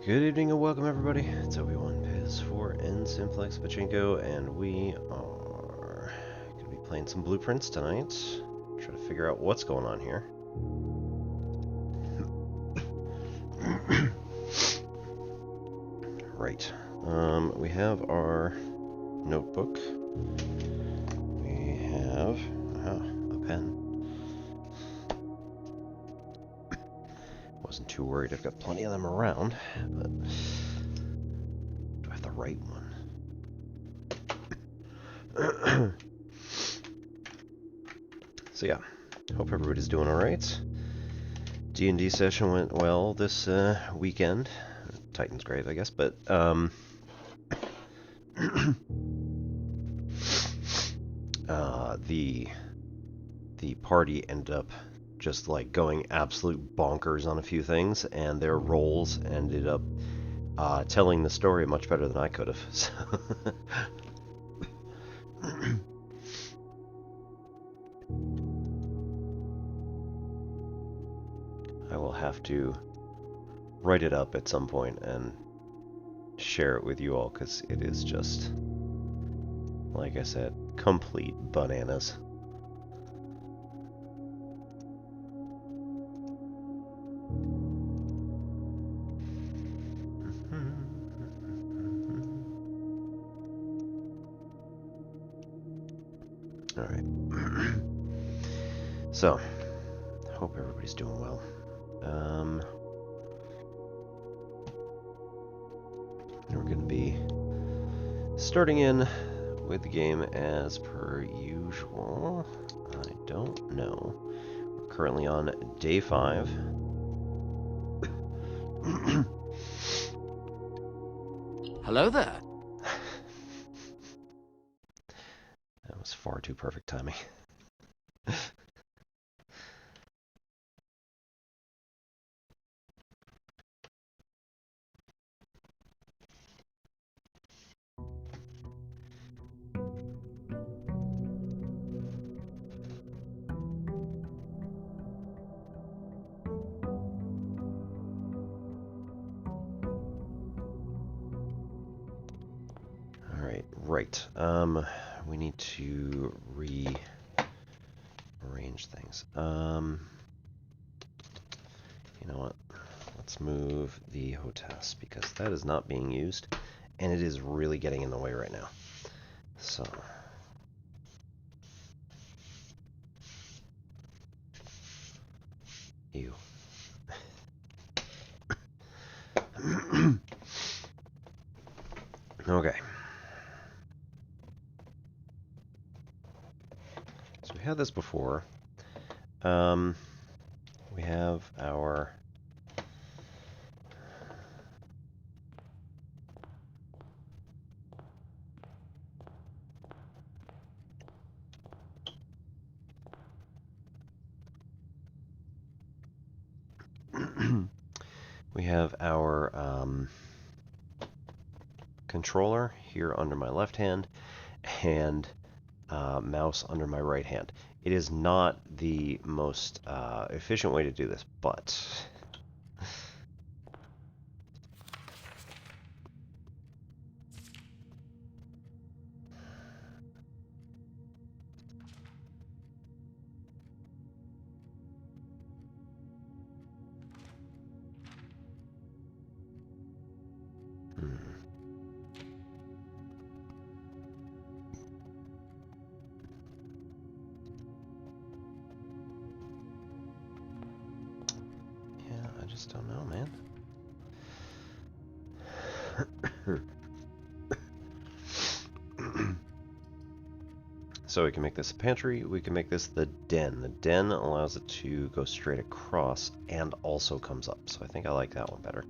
Good evening and welcome everybody. It's Obi-Wan Piz for N Simplex Pachinko, and we are going to be playing some blueprints tonight. Try to figure out what's going on here. Right. We have our notebook. We have a pen. Wasn't too worried. I've got plenty of them around, but do I have the right one? So yeah, hope everybody's doing all right. D&D session went well this weekend. Titan's great, I guess, but the party ended up just like going absolute bonkers on a few things, and their roles ended up telling the story much better than I could have. So I will have to write it up at some point and share it with you all, because it is just, like I said, complete bananas. Alright. So, hope everybody's doing well. We're going to be starting in with the game as per usual. I don't know. We're currently on day 5. Hello there. That was far too perfect timing. Right. We need to rearrange things. You know what? Let's move the hostess, because that is not being used, and it is really getting in the way right now. So. Ew. Okay. So we had this before. We have our we have our controller here under my left hand, and mouse under my right hand. It is not the most efficient way to do this, but I just don't know, man. So we can make this a pantry, we can make this the den. The den allows it to go straight across and also comes up, so I think I like that one better.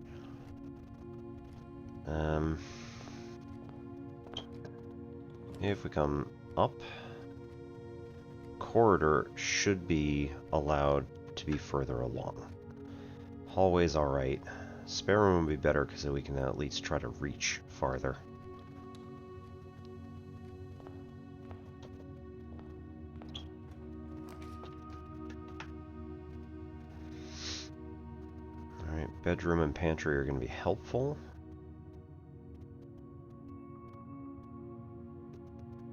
If we come up, corridor should be allowed to be further along. Hallway's alright. Spare room would be better, because then we can at least try to reach farther. Alright, Bedroom and pantry are going to be helpful.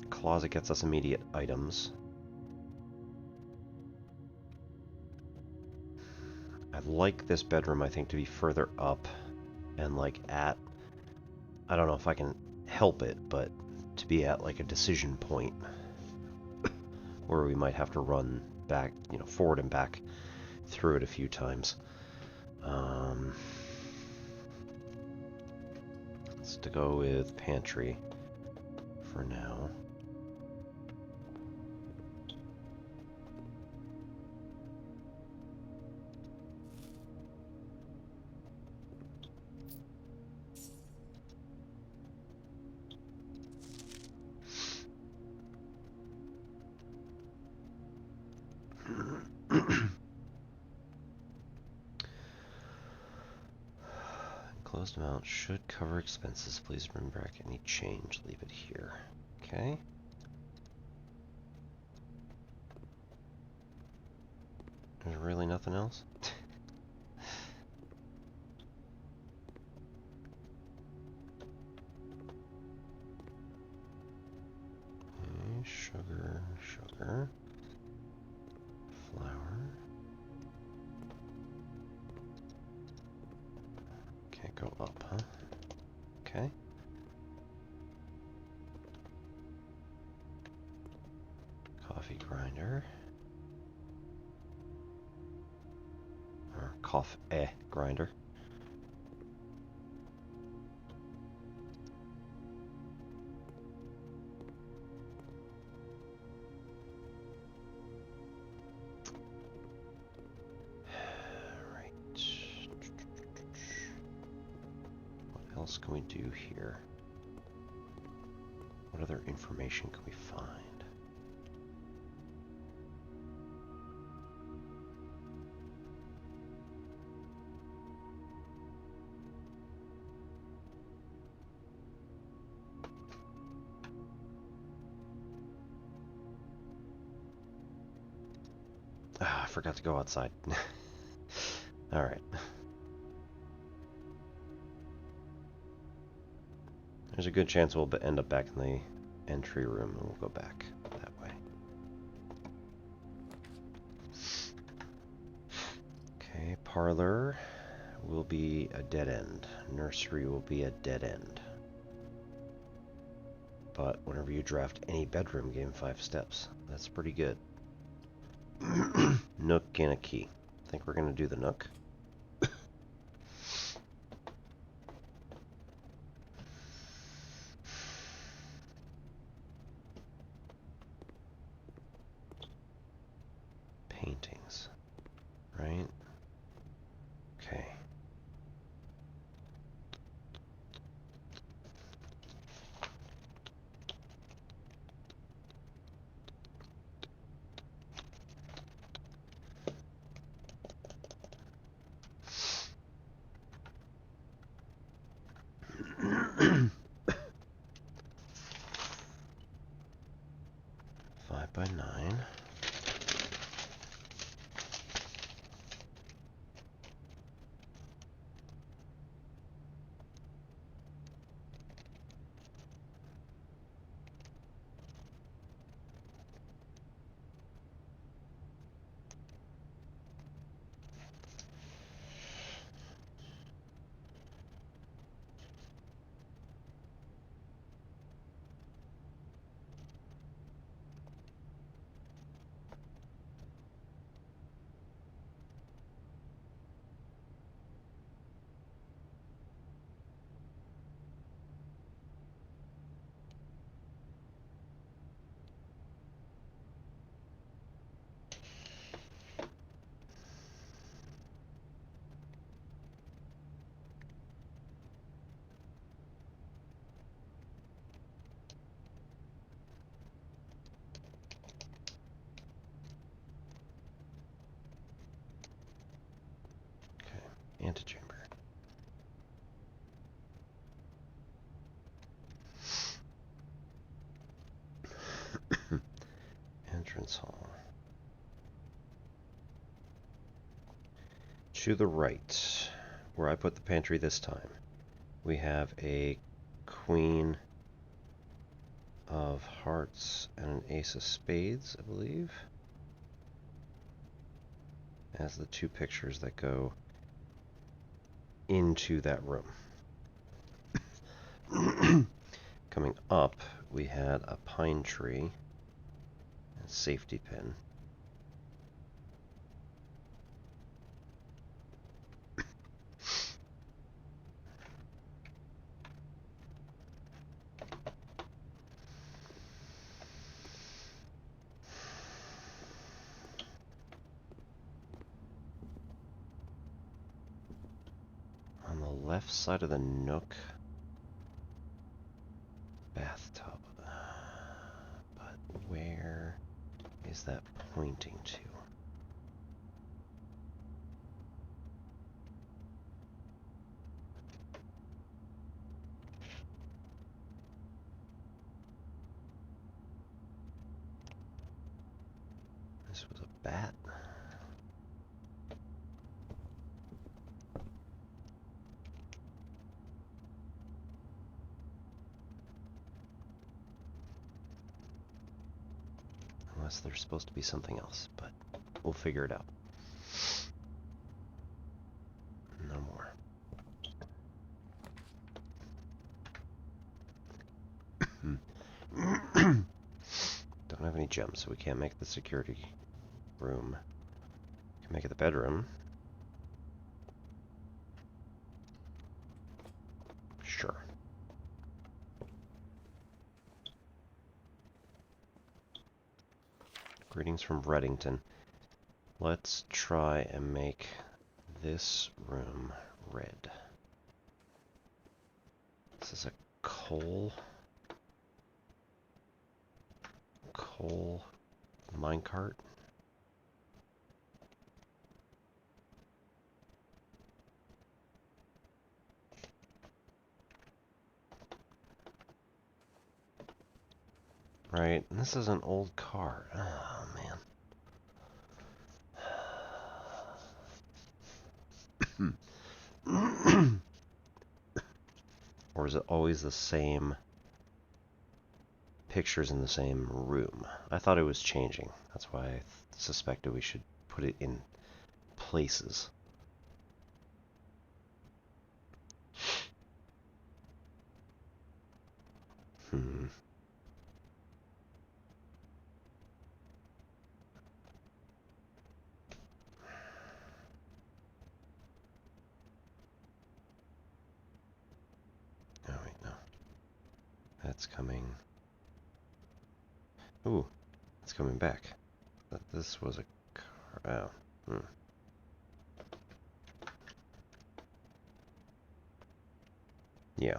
Closet gets us immediate items. I'd like this bedroom, I think, to be further up and like at, I don't know if I can help it, but to be at like a decision point where we might have to run back, you know, forward and back through it a few times. Let's go with pantry for now. Closed amount should cover expenses. Please bring back any change. Leave it here. Okay. There's really nothing else? Okay, sugar, sugar. Flour. Can't go up, huh? Okay. Coffee grinder. Or coffee grinder. What else can we do here? What other information can we find? Ah, I forgot to go outside. Alright. There's a good chance we'll end up back in the entry room and we'll go back that way. Okay, parlor will be a dead end. Nursery will be a dead end. But whenever you draft any bedroom, gain 5 steps. That's pretty good. Nook and a key. I think we're going to do the nook. Paintings, right? Okay. Five by 9. Antechamber. Entrance hall. To the right, where I put the pantry this time, we have a Queen of Hearts and an Ace of Spades, I believe, as the two pictures that go into that room. Coming up, we had a pine tree, a safety pin. On the left side of the nook, bathtub. But where is that pointing to? This was a bat. Unless there's supposed to be something else, but we'll figure it out. No more. Don't have any gems, so we can't make the security room. We can make it the bedroom. Sure. Greetings from Reddington. Let's try and make this room red. This is a coal minecart. Right, and this is an old car. Oh, man. Or is it always the same pictures in the same room? I thought it was changing. That's why I suspected we should put it in places. Oh, wait, no. That's coming. Ooh, it's coming back. But this was a car. Oh, Yeah.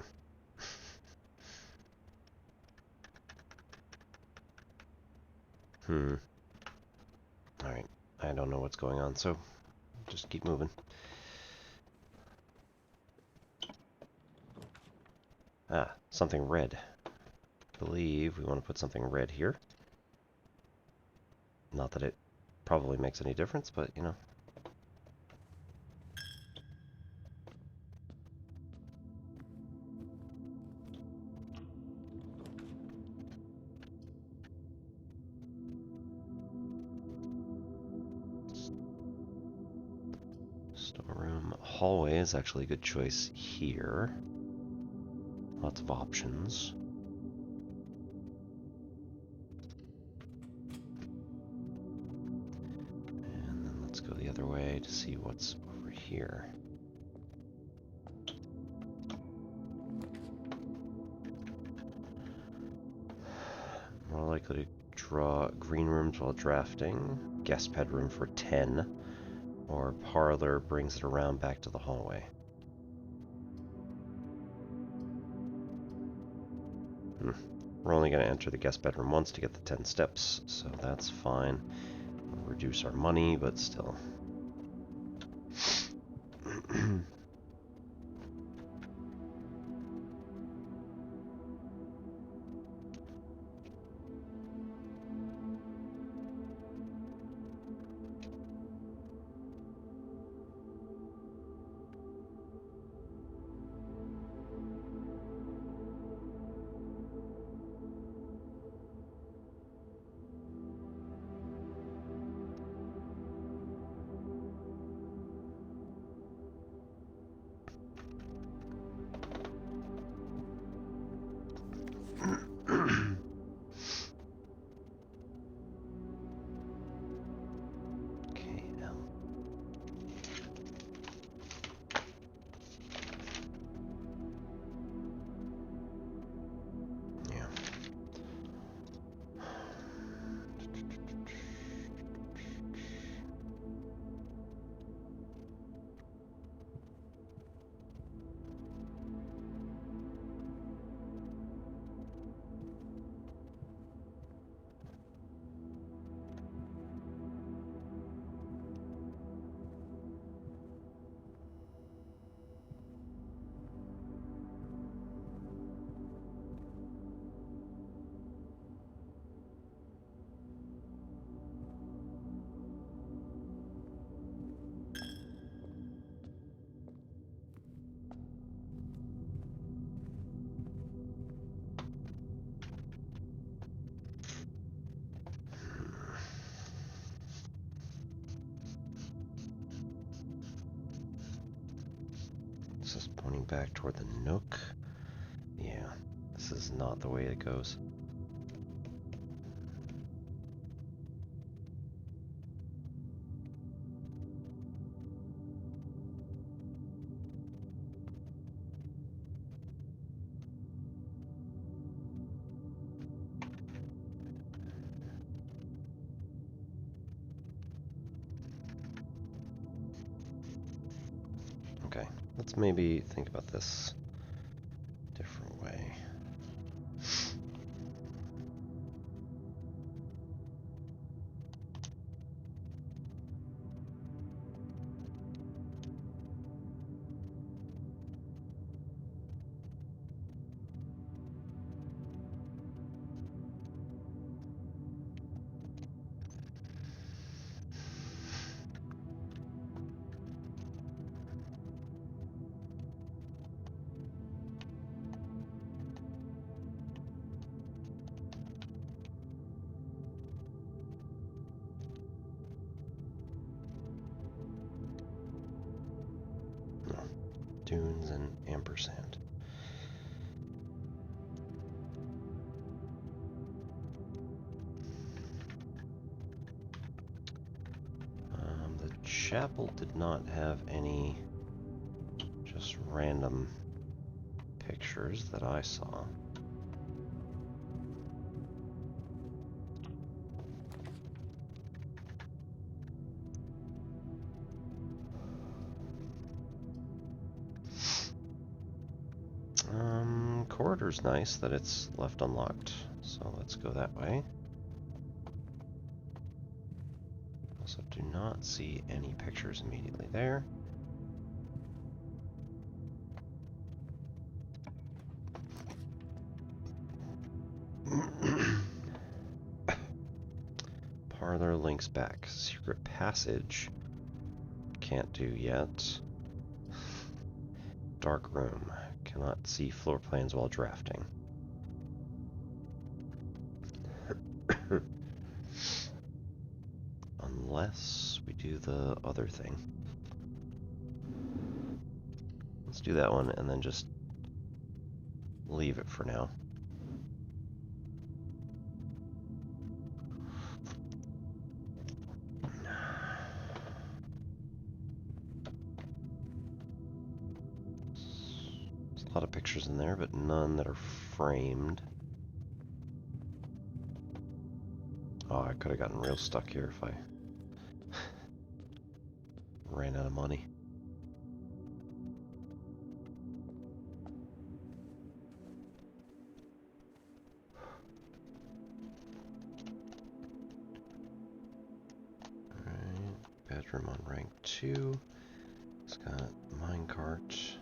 Alright, I don't know what's going on, so just keep moving. Ah, something red. I believe we want to put something red here. Not that it probably makes any difference, but you know. Storeroom. Hallway is actually a good choice here. Lots of options. And then let's go the other way to see what's over here. More likely to draw green rooms while drafting. Guest bedroom for 10. Or parlor brings it around back to the hallway. We're only going to enter the guest bedroom once to get the 10 steps, so that's fine. We'll reduce our money, but still. This is pointing back toward the nook. Yeah, this is not the way it goes. Okay, let's maybe think about this a different way. Dunes and ampersand. The chapel did not have any just random pictures that I saw. Corridor's nice that it's left unlocked, so let's go that way. Also do not see any pictures immediately there. Parlor links back. Secret passage. Can't do yet. Darkroom. Cannot see floor plans while drafting. Unless we do the other thing. Let's do that one and then just leave it for now. A lot of pictures in there, but none that are framed. Oh, I could have gotten real stuck here if I ran out of money. Alright, bedroom on rank 2. It's got minecart.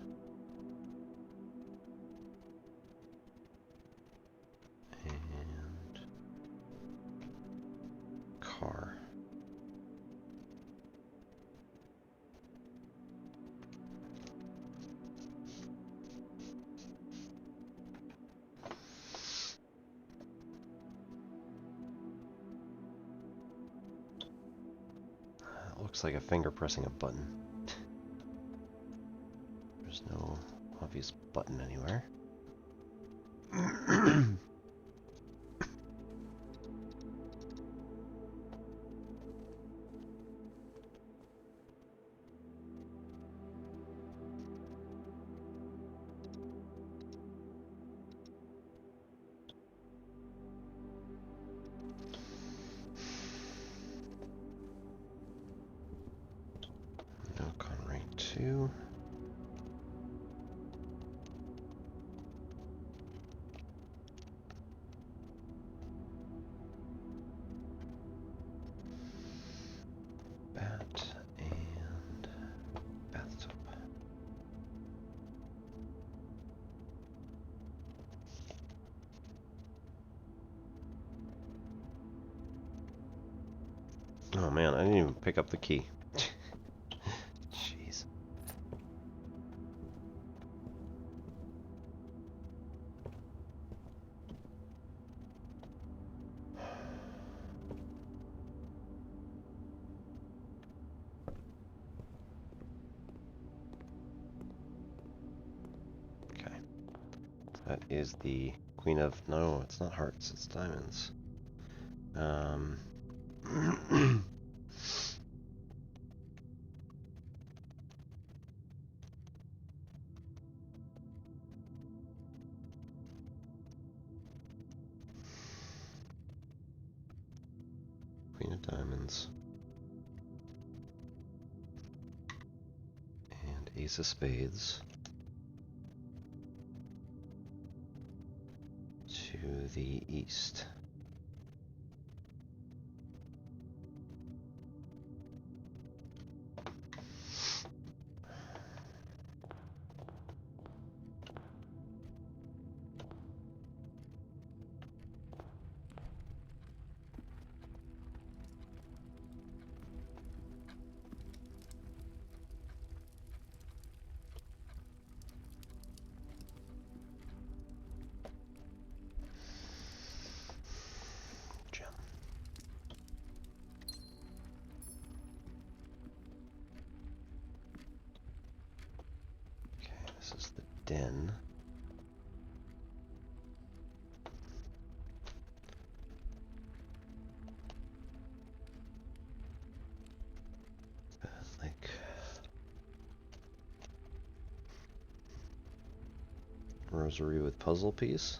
Car. Looks like a finger pressing a button. There's no obvious button anywhere. Nook on rank 2. Bat and bathtub. Oh man, I didn't even pick up the key. Jeez. That is the Queen of... No, it's not hearts, it's diamonds. Queen of diamonds. And ace of spades. To the east. This is the den. Like rosary with puzzle piece.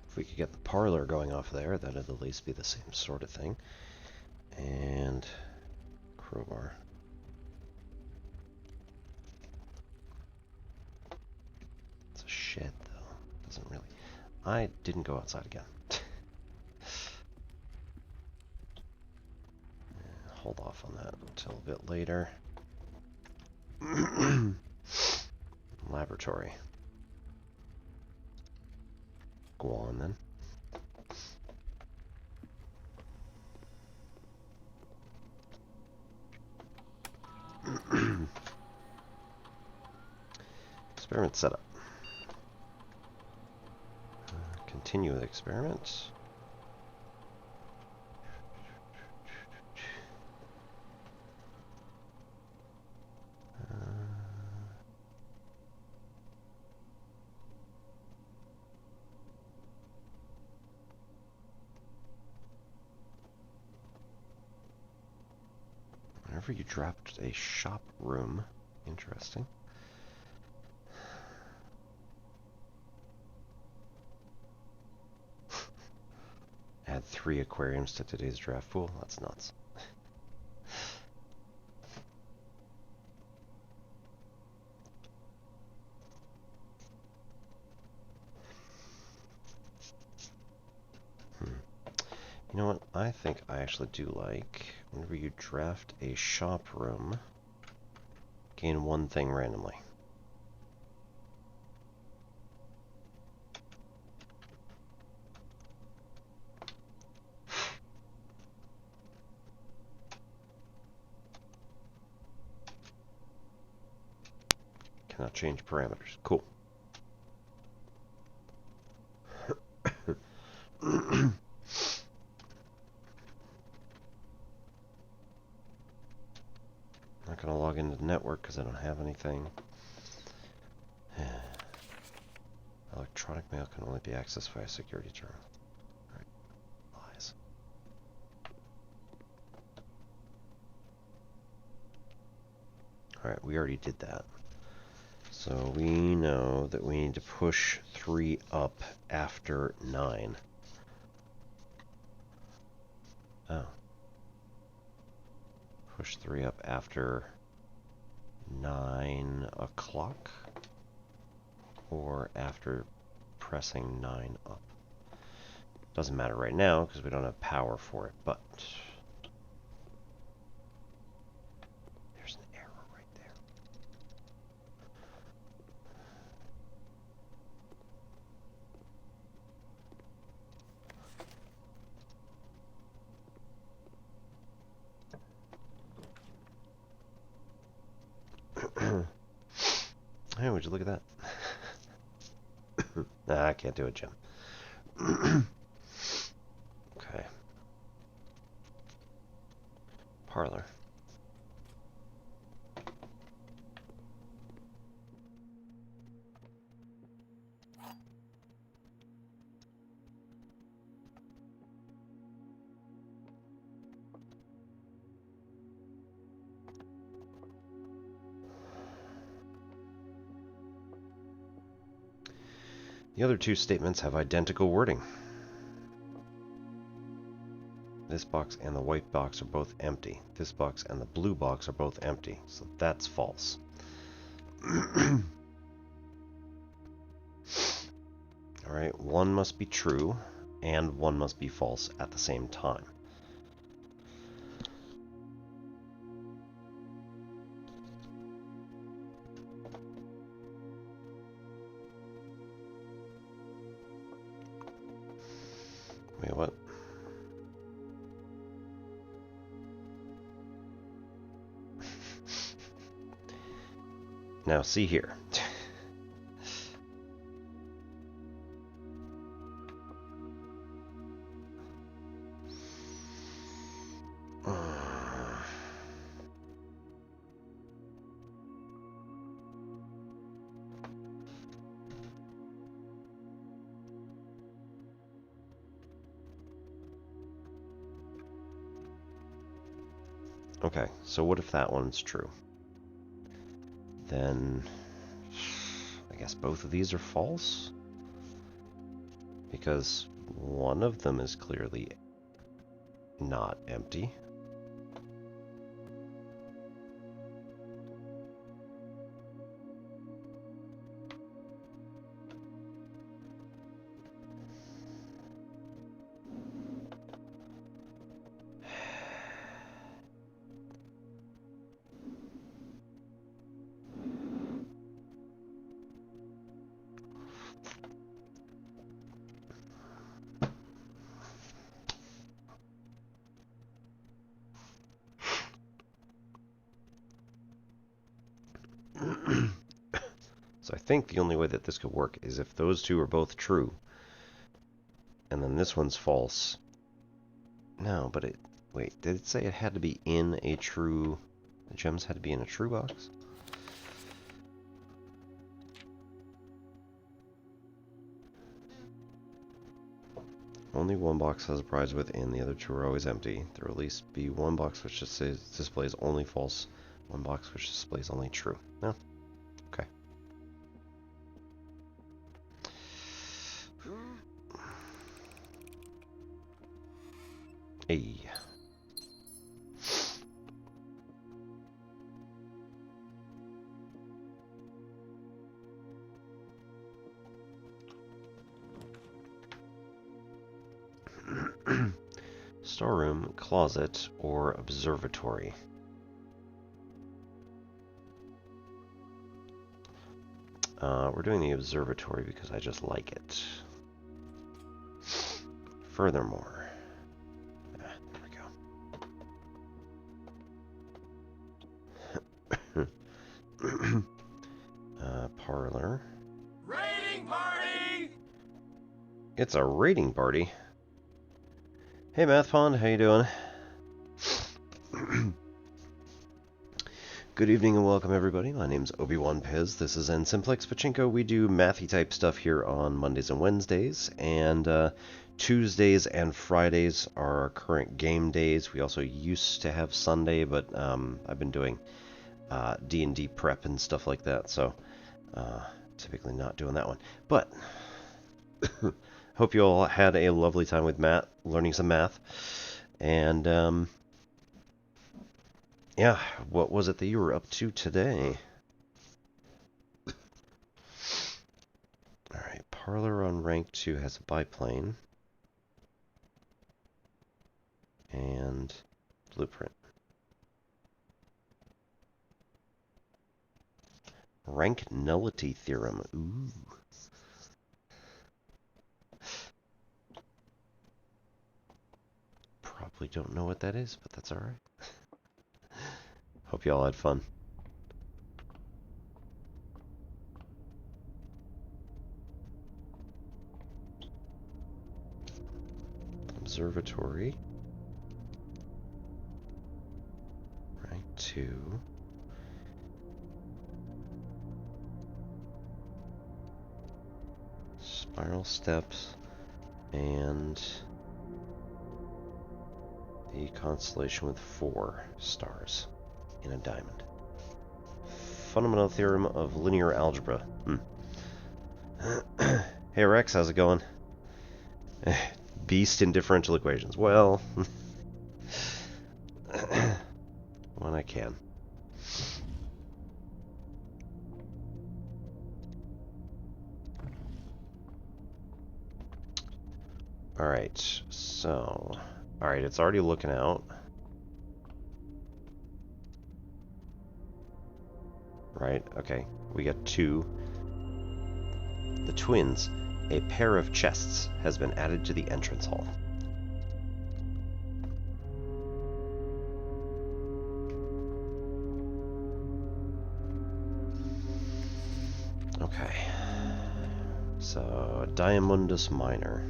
If we could get the parlor going off there, that'd at least be the same sort of thing. And crowbar. It's a shed, though. Doesn't really. I didn't go outside again. Hold off on that until a bit later. Laboratory. Go on then. Experiment setup. Continue with experiments. Whenever you dropped a shop room, interesting. Add 3 aquariums to today's draft pool. That's nuts. You know what? I think I actually do like whenever you draft a shop room, gain 1 thing randomly. Cannot change parameters. Cool. Not going to log into the network because I don't have anything. Electronic mail can only be accessed via security terminal. Alright. Lies. Alright, we already did that. So we know that we need to push 3 up after 9. Oh. Push 3 up after 9 o'clock? Or after pressing 9 up? Doesn't matter right now because we don't have power for it, but there's an error right there. Hey, would you look at that? Nah, I can't do it, Jim. Okay. Parlor. The other two statements have identical wording. This box and the white box are both empty. This box and the blue box are both empty. So that's false. Alright, one must be true and one must be false at the same time. Wait, what? Now see here. Okay, so what if that one's true? Then I guess both of these are false? Because one of them is clearly not empty. So I think the only way that this could work is if those two are both true, and then this one's false. No, but it... Wait, did it say it had to be in a true... The gems had to be in a true box? Only one box has a prize within, the other two are always empty. There will at least be one box which displays only false, one box which displays only true. No? Okay. Hey. Storeroom, closet, or observatory. We're doing the observatory because I just like it. Furthermore, there we go. Parlor. Raiding party! It's a raiding party. Hey Math Pond, how you doing? Good evening and welcome everybody. My name's Obi-Wan Pez. This is N-Simplex Pachinko. We do mathy type stuff here on Mondays and Wednesdays, and Tuesdays and Fridays are our current game days. We also used to have Sunday, but I've been doing D&D prep and stuff like that, so typically not doing that one. But hope you all had a lovely time with Matt, learning some math. And, yeah, what was it that you were up to today? Alright, Parlor on rank 2 has a biplane. And blueprint. Rank nullity theorem. Ooh. Probably don't know what that is, but that's alright. Hope you all had fun. Observatory. Rank 2. Spiral steps. And the constellation with 4 stars in a diamond. Fundamental theorem of linear algebra. Hey Rex, how's it going? Beast in differential equations. Well, when I can. Alright, so... Alright, it's already looking out. Right, okay. We got two. The twins. A pair of chests has been added to the entrance hall. Okay. So, Diamondus Minor.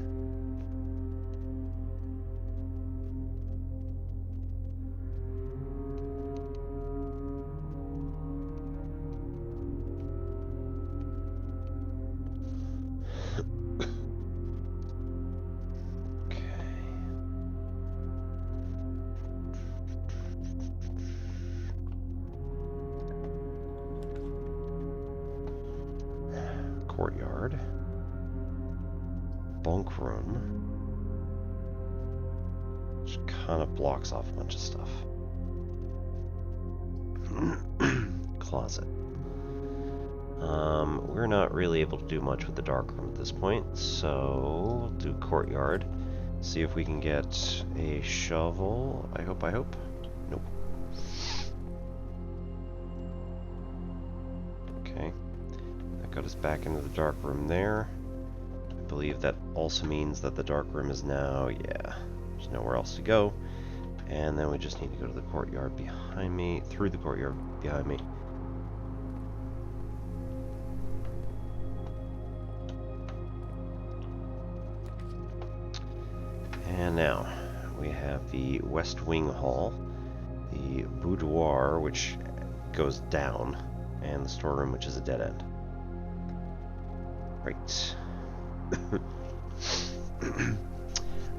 Courtyard. Bunk room. Which kind of blocks off a bunch of stuff. Closet. We're not really able to do much with the darkroom at this point, so we'll do courtyard. See if we can get a shovel. I hope. Nope. Okay. That got us back into the darkroom there. I believe that also means that the darkroom is now, yeah, there's nowhere else to go. And then we just need to go to the courtyard behind me, through the courtyard behind me. And now we have the West Wing Hall, the boudoir, which goes down, and the storeroom, which is a dead end. Right.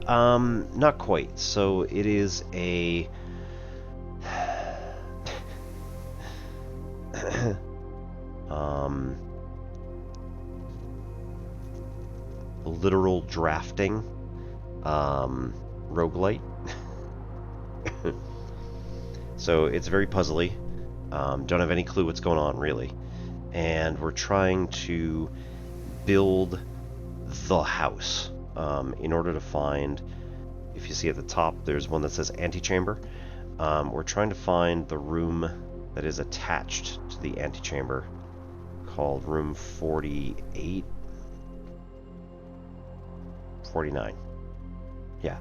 Not quite. So it is a literal drafting roguelite. So it's very puzzly. Don't have any clue what's going on, really. And we're trying to build the house in order to find, if you see at the top, there's one that says antechamber. We're trying to find the room that is attached to the antechamber, called room 48? 49. Yeah.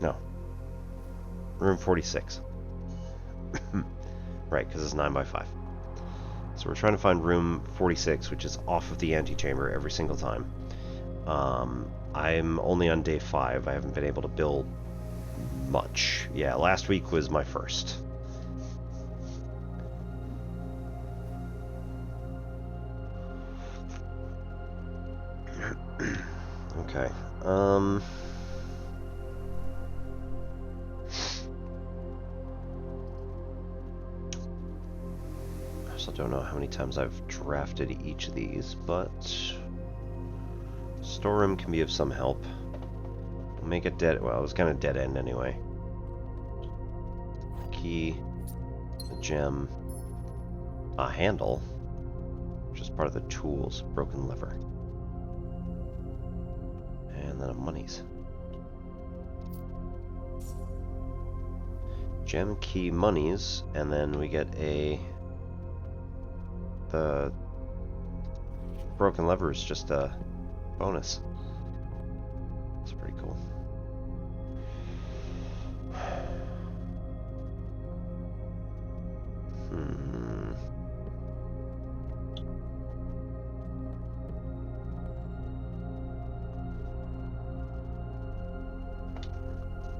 No. Room 46. Right, because it's 9 by 5. So we're trying to find room 46, which is off of the antechamber every single time. I'm only on day 5. I haven't been able to build much. Yeah, last week was my first. Okay. I still don't know how many times I've drafted each of these, but storeroom can be of some help. We'll make it dead. Well, it was kind of dead end anyway. Key, a gem, a handle, which is part of the tools, broken lever, and then a monies. Gem, key, monies, and then we get the broken lever is just a bonus. It's pretty cool.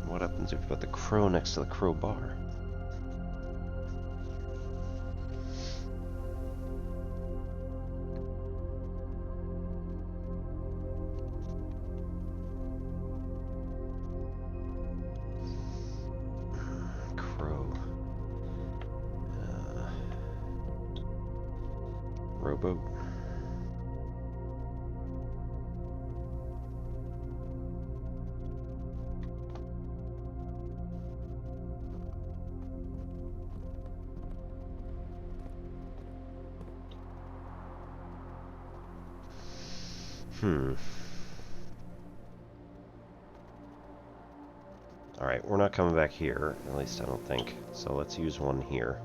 What happens if you put the crow next to the crowbar? boat. Alright, we're not coming back here, at least I don't think. So let's use one here.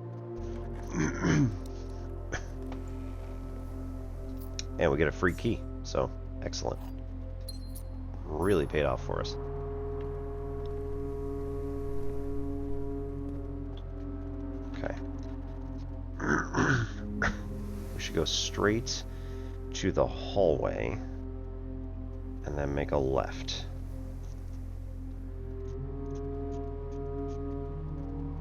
And we get a free key, so excellent. Really paid off for us. Okay. We should go straight to the hallway and then make a left.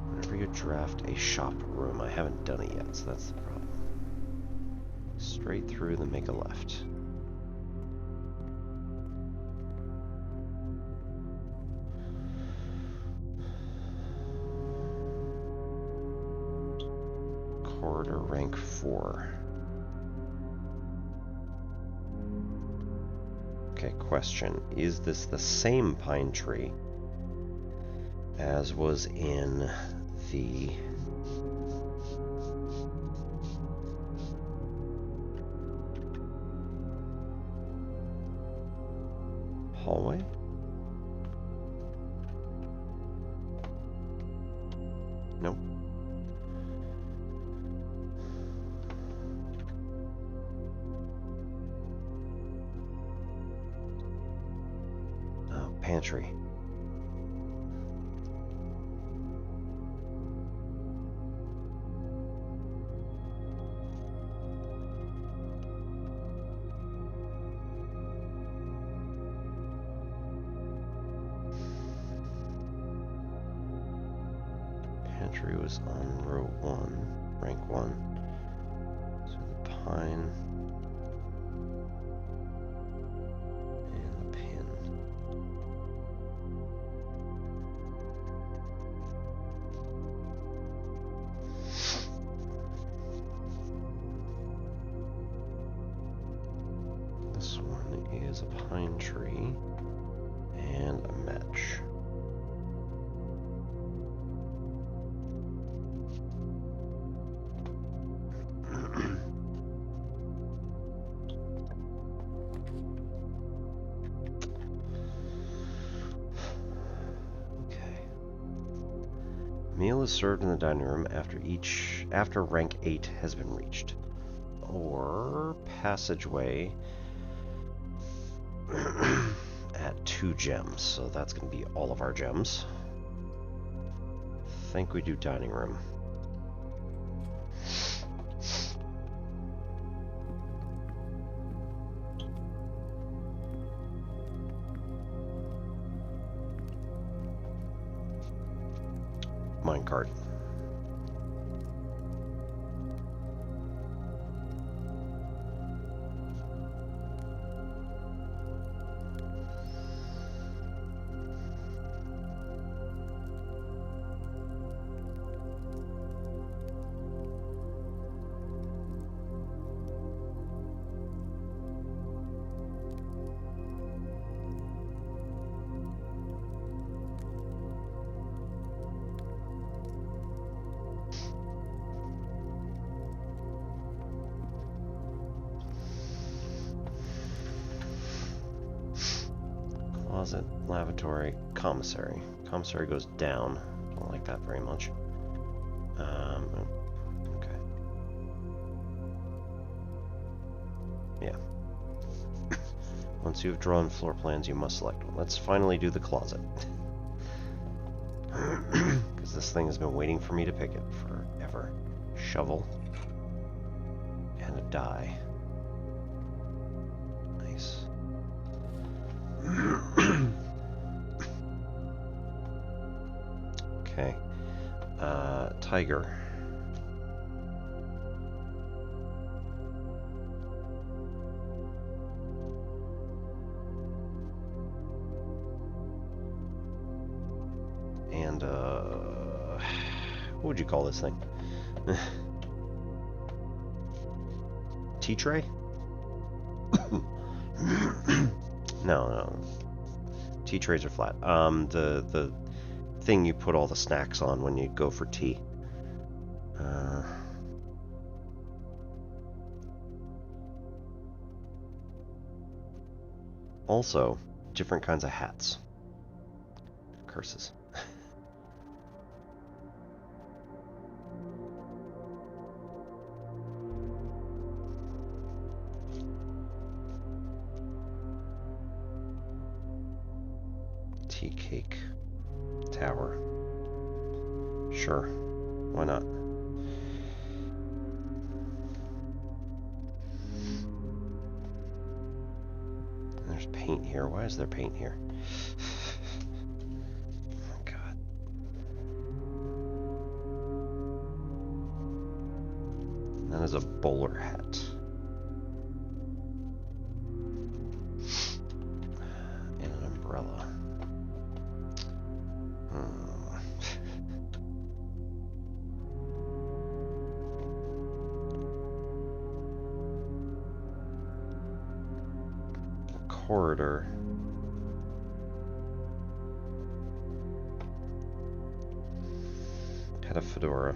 Whenever you draft a shop room, I haven't done it yet, so that's the problem. Straight through, then make a left. Corridor rank 4. Okay, question. Is this the same pine tree as was in the hallway? Nope. Oh, pantry. Pantry was on row 1, rank 1. So the pine and the pin. This one is a pine tree and a match. Meal is served in the dining room after rank 8 has been reached. Or passageway at 2 gems. So that's going to be all of our gems. I think we do dining room. Minecart. Closet, lavatory, commissary. Commissary goes down. Don't like that very much. Okay. Yeah. Once you've drawn floor plans, you must select one. Let's finally do the closet. Because this thing has been waiting for me to pick it forever. Shovel. And a die. Nice. Okay. Tiger. And, what would you call this thing? tea tray? No. Tea trays are flat. The thing you put all the snacks on when you go for tea. Also, different kinds of hats. Curses. Tea cake tower. Sure, why not? There's paint here. Why is there paint here? Oh God. That is a bowler hat. And an umbrella. Corridor. Had a fedora.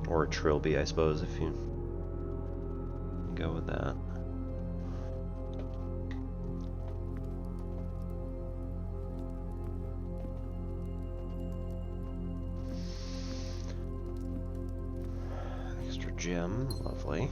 Or a trilby, I suppose, if you go with that. Extra gem, lovely.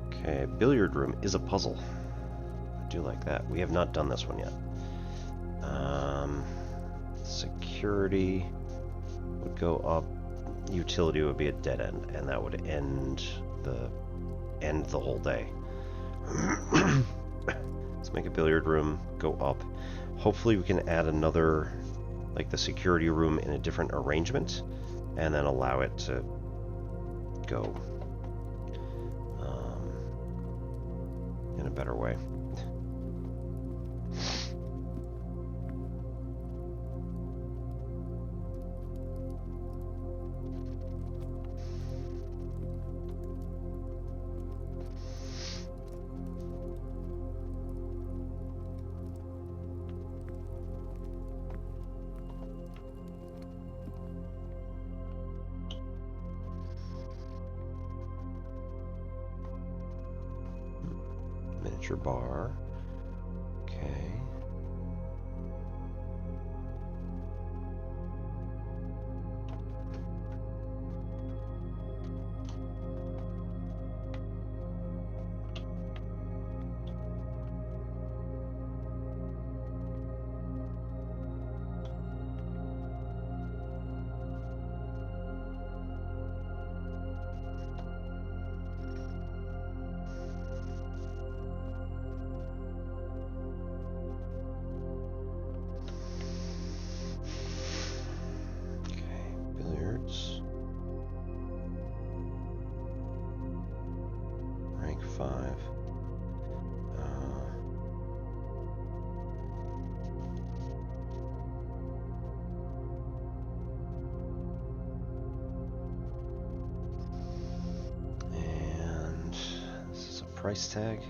Okay, billiard room is a puzzle. I do like that. We have not done this one yet. Security would go up. Utility would be a dead end, and that would end the whole day. Let's make a billiard room go up. Hopefully we can add another, like the security room in a different arrangement, and then allow it to go in a better way. Miniature bar. Okay. Rank 5. And this is a price tag.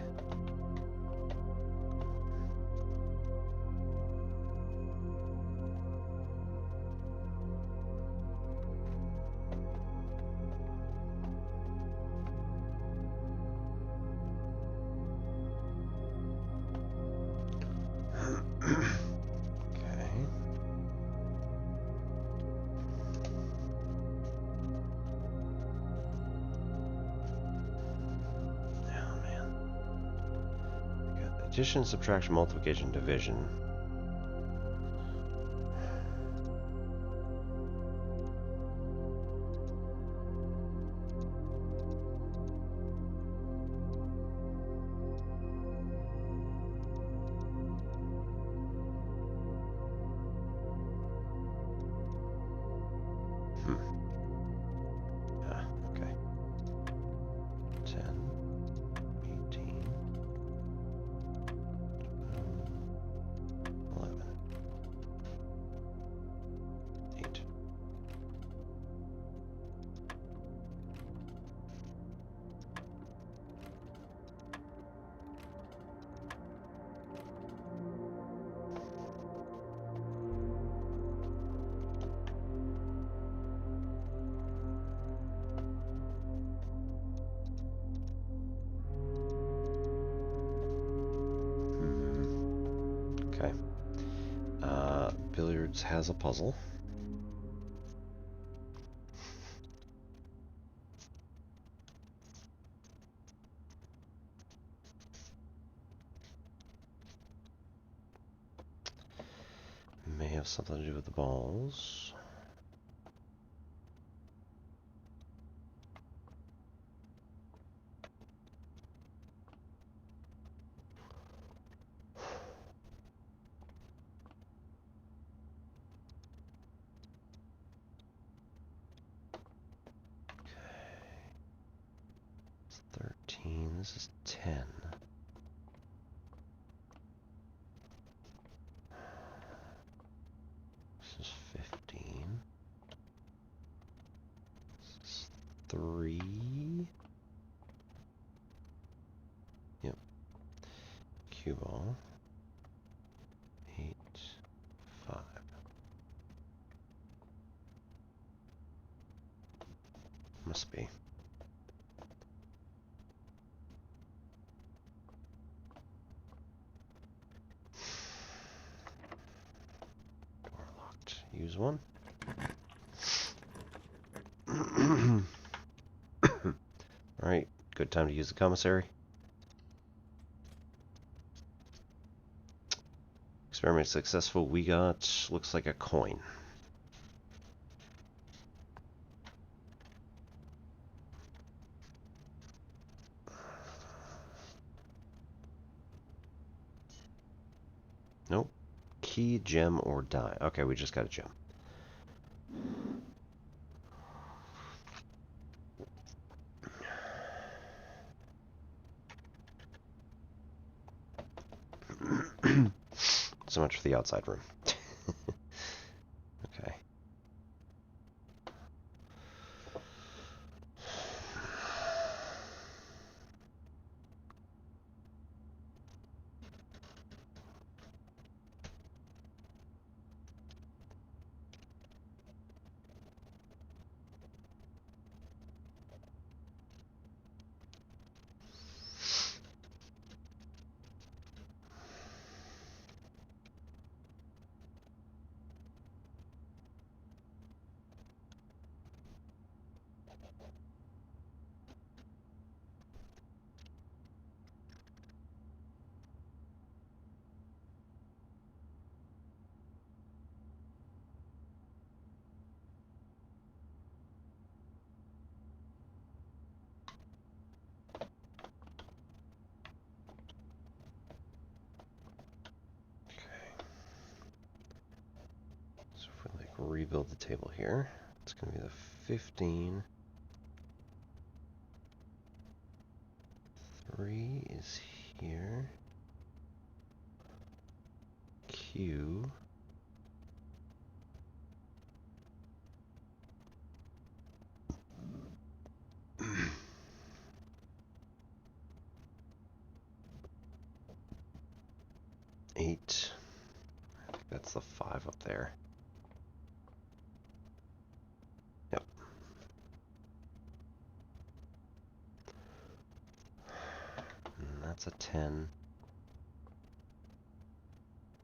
Addition, subtraction, multiplication, division. Ah, okay. 10, 18, 11, 8. Okay. Billiards has a puzzle. May have something to do with the balls. It's 13. This is 10. This is 15. This is 3. Yep. Cue ball. 8, 5. Must be. Door locked. Use one. Alright, good time to use the commissary. Experiment successful. We got, looks like a coin. Nope. Key, gem, or die. Okay, we just got a gem. So much for the outside room. Okay. So if we like rebuild the table here, it's going to be the 15. 3 is here. Q. Eight. I think that's the 5 up there. Yep. And that's a 10.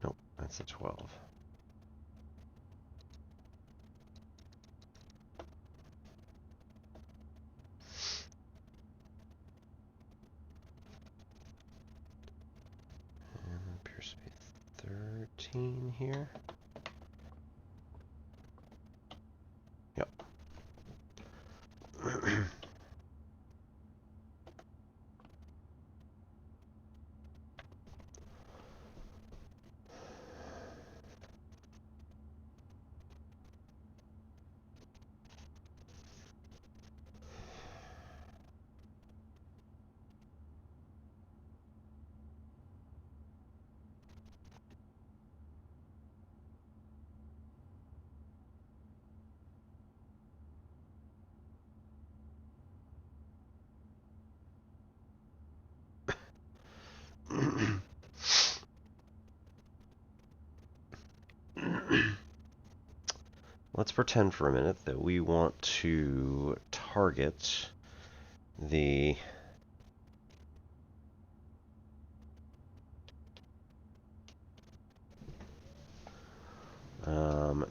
Nope, that's a 12. And it appears to be 13 here. Yep. let's pretend for a minute that we want to target the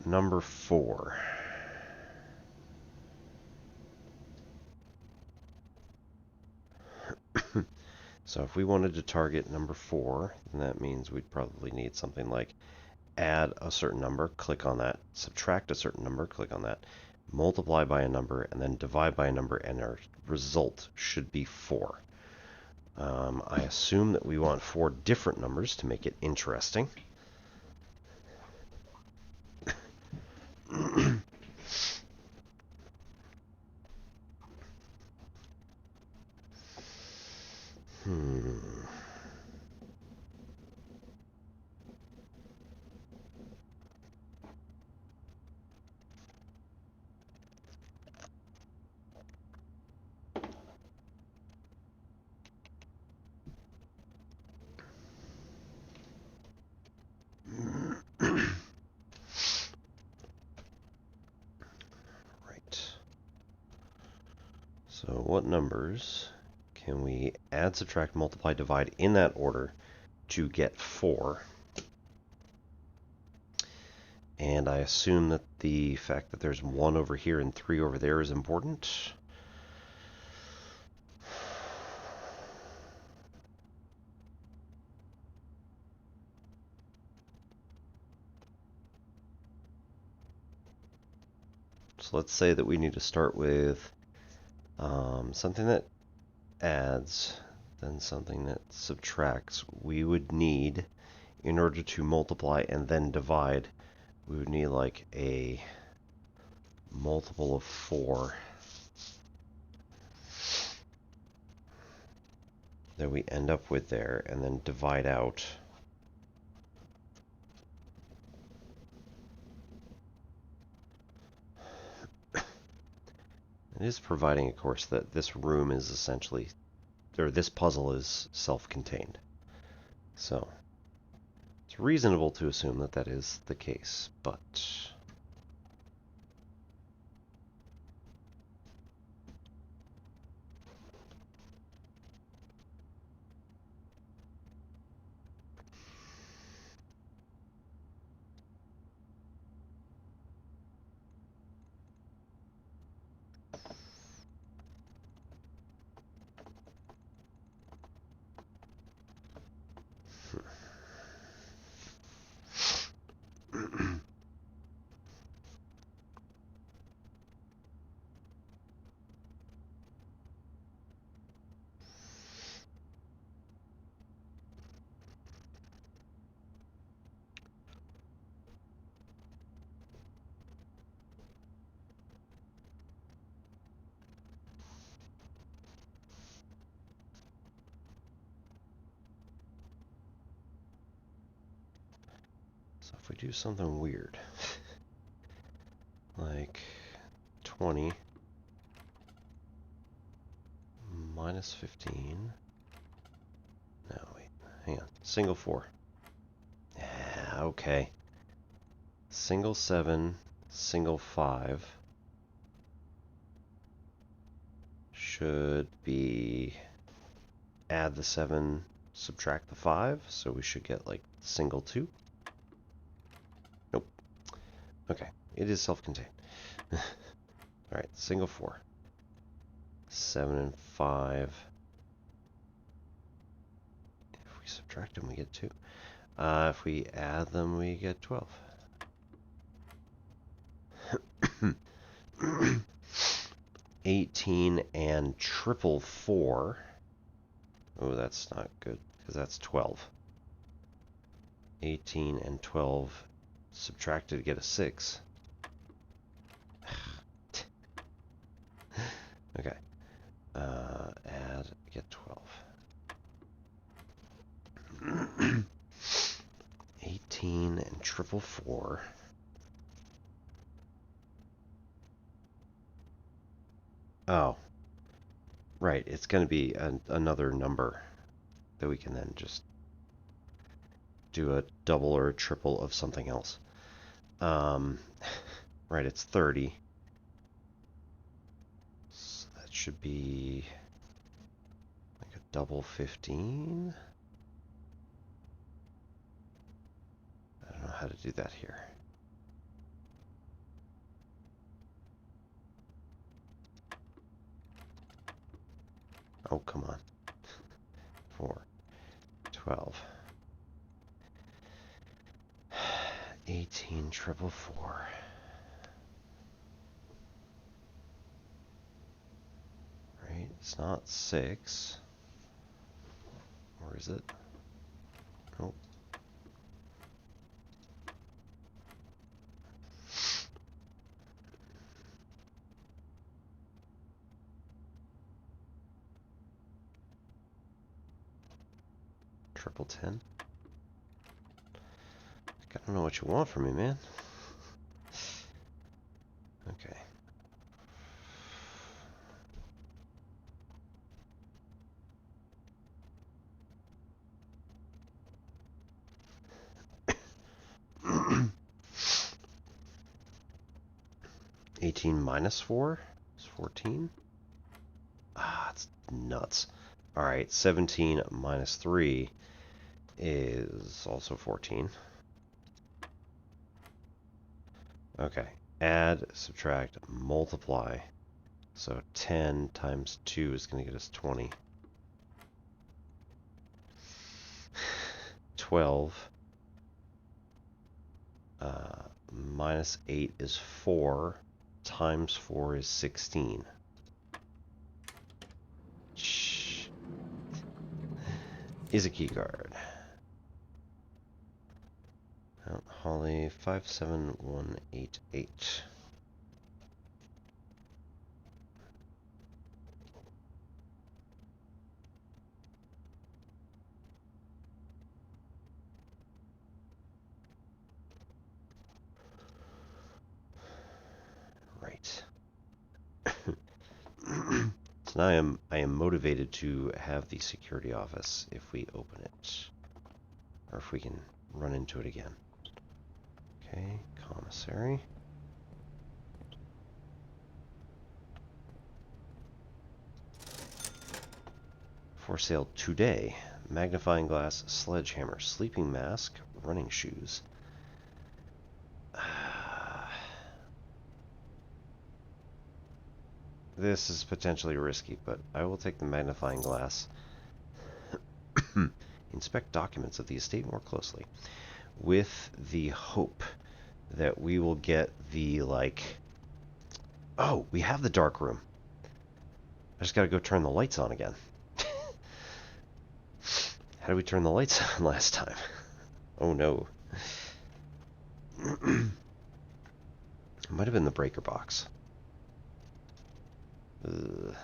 number 4. So if we wanted to target number 4, then that means we'd probably need something like add a certain number, click on that, subtract a certain number, click on that, multiply by a number, and then divide by a number, and our result should be 4. I assume that we want 4 different numbers to make it interesting. So what numbers can we add, subtract, multiply, divide in that order to get 4? And I assume that the fact that there's 1 over here and 3 over there is important. So let's say that we need to start with something that adds, then something that subtracts. We would need, in order to multiply and then divide, we would need like a multiple of 4 that we end up with there, and then divide out. It is providing, of course, that this room is essentially, or this puzzle is self-contained. So it's reasonable to assume that that is the case, but so if we do something weird, like 20 minus 15, no, wait, hang on, single 4. Yeah, okay. Single 7, single 5 should be add the 7, subtract the 5, so we should get like single 2. Nope. Okay, it is self-contained. Alright, single 4. 7 and 5. If we subtract them, we get 2. If we add them, we get 12. 18 and triple 4. Oh, that's not good, because that's 12. 18 and 12 subtracted to get a 6. Okay. Add, get 12. 18 and triple 4. Oh. Right, it's going to be another number that we can then just do a double or a triple of something else. Right, it's 30. So that should be like a double 15. I don't know how to do that here. Oh, come on. 4, 12, 18, triple 4. Right, it's not 6. Or is it? Nope. Triple 10. I don't know what you want from me, man. Okay. (18 minus 4 is 14. Ah, it's nuts. Alright, 17 minus 3 is also 14. Okay, add, subtract, multiply. So 10 times 2 is going to get us 20. 12 minus 8 is 4. Times 4 is 16. Shh. Is a key card. Mount Holly 57188. Right. So now I am motivated to have the security office if we open it. Or if we can run into it again. Okay, commissary. For sale today. Magnifying glass, sledgehammer, sleeping mask, running shoes. This is potentially risky, but I will take the magnifying glass. Inspect documents of the estate more closely, with the hope that we will get the, like... Oh, we have the darkroom. I just gotta go turn the lights on again. How did we turn the lights on last time? Oh no. It might have been the breaker box. Ugh.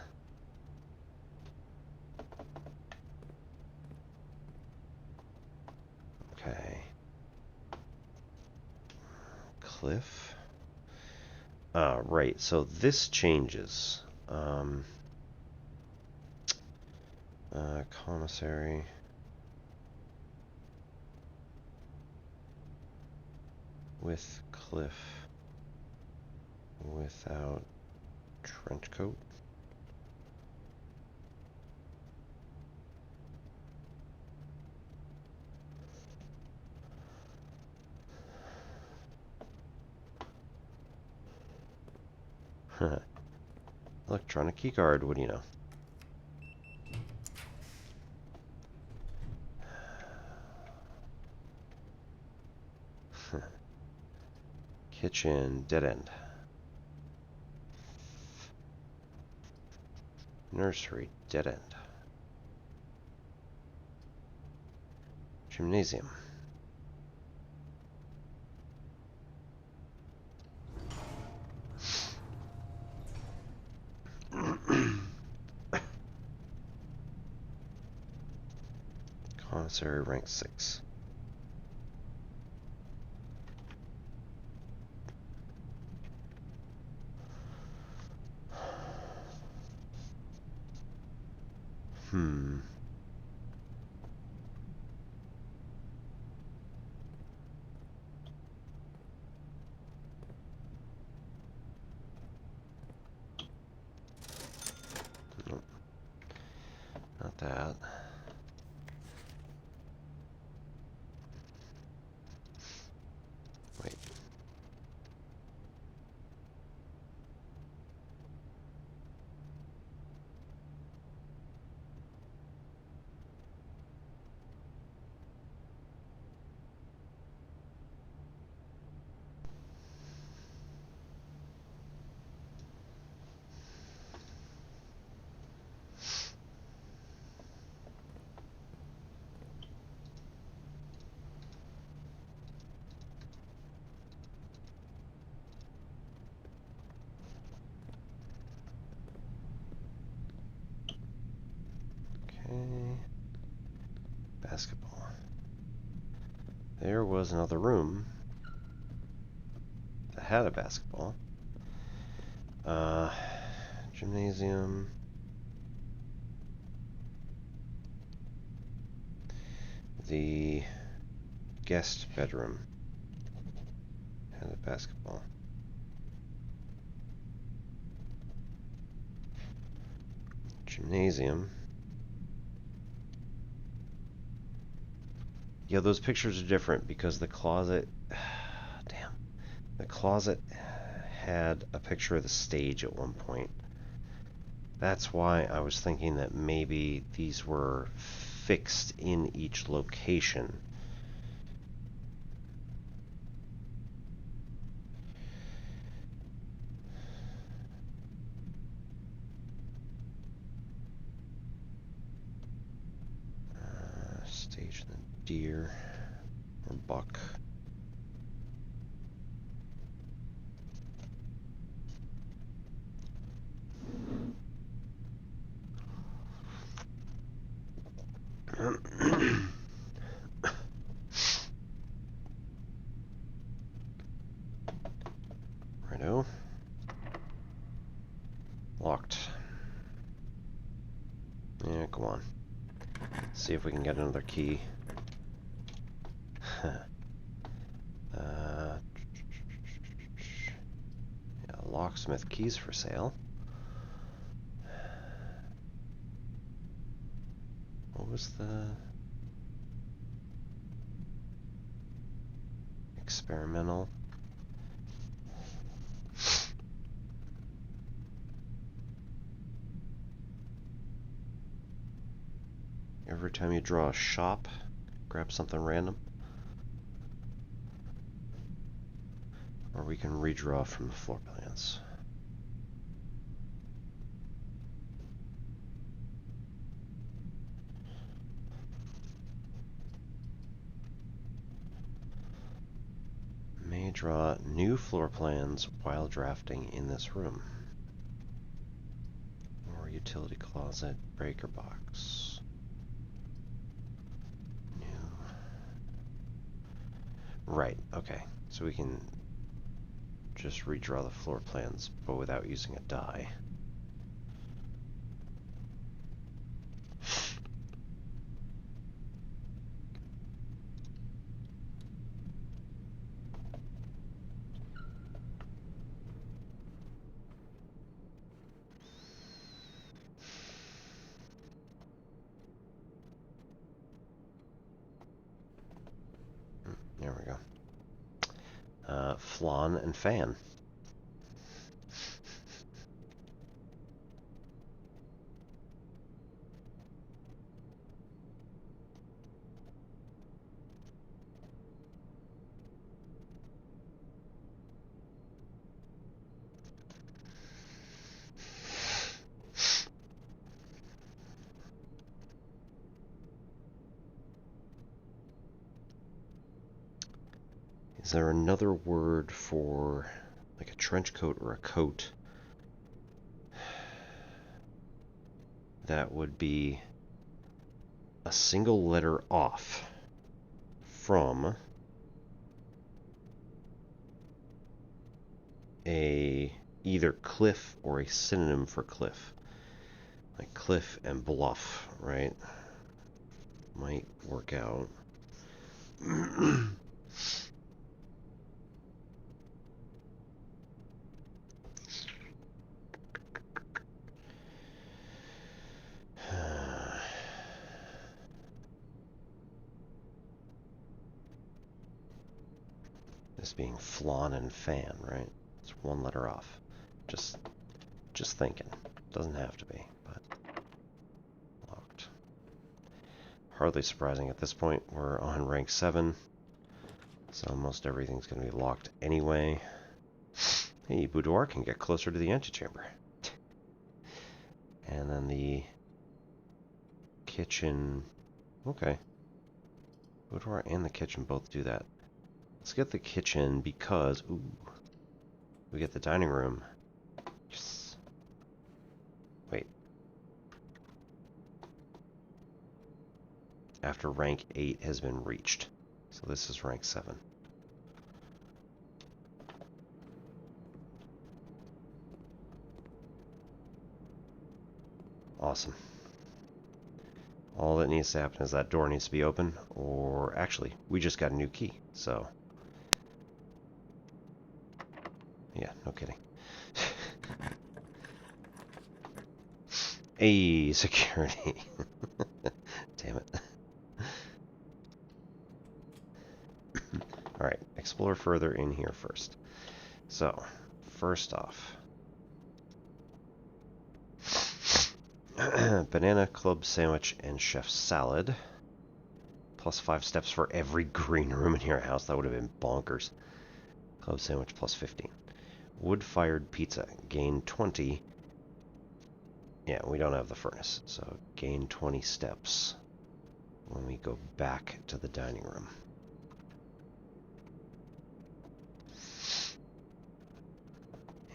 Okay. Cliff. Right, so this changes. Commissary. With Cliff. Without trench coat. Electronic keycard, what do you know? Kitchen, dead end. Nursery, dead end. Gymnasium. Commissary, rank 6. basketball. There was another room that had a basketball. Gymnasium. The guest bedroom had a basketball. Gymnasium. Yeah, those pictures are different because the closet... Damn. The closet had a picture of the stage at one point. That's why I was thinking that maybe these were fixed in each location. Stage the deer or buck. Righto. Locked. Yeah, come on. See if we can get another key. Yeah, locksmith keys for sale. What was the experimental? Every time you draw a shop, grab something random. Or we can redraw from the floor plans. May draw new floor plans while drafting in this room. Or utility closet, breaker box. New. Right, okay. So we can just redraw the floor plans, but without using a die. There we go. Flan and fan. Is there another word for like a trench coat or a coat that would be a single letter off from a either cliff or a synonym for cliff? Like cliff and bluff, right? Might work out. This being flan and fan, right? It's one letter off. Just thinking. Doesn't have to be, but locked. Hardly surprising at this point. We're on rank 7, so almost everything's going to be locked anyway. Hey, boudoir can get closer to the antechamber. And then the kitchen. Okay. Boudoir and the kitchen both do that. Let's get the kitchen because, ooh, we get the dining room. Yes. Wait. after rank 8 has been reached. So this is rank 7. Awesome. All that needs to happen is that door needs to be open, or actually, we just got a new key, so... Yeah, no kidding. Hey, security. Damn it. Alright, explore further in here first. So, first off... banana club sandwich and chef salad. Plus 5 steps for every green room in your house. That would have been bonkers. Club sandwich plus 15. Wood-fired pizza. Gain 20. Yeah, we don't have the furnace. So gain 20 steps when we go back to the dining room.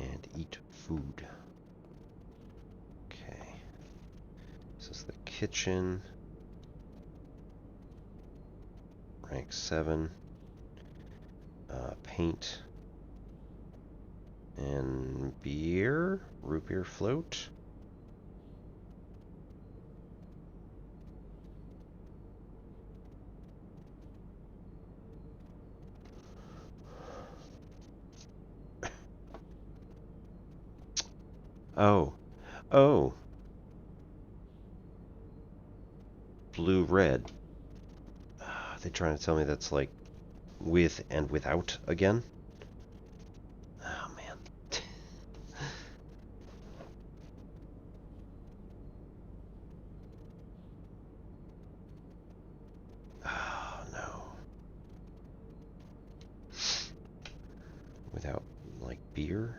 And eat food. Okay. This is the kitchen. Rank 7. Paint. And beer? Root beer float? Oh. Oh. Blue red. Are they trying to tell me that's like with and without again? Oh man. Oh no. Without like beer?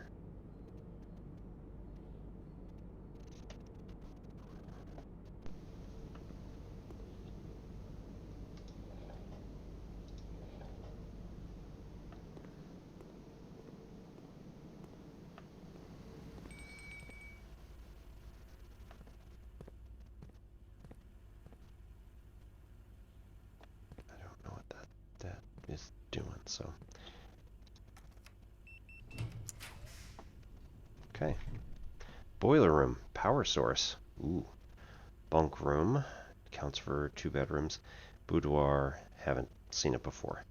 That is doing so. Okay. Boiler room, power source. Ooh. Bunk room, counts for 2 bedrooms. Boudoir, haven't seen it before.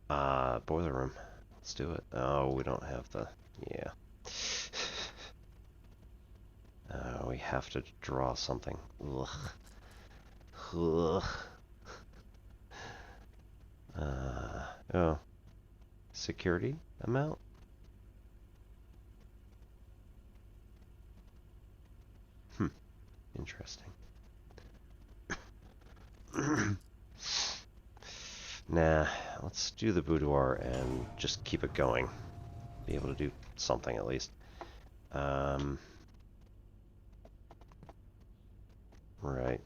Boiler room, let's do it. Oh, we don't have the, yeah. We have to draw something. Ugh. Ugh. Oh. Security amount? Interesting. Nah, let's do the boudoir and just keep it going. Be able to do something at least. Right.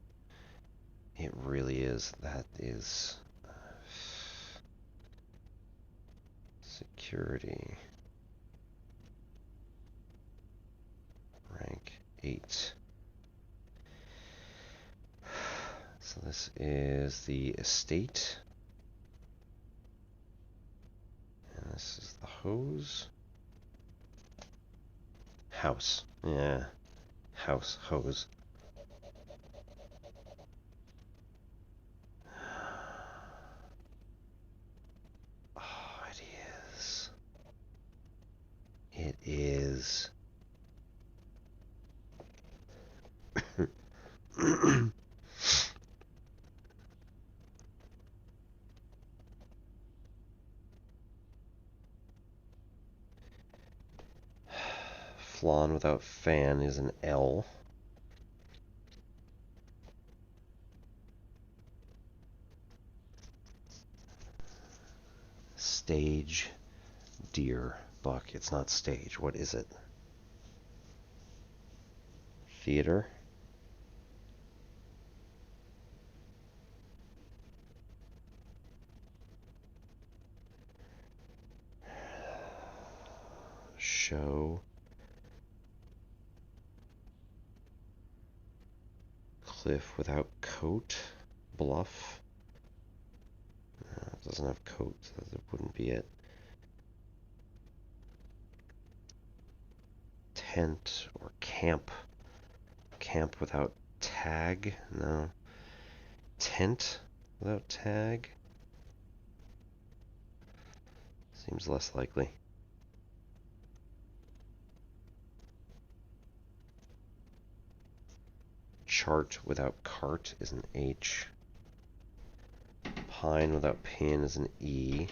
It really is. That is... security. Rank 8. So this is the estate. And this is the hose. House. Yeah. House, hose. Oh, it is. It is. Flan without fan is an L. Stage, deer, buck. It's not stage. What is it? Theater. Show. Cliff without coat. Bluff. It doesn't have coat, so that wouldn't be it. Tent or camp. Camp without tag? No. Tent without tag? Seems less likely. Chart without cart is an H. Pine without pin is an E.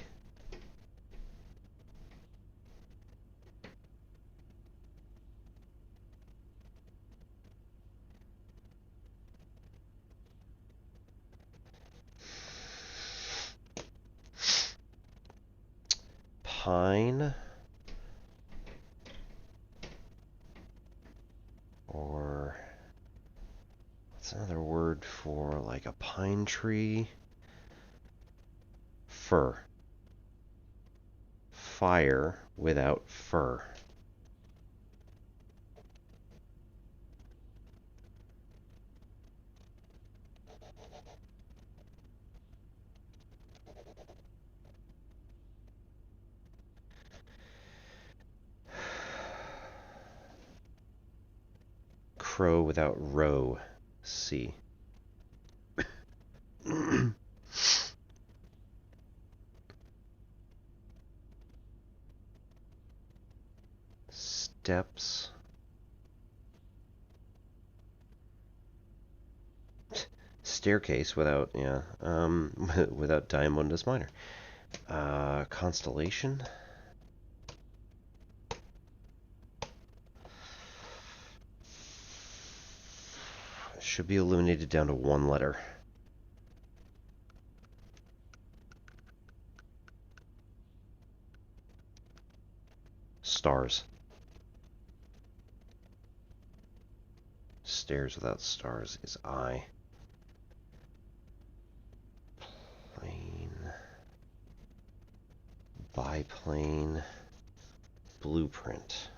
Pine, or what's another word for like a pine tree? Fir. Fire without fur. Crow without row. C. Steps. Staircase without, yeah, without Diamondus Minor. Constellation. Should be eliminated down to one letter. Stars. Stairs without stars is I. Plane. Biplane. Blueprint.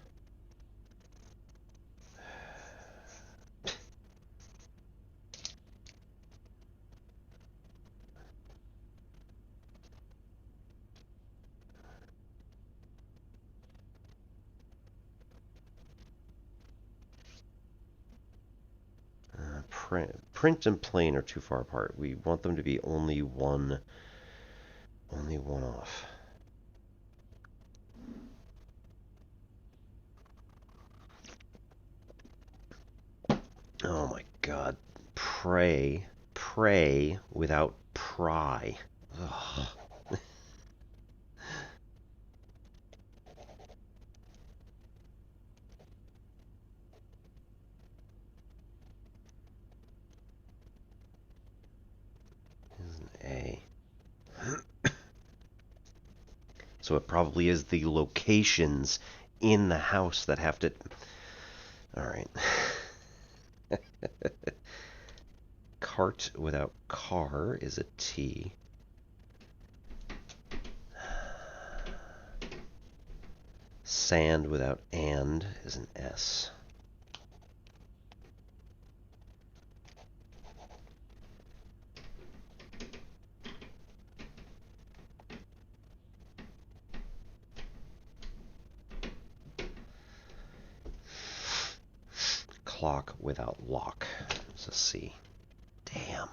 Print and plane are too far apart. We want them to be only one off. Oh my god. Pray without pry. Ugh. A. So it probably is the locations in the house that have to... Alright. Cart without car is a T. Sand without and is an S. Clock without lock is a C. Damn.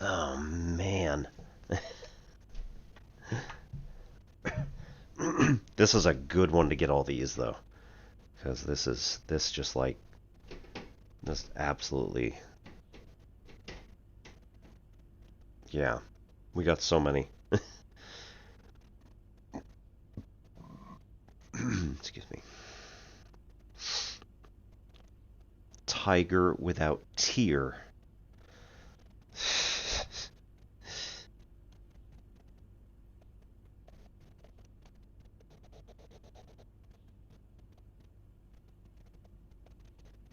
Oh, man. This is a good one to get all these, though. Because this just like... This absolutely... Yeah. We got so many. Excuse me. Tiger without tear.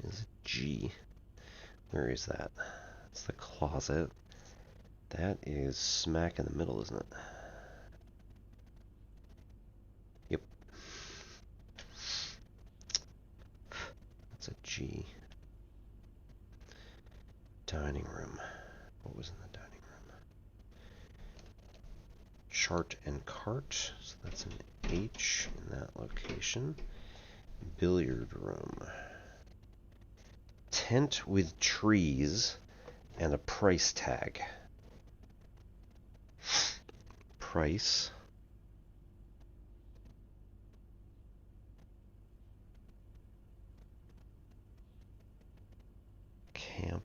Is it G? Where is that? That's the closet. That is smack in the middle, isn't it? Yep. That's a G. Dining room. What was in the dining room? chart and cart, so that's an H in that location. Billiard room. Tent with trees and a price tag. Price. Camp.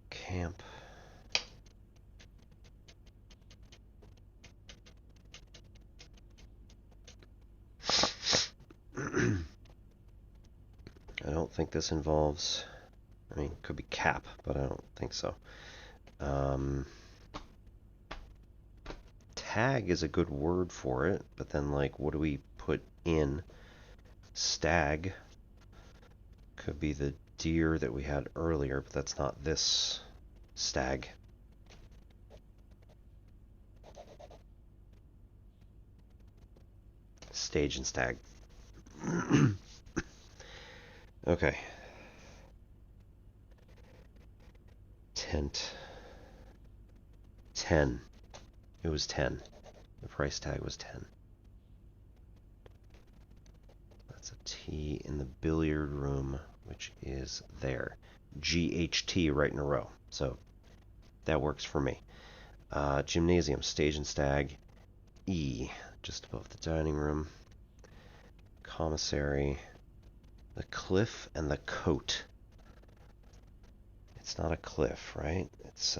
Camp. I don't think this involves, I mean, it could be cap, but I don't think so. Tag is a good word for it, but then, like, what do we put in? Stag could be the deer that we had earlier, but that's not this stag. Stage and stag. Okay. Tent. 10. It was 10. The price tag was 10. That's a T in the billiard room, which is there. GHT right in a row. So that works for me. Gymnasium, stage and stag. E, just above the dining room. Commissary. The cliff and the coat. It's not a cliff, right? It's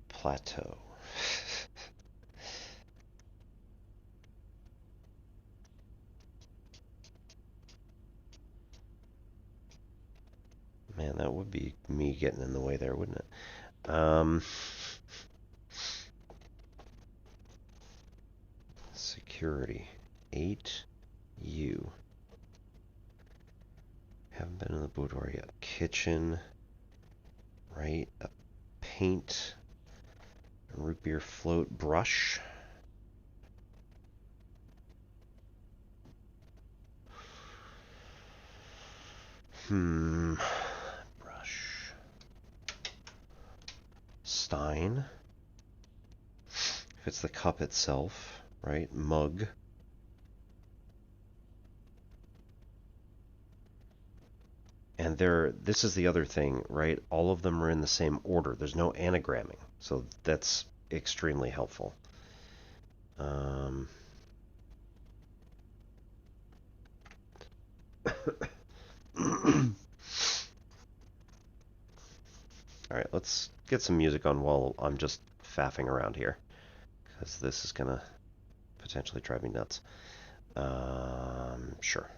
plateau. Man, that would be me getting in the way there, wouldn't it? Security. 8U. Haven't been in the boudoir yet. Kitchen. Right. A paint. A root beer float. Brush. Brush. Stein. If it's the cup itself, right? Mug. And this is the other thing, right? All of them are in the same order. There's no anagramming. So that's extremely helpful. Alright, let's get some music on while I'm just faffing around here, because this is going to potentially drive me nuts. Sure.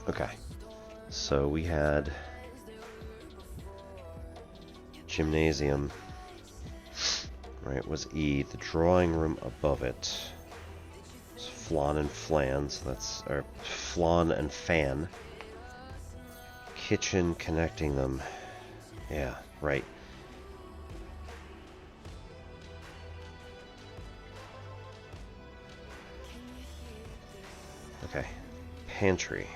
Okay, so we had gymnasium, right, was E. The drawing room above it is flan and flan, so that's, or flan and fan. Kitchen connecting them, yeah, right. Okay, pantry.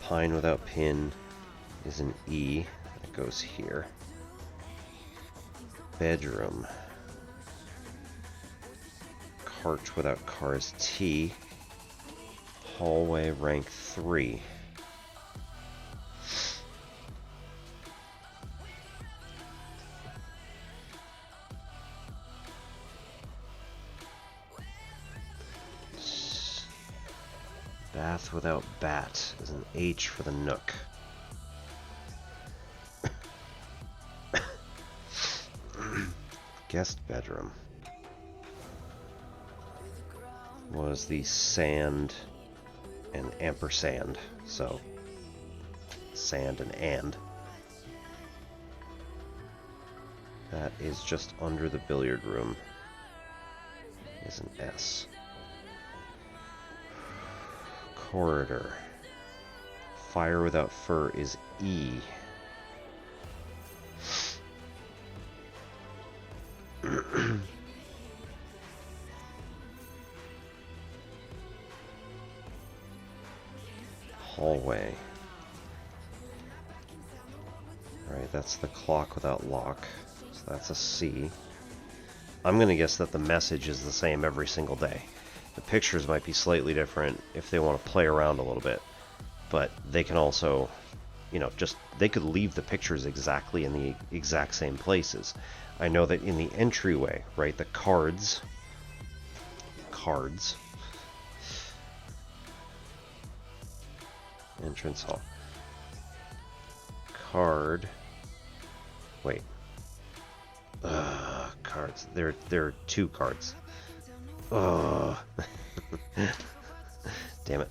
Pine without pin is an E. That goes here. Bedroom. Cart without car is T. Hallway rank 3. Bath without bat is an H for the nook. Guest bedroom was the sand and ampersand, so sand and. That is just under the billiard room. Is an S. Corridor. Fire without fur is E. Hallway. Alright, that's the clock without lock. So that's a C. I'm going to guess that the message is the same every single day. The pictures might be slightly different if they want to play around a little bit. But they can also, you know, they could leave the pictures exactly in the exact same places. I know that in the entryway, right, the cards, entrance hall, wait, cards, there are two cards. Damn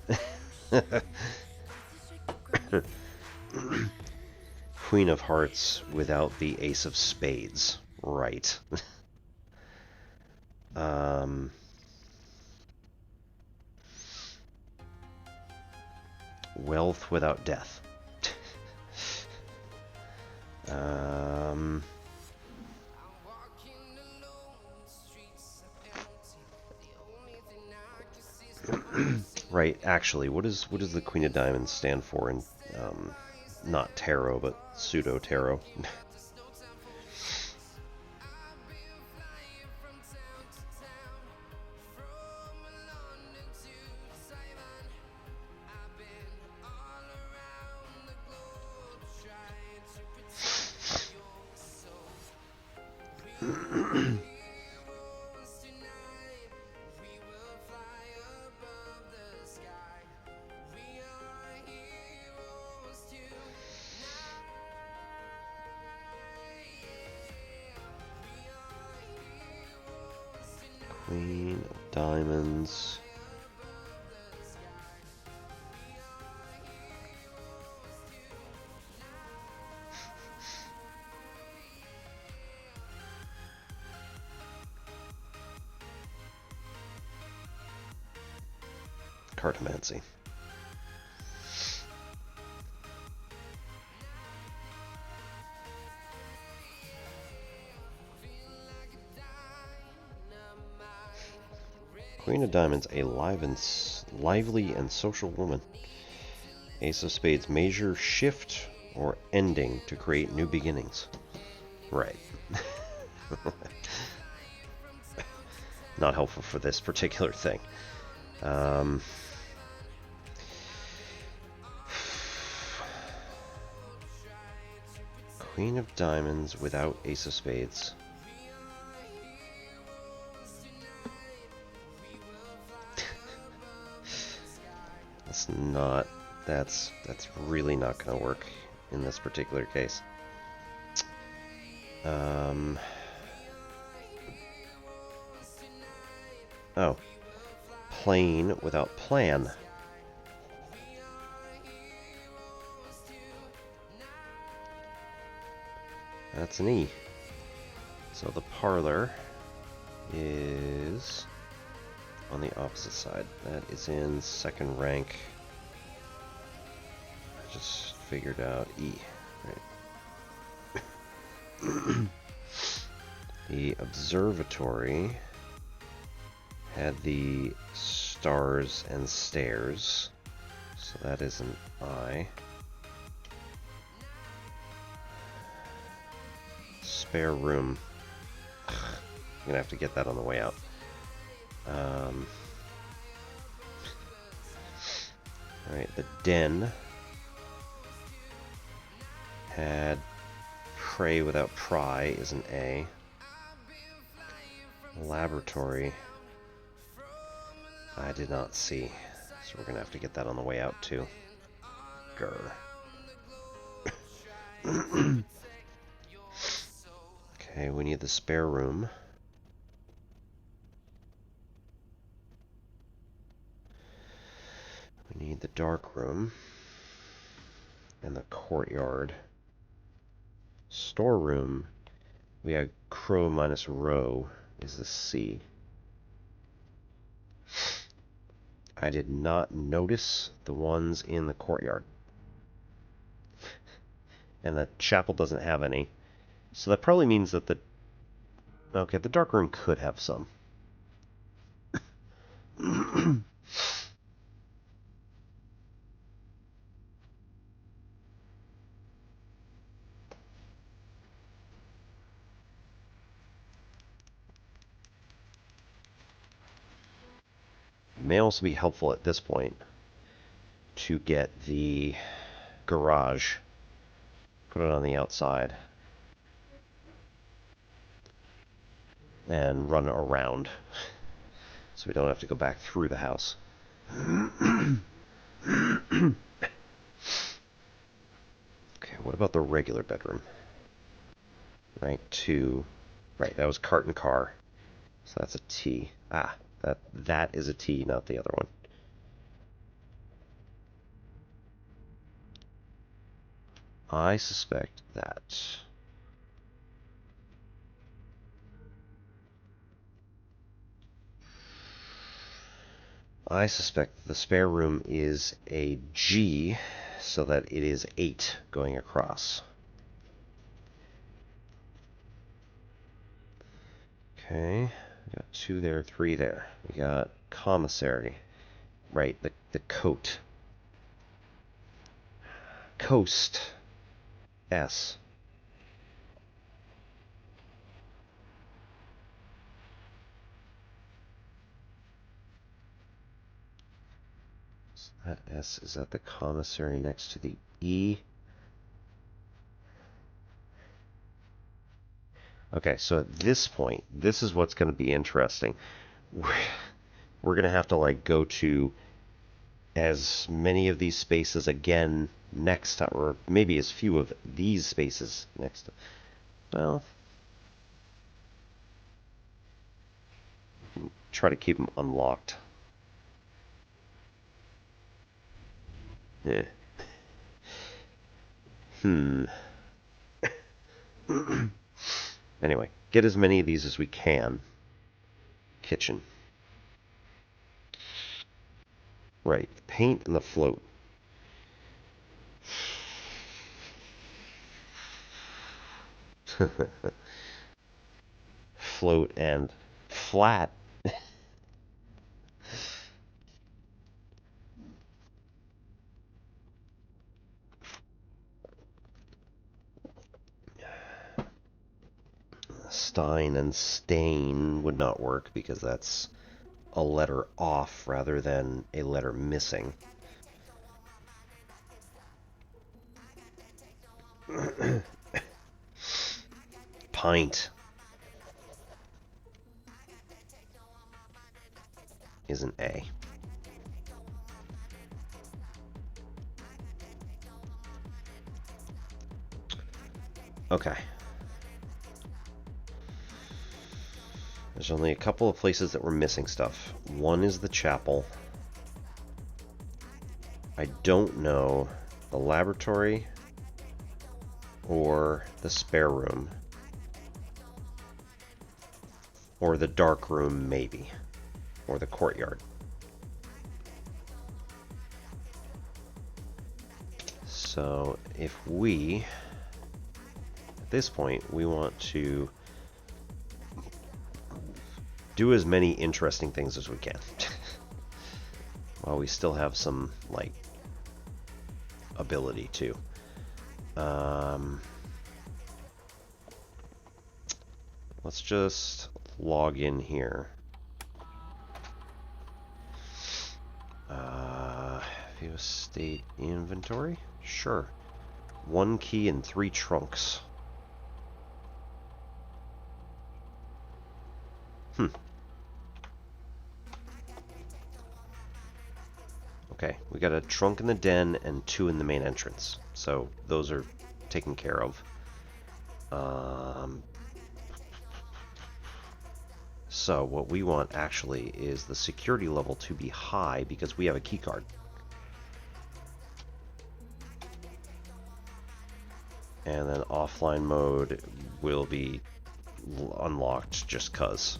it. Queen of Hearts without the Ace of Spades. Right. Wealth without death. Right, actually, what does the Queen of Diamonds stand for in not tarot, but pseudo-tarot? Queen of Diamonds. Cartomancy. Queen of Diamonds, a lively and social woman. Ace of Spades, measure, shift, or ending to create new beginnings. Right. Not helpful for this particular thing. Queen of Diamonds without Ace of Spades. That's really not going to work in this particular case. Oh. Plane without plan. That's an E. So the parlor is on the opposite side. That is in second rank. I just figured out E. Right. The observatory had the stars and stairs, so that is an I. Spare room. I'm gonna have to get that on the way out. Alright, the den had pray without pry is an A. Laboratory I did not see, so we're gonna have to get that on the way out too. Grr. Okay, we need the spare room. We need the dark room. And the courtyard. Storeroom. We have crow minus row is the C. I did not notice the ones in the courtyard. And the chapel doesn't have any. So that probably means that the... Okay, the darkroom could have some. It may also be helpful at this point to get the garage, put it on the outside, and run around so we don't have to go back through the house. Okay, what about the regular bedroom? Right, 2. Right, that was cart and car. So that's a T. Ah, that is a T, not the other one. I suspect that the spare room is a G, so that it is 8 going across. Okay, we got 2 there, 3 there. We got commissary, right? The coat. Coast. S. So that S is at the commissary next to the E. Okay, so at this point, this is what's going to be interesting. We're going to have to like go to as many of these spaces again next time, or maybe as few of these spaces next time. Well, try to keep them unlocked. Yeah. Anyway, get as many of these as we can. Kitchen. Right, paint and the float. Float and flat. Stein and stain would not work because that's a letter off rather than a letter missing. Pint is an A. Okay. There's only a couple of places that we're missing stuff. One is the chapel. I don't know the laboratory or the spare room. Or the dark room, maybe. Or the courtyard. So if we, at this point, we want to do as many interesting things as we can. While we still have some, like, ability to. Let's just log in here. View state inventory? Sure. 1 key and 3 trunks. Okay, we got a trunk in the den and 2 in the main entrance. So those are taken care of. So what we want actually is the security level to be high because we have a key card. And then offline mode will be unlocked just cuz.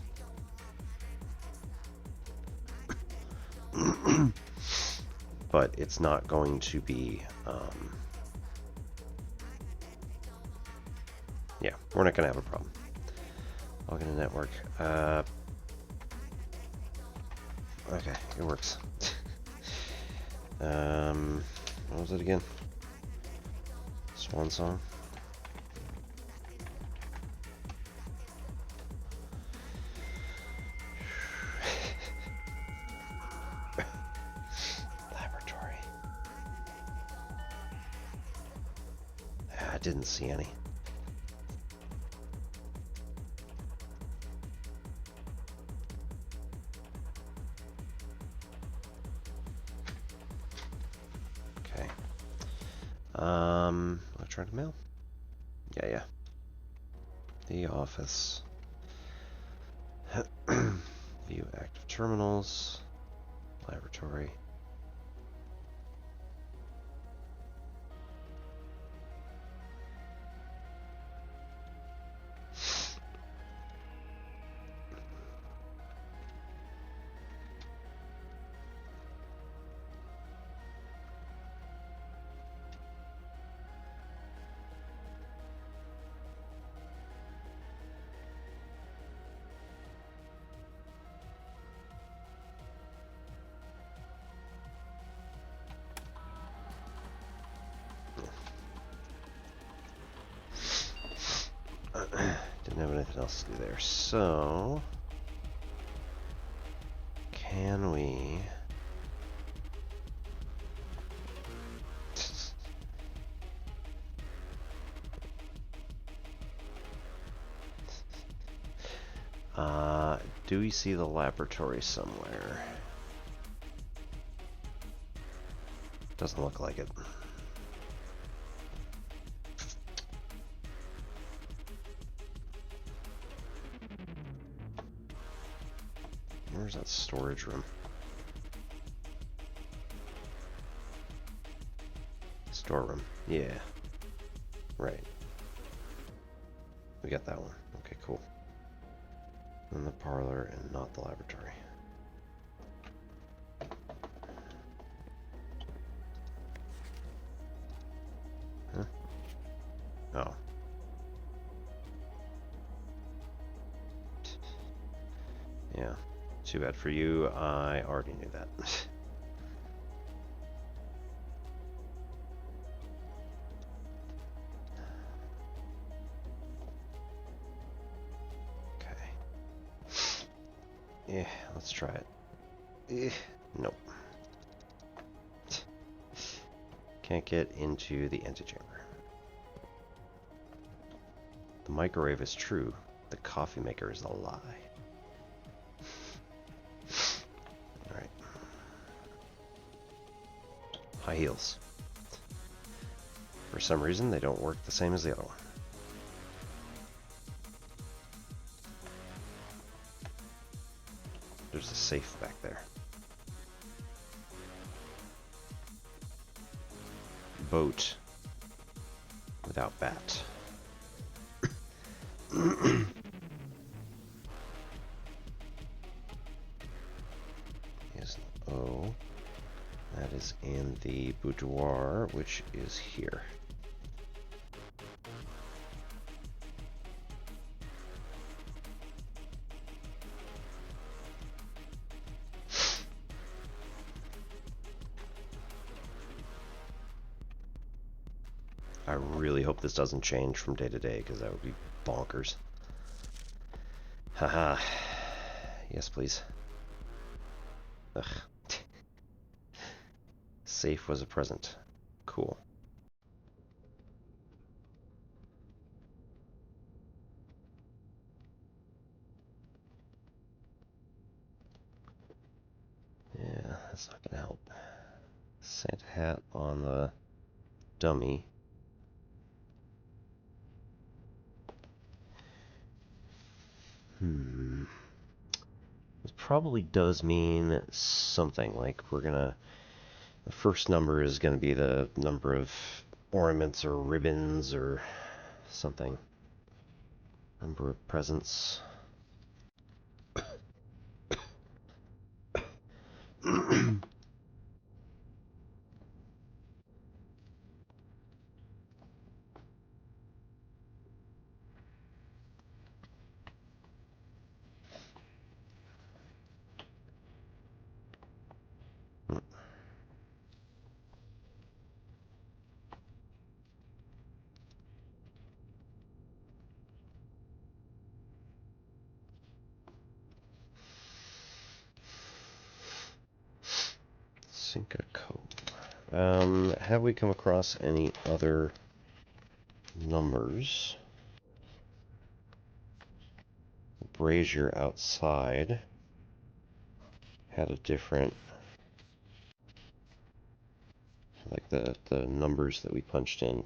But it's not going to be, yeah, we're not going to have a problem. Log into network. Okay, it works. What was it again? Swan song? Laboratory. I didn't see any. Electronic mail? Yeah. The office. View active terminals. Laboratory. Didn't have anything else to do there, so can we do we see the laboratory somewhere? Doesn't look like it. Where's that storage room? Storeroom. Yeah. Right. We got that one. Okay, cool. And the parlor and not the laboratory. Huh? Oh. Yeah. Too bad for you. I already knew that. Yeah, let's try it. Nope. Can't get into the antechamber. The microwave is true. The coffee maker is a lie. Alright. High heels. For some reason, they don't work the same as the other one. There's a safe back there. Boat without bat. Is O. That is in the boudoir, which is here. I really hope this doesn't change from day to day, because that would be bonkers. Haha. Yes, please. Ugh. Safe was a present. Cool. Yeah, that's not gonna help. Santa hat on the dummy. This probably does mean something, like we're gonna... The first number is gonna be the number of ornaments or ribbons or something. Number of presents. Cinca Cove. Have we come across any other numbers? Brazier outside had a different, like the numbers that we punched in.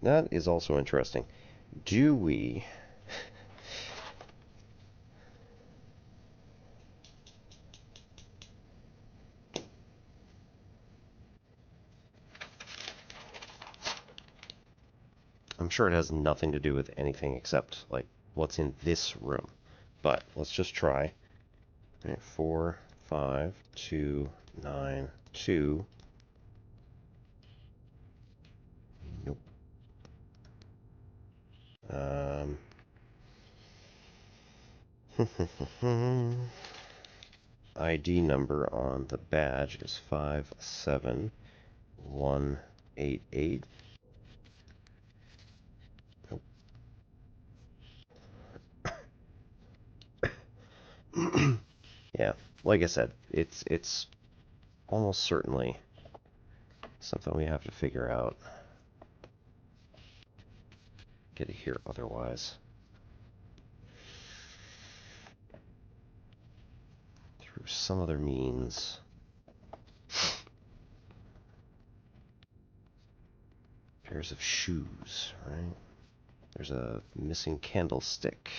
That is also interesting. Do we... I'm sure it has nothing to do with anything except, like, what's in this room. But let's just try. All right, 4, 5, 2, 9, 2. Nope. ID number on the badge is 57188. Nope. Yeah, like I said, it's almost certainly something we have to figure out. Get it here otherwise. Through some other means. Pairs of shoes, right? There's a missing candlestick.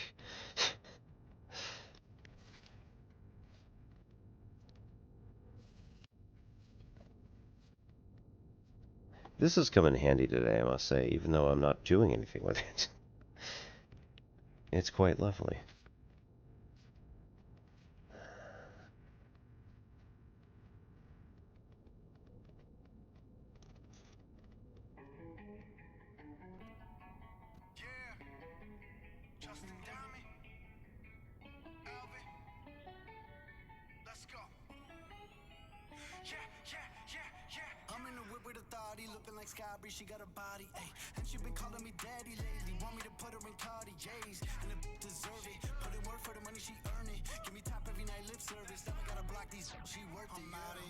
This has come in handy today, I must say, even though I'm not doing anything with it. It's quite lovely. She got a body, ayy, and she been calling me daddy lately. Want me to put her in Cartiers, and the deserve it. Put in work for the money she earn it. Give me top every night, lip service. Now I gotta block these. She worth it. I'm out in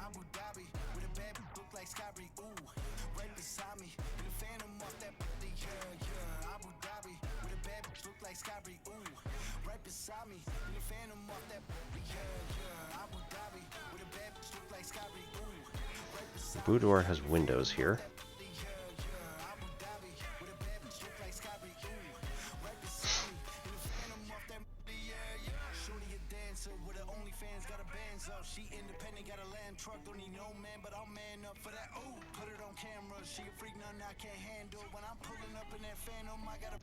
Abu Dhabi with a bad look like Skybree. Ooh, right beside me, in the phantom off that. Yeah. Abu Dhabi with a bad look like Skybree. Ooh, right beside me, in the phantom off that. Yeah. Abu Dhabi with a bad look like Skybree. Ooh, right beside me. Boudoir has windows here. She independent, got a land truck, don't need no man, but I'll man up for that. Ooh, put it on camera. She a freak, nothing I can't handle. When I'm pulling up in that phantom, I gotta.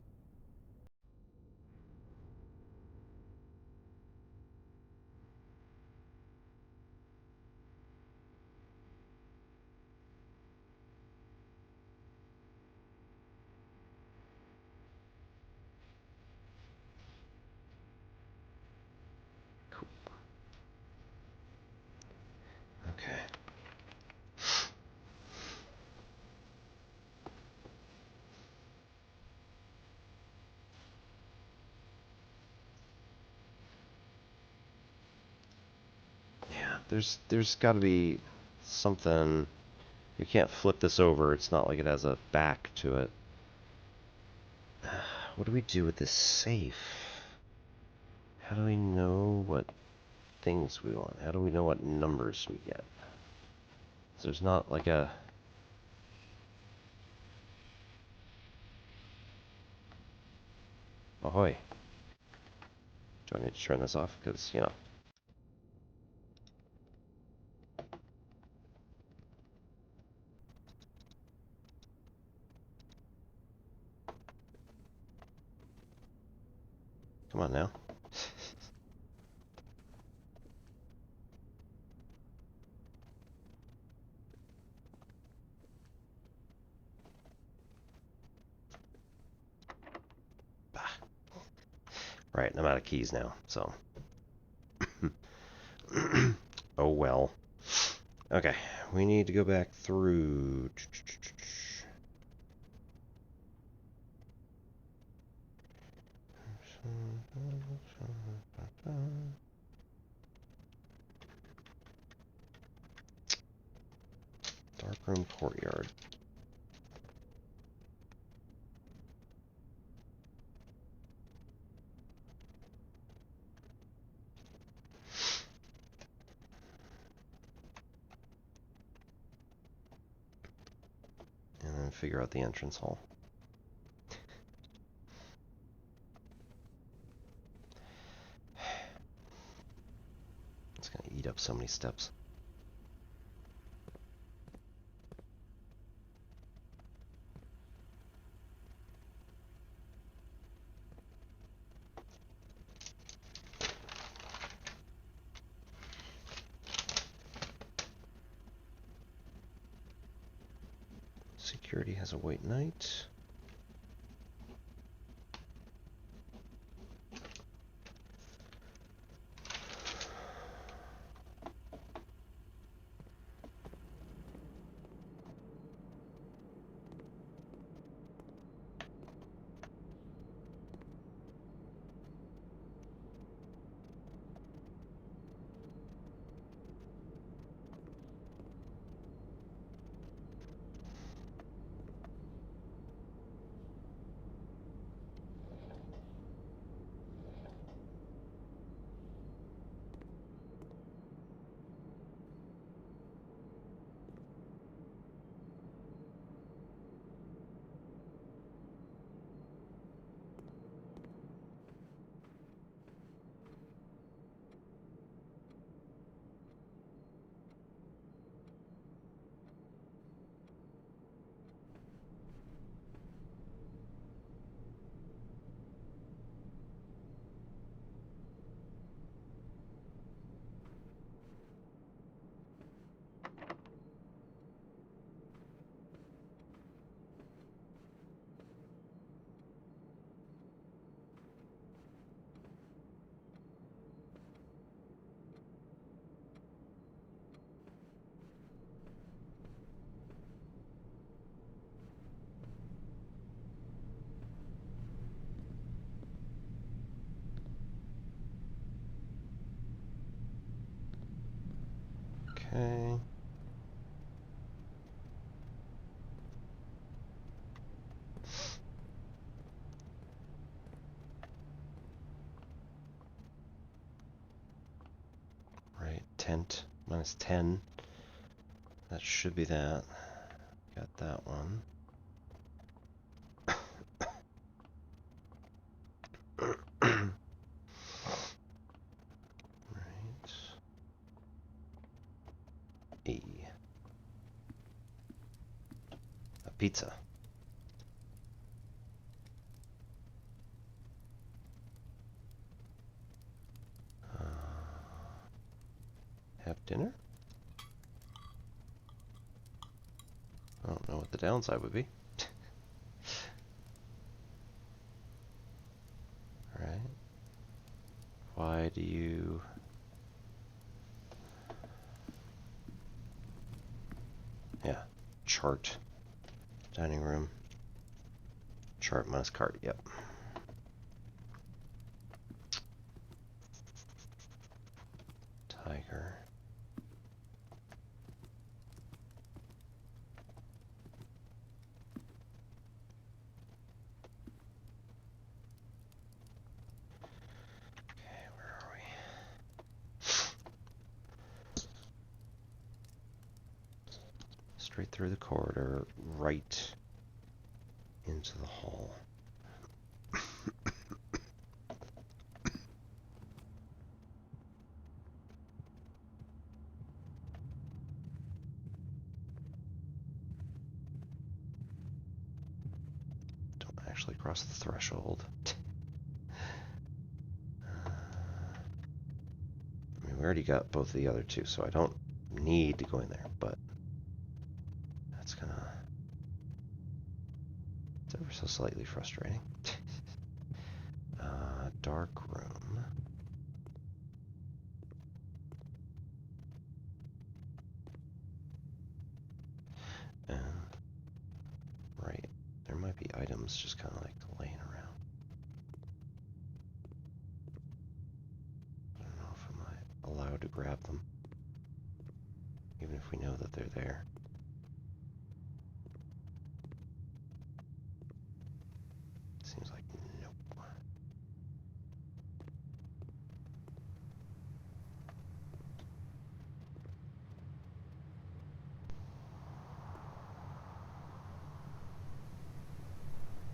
there's got to be something. You can't flip this over. It's not like it has a back to it. What do we do with this safe? How do we know what things we want? How do we know what numbers we get? So there's not like a... Ahoy. Do I need to turn this off? Because, you know. Come on now. Right, I'm out of keys now, so. Oh well. Okay, we need to go back through. Darkroom courtyard. And then figure out the entrance hall. It's gonna eat up so many steps. Security has a white knight. Okay. Right, tent, minus 10. That should be that. Got that one. Right. E. A pizza. Have dinner? I don't know what the downside would be. Alright. Why do you... Yeah. Chart. Dining room. Chart minus cart, yep. Tiger. straight through the corridor, right into the hall. Don't actually cross the threshold. I mean, we already got both the other two, so I don't need to go in there, but that's gonna... It's ever so slightly frustrating. Darkroom. And, right, there might be items just kind of like laying around. I don't know if I'm allowed to grab them, even if we know that they're there. Seems like nope.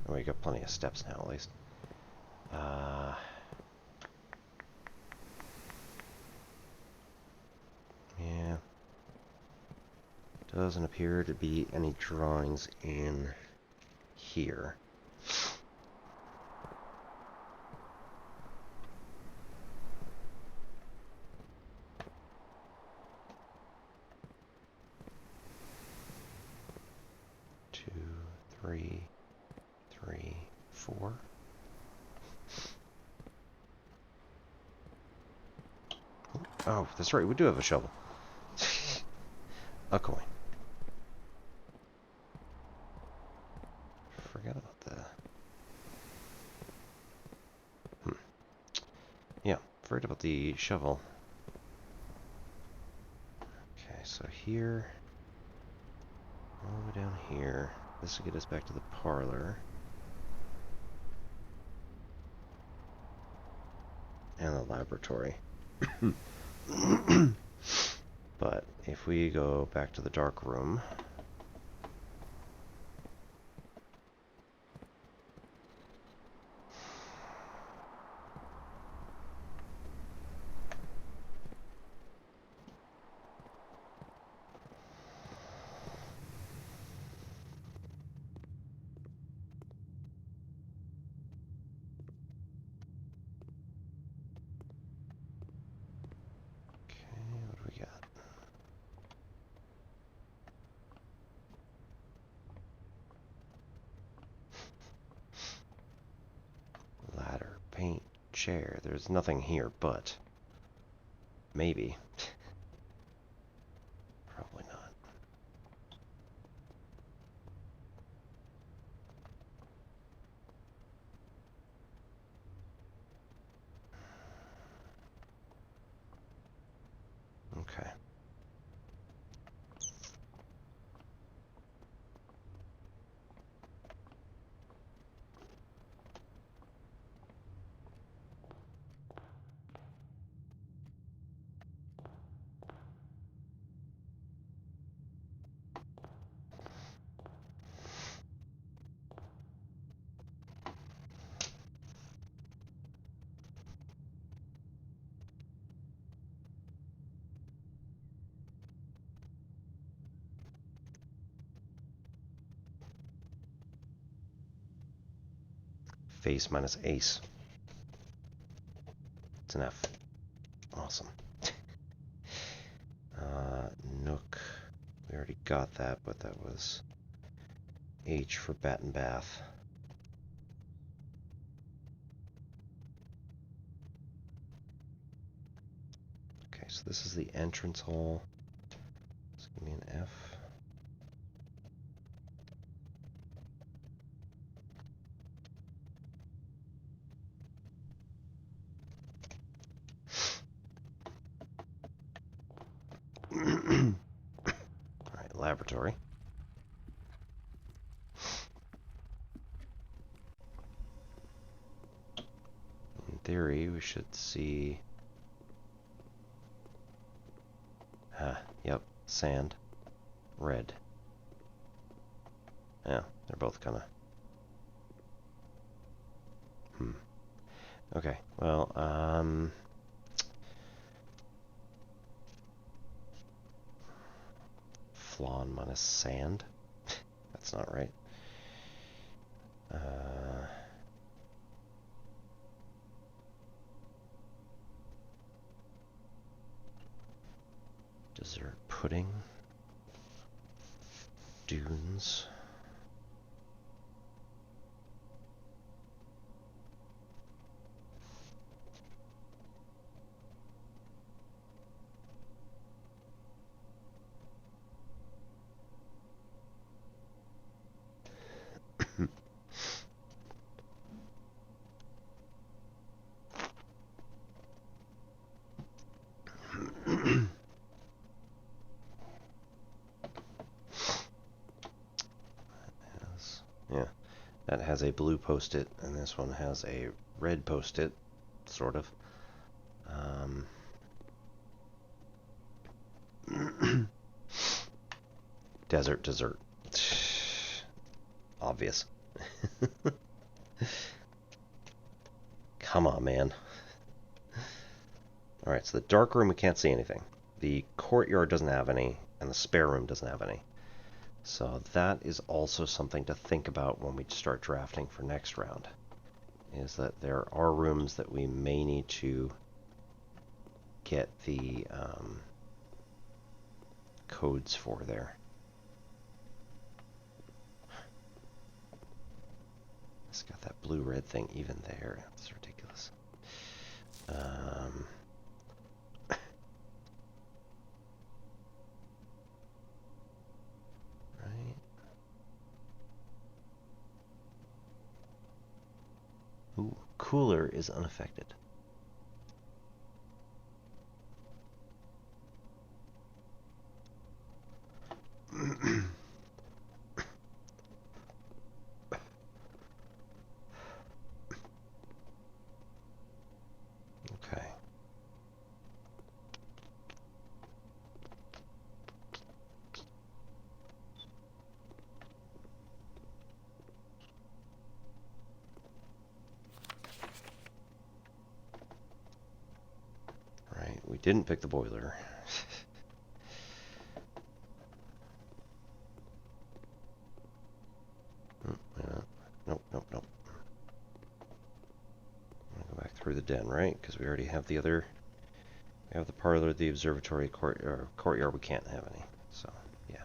Oh, we got plenty of steps now, at least. Yeah. Doesn't appear to be any drawings in here. Two, three, 4. Oh, that's right, we do have a shovel. A coin. Forgot about that. Yeah, forgot about the shovel. Okay, so here, all the way down here. This will get us back to the parlor. And the laboratory. But if we go back to the dark room, chair. There's nothing here, but maybe. Probably not. Okay. Face minus ace. It's an F. Awesome. Nook. We already got that, but that was H for bat and bath. Okay, so this is the entrance hall. So give me an F. Alright, laboratory. In theory, we should see... yep, sand. Red. Yeah, they're both kind of... Okay, well, Flawn minus sand. That's not right. Dessert pudding. Dunes. Yeah, that has a blue post-it, and this one has a red post-it, sort of. Dessert. Obvious. Come on, man. Alright, so the dark room, we can't see anything. The courtyard doesn't have any, and the spare room doesn't have any. So that is also something to think about when we start drafting for next round. Is that there are rooms that we may need to get the codes for there. It's got that blue-red thing even there. It's ridiculous. Right. Ooh, cooler is unaffected. Okay. Right, we didn't pick the boiler. Nope. I'm gonna go back through the den, right? Because we already have the other. We have the parlor, the observatory, courtyard. We can't have any. So yeah.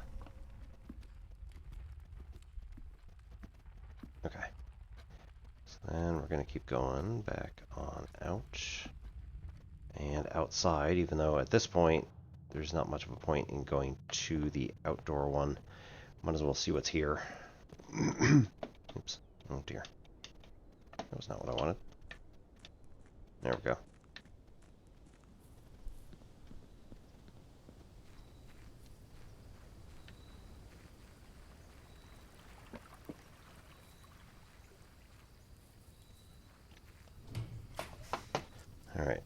Okay. So then we're gonna keep going back on out and outside. Even though at this point there's not much of a point in going to the outdoor one. Might as well see what's here. Oops. Oh dear. That was not what I wanted. There we go. All right.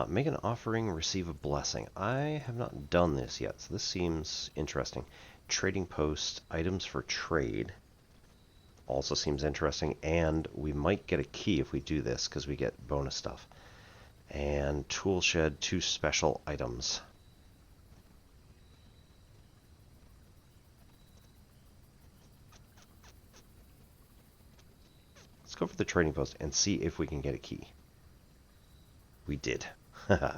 Make an offering, receive a blessing. I have not done this yet, so this seems interesting. Trading post, items for trade. Also seems interesting, and we might get a key if we do this, because we get bonus stuff. And tool shed, 2 special items. Let's go for the trading post and see if we can get a key. We did. Okay.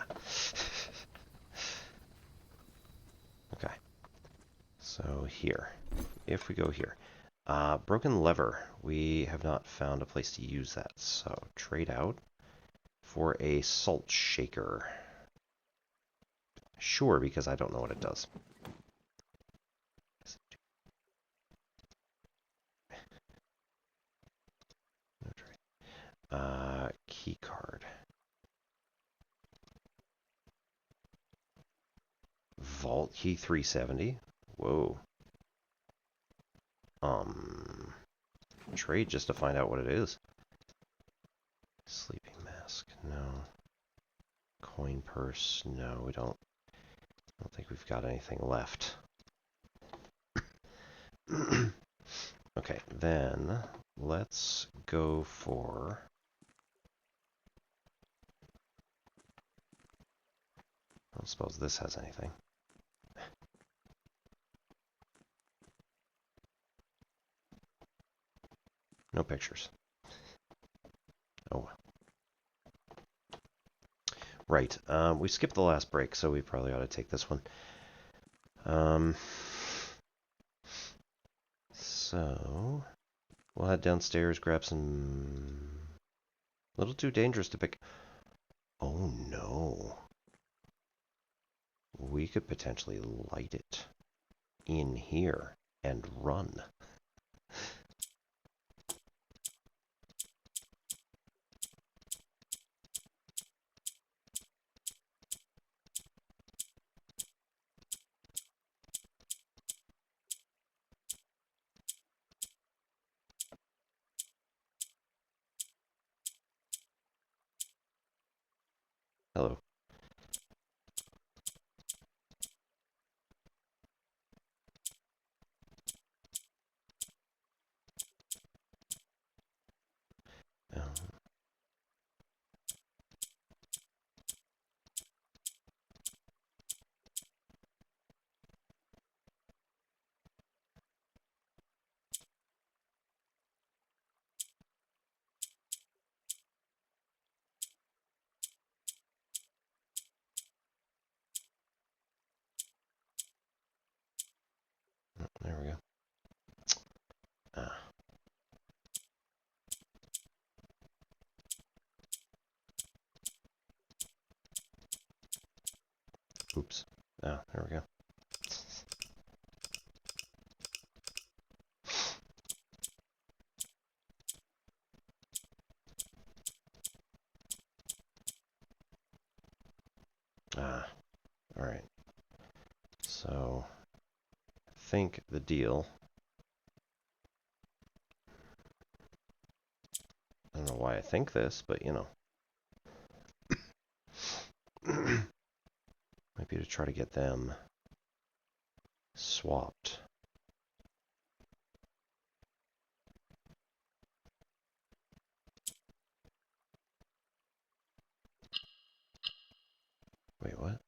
So here, if we go here. Broken lever. We have not found a place to use that. So trade out for a salt shaker. Sure, because I don't know what it does. Key card. Vault key 370. Whoa. Trade just to find out what it is. Sleeping mask, no. Coin purse, no, we don't. think we've got anything left. Okay, then let's go for... I don't suppose this has anything. No pictures. Oh. Right. We skipped the last break, so we probably ought to take this one. So we'll head downstairs, grab some... A little too dangerous to pick. Oh no. We could potentially light it in here and run. Hello. There we go. Oops. There we go. All right. So, I think the deal... I don't know why I think this, but you know. Might be to try to get them swapped. Wait, what?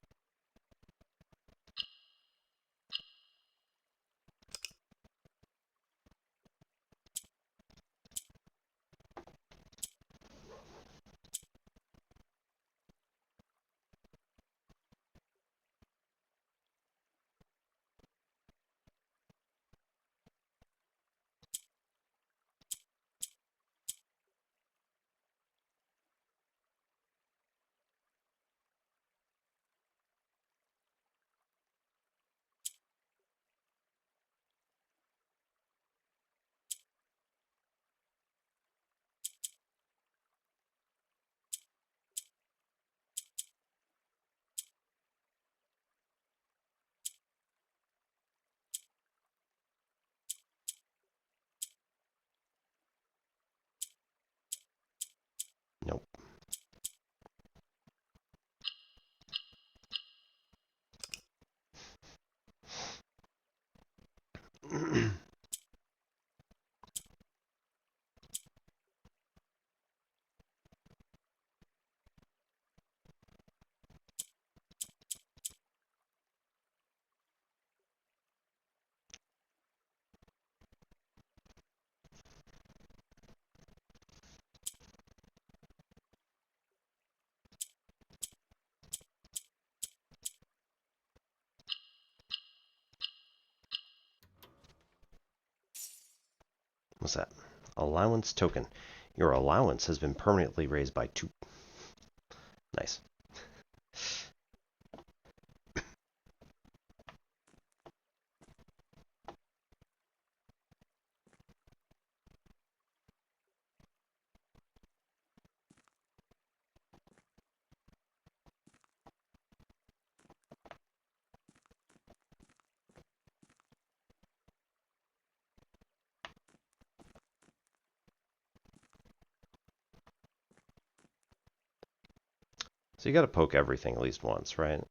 Nope. What's that? Allowance token. Your allowance has been permanently raised by 2. Nice. So you got to poke everything at least once, right?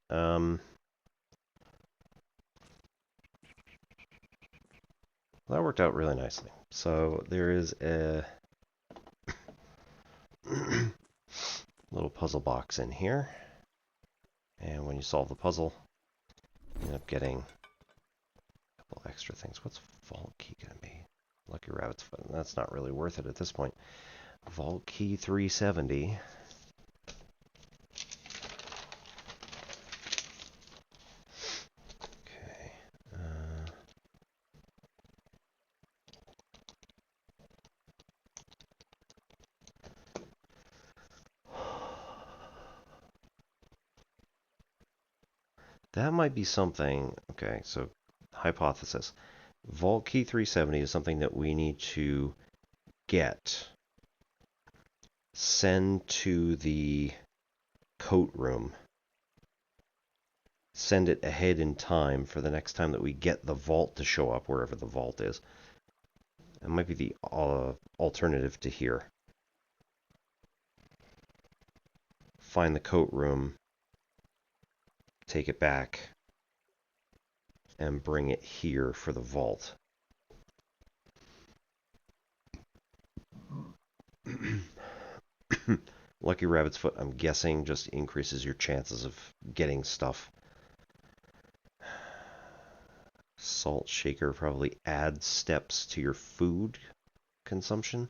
Well, that worked out really nicely. So there is a little puzzle box in here. And when you solve the puzzle, you end up getting a couple extra things. What's vault key going to be? Lucky rabbit's foot. That's not really worth it at this point. Vault key 370. Okay. That might be something. Okay, so hypothesis. Vault key 370 is something that we need to get, send to the coat room, send it ahead in time for the next time that we get the vault to show up wherever the vault is. It might be the alternative to here. Find the coat room, take it back, and bring it here for the vault. Lucky rabbit's foot, I'm guessing, just increases your chances of getting stuff. Salt shaker probably adds steps to your food consumption.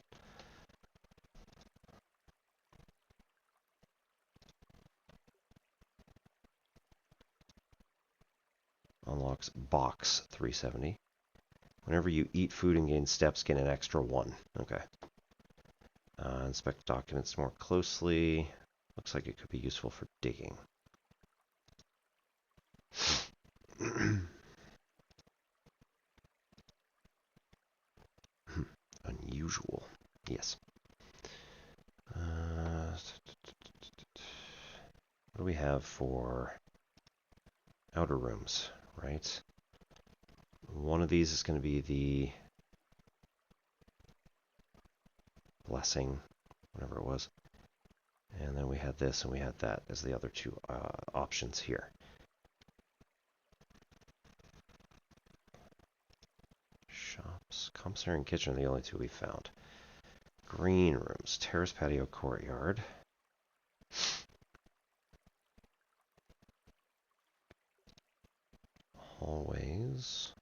Unlocks box 370. Whenever you eat food and gain steps, gain an extra 1. Okay. Inspect documents more closely. Looks like it could be useful for digging. Unusual. Yes. What do we have for outer rooms, right? One of these is going to be the blessing, whatever it was. And then we had this and we had that as the other two options here. Shops, commissary and kitchen are the only two we found. Green rooms, terrace, patio, courtyard. Hallways.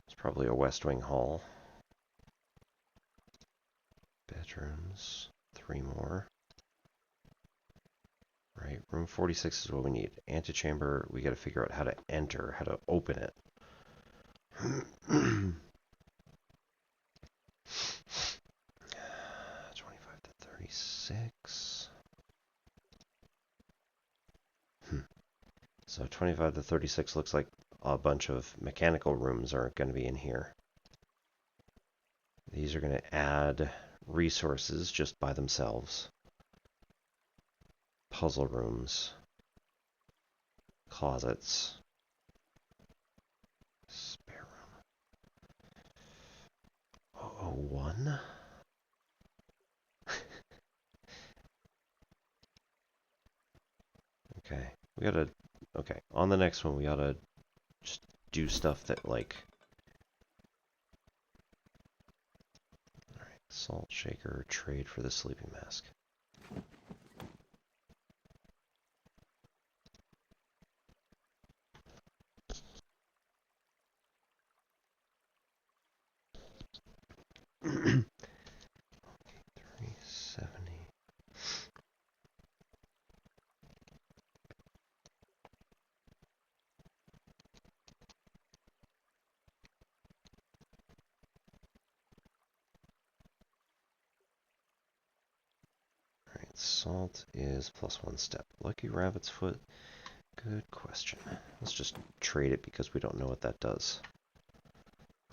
It's probably a west wing hall. Bedrooms, 3 more. Right, room 46 is what we need. Antechamber, we got to figure out how to enter, how to open it. 25 to 36. So 25 to 36 looks like a bunch of mechanical rooms are going to be in here. These are going to add resources just by themselves. Puzzle rooms. Closets. Spare room. 001? Okay. We gotta... Okay. On the next one, we gotta just do stuff that, like... Alright. Salt shaker. Trade for the sleeping mask. Okay, 370. Alright, salt is +1 step. Lucky rabbit's foot. Good question. Let's just trade it because we don't know what that does.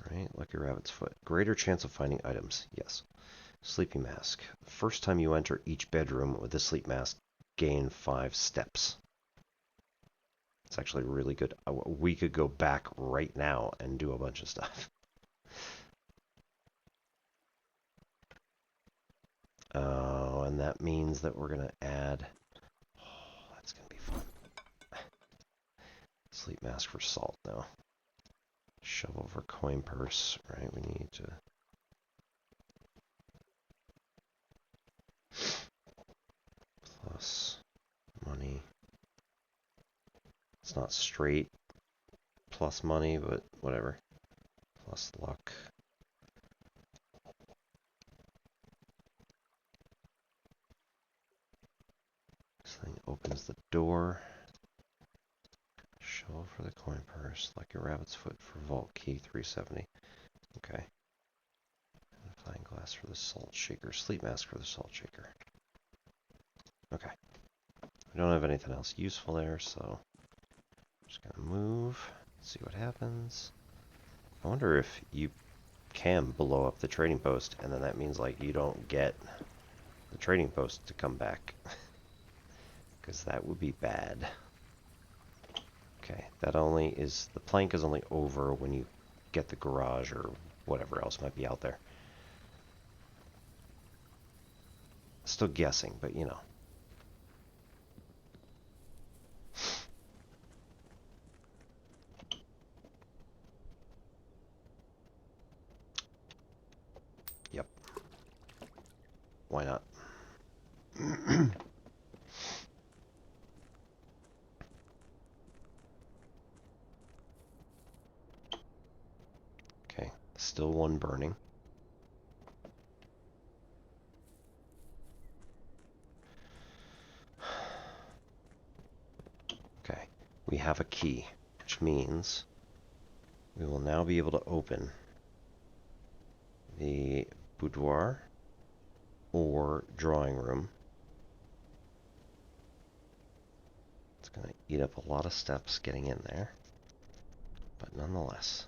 Right, Lucky rabbit's foot. Greater chance of finding items. Yes. Sleeping mask. First time you enter each bedroom with the sleep mask, gain 5 steps. It's actually really good. We could go back right now and do a bunch of stuff. Oh, and that means that we're going to add... Oh, that's going to be fun. Sleep mask for salt, though. Shovel for coin purse, right? We need to... Plus money. It's not straight plus money, but whatever. Plus luck. This thing opens the door. Shovel for the coin purse. Lucky rabbit's foot for vault key 370. Okay. Magnifying glass for the salt shaker. Sleep mask for the salt shaker. Okay. We don't have anything else useful there, so I'm just gonna move, see what happens. I wonder if you can blow up the trading post, and then that means like you don't get the trading post to come back. Because that would be bad. Okay, that only is, the plank is only over when you get the garage or whatever else might be out there. Still guessing, but you know. Yep. Why not? Okay, still one burning. Okay, we have a key, which means we will now be able to open the boudoir or drawing room. It's going to eat up a lot of steps getting in there, but nonetheless.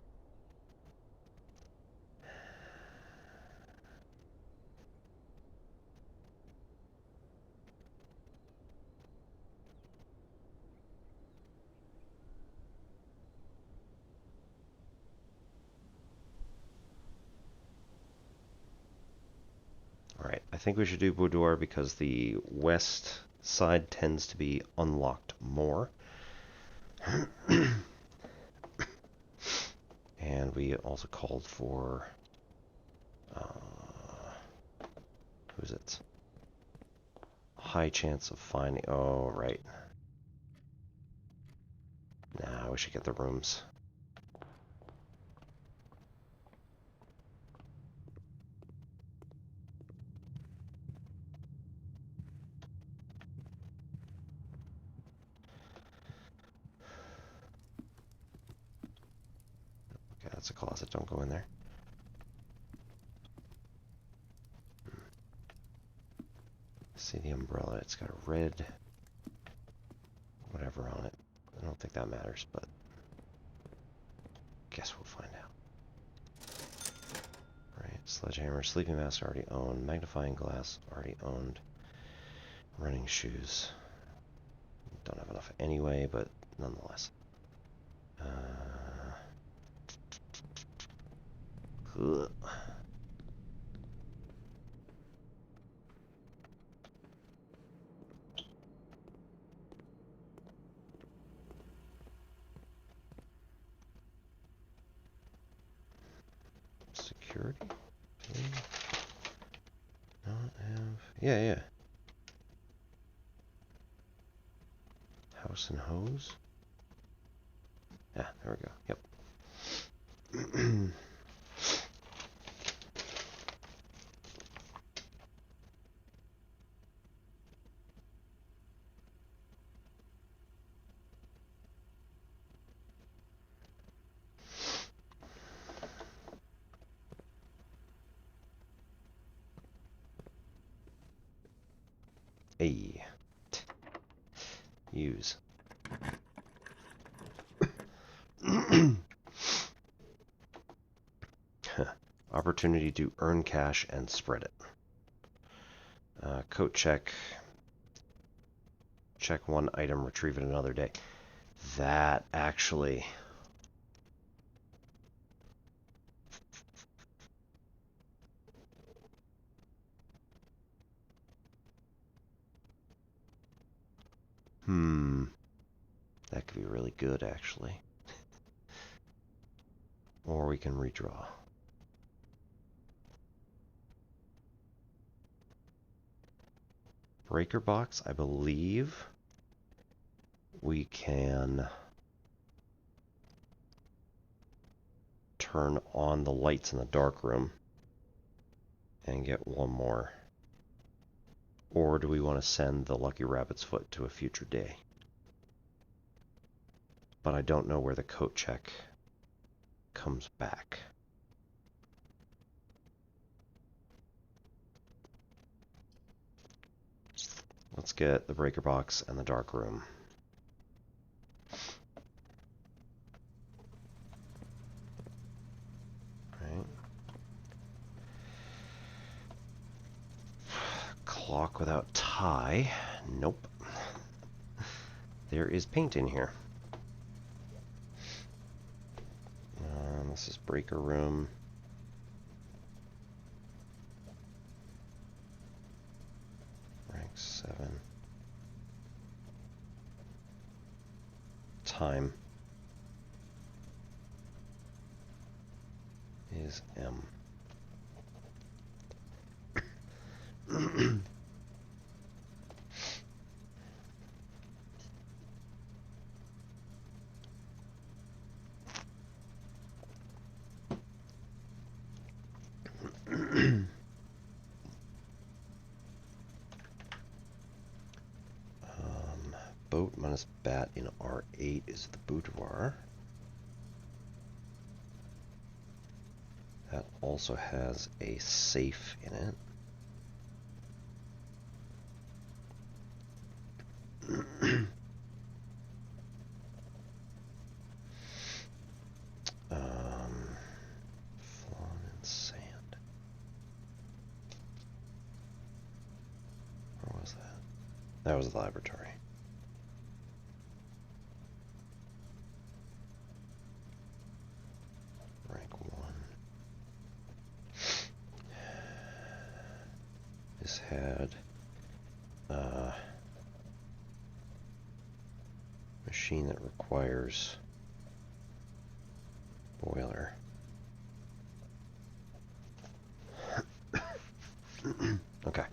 Alright, I think we should do boudoir because the west side tends to be unlocked more. And we also called for... who is it? High chance of finding... Oh, right. Nah, we should get the rooms. Okay, that's a closet. Don't go in there. See the umbrella. It's got a red... whatever on it. I don't think that matters, but... guess we'll find out. Right, sledgehammer, sleeping mask already owned, magnifying glass already owned, running shoes. Don't have enough anyway, but nonetheless. Ugh. Security? Not have... Yeah. House and hose? Yeah, there we go. Yep. Hey. Use. Opportunity to earn cash and spread it. Coat check. Check one item, retrieve it another day. That actually... That could be really good, actually. Or we can redraw. Breaker box, I believe we can turn on the lights in the darkroom and get one more. Or do we want to send the Lucky Rabbit's Foot to a future day? But I don't know where the coat check comes back. Let's get the breaker box and the dark room. Right. Clock without tie. Nope. There is paint in here. This is breaker room. Rank 7. Time is M. Boat minus bat in R8 is the boudoir. That also has a safe in it. Flan and sand. Where was that? That was the laboratory. Rank 1. This had machine that requires boiler. Okay.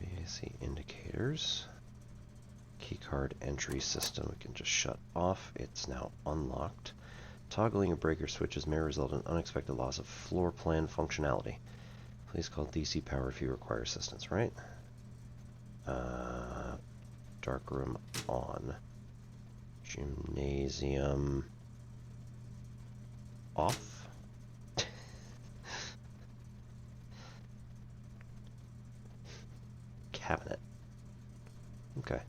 VAC indicators. Keycard entry system we can just shut off. It's now unlocked. Toggling a breaker switches may result in unexpected loss of floor plan functionality. Please call DC Power if you require assistance, right? Darkroom on. Gymnasium off. Cabinet. Okay.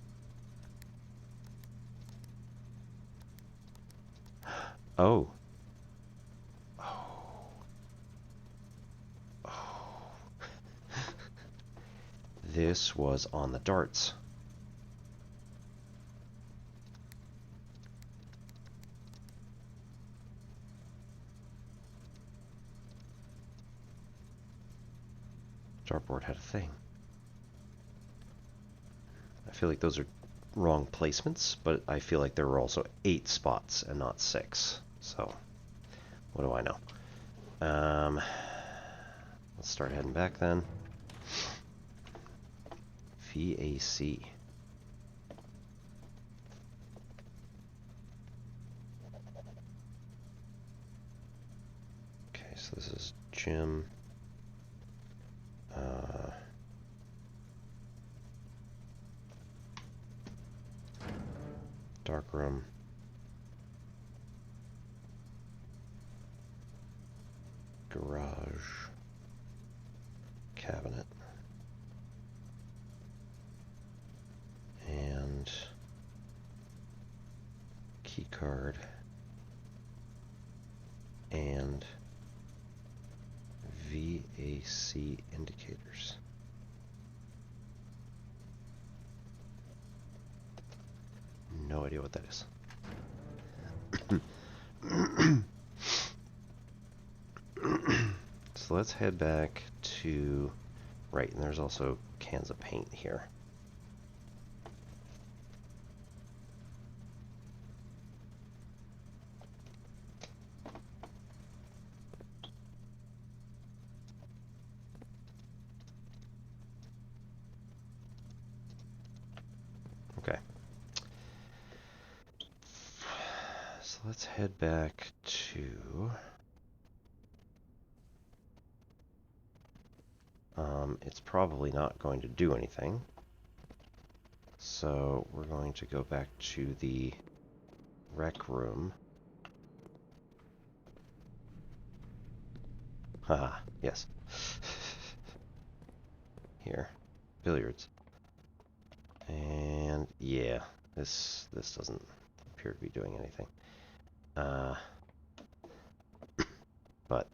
Oh. This was on the darts. Dartboard had a thing. I feel like those are wrong placements, but I feel like there were also 8 spots and not 6. So, what do I know? Let's start heading back then. VAC. Okay, so this is gym. Darkroom. Garage. Cabinet. And key card. And VAC indicators. No idea what that is. So let's head back to... Right, and there's also cans of paint here. Okay. So let's head back to... it's probably not going to do anything. So we're going to go back to the rec room. Haha, yes. Here. Billiards. And yeah, this doesn't appear to be doing anything. But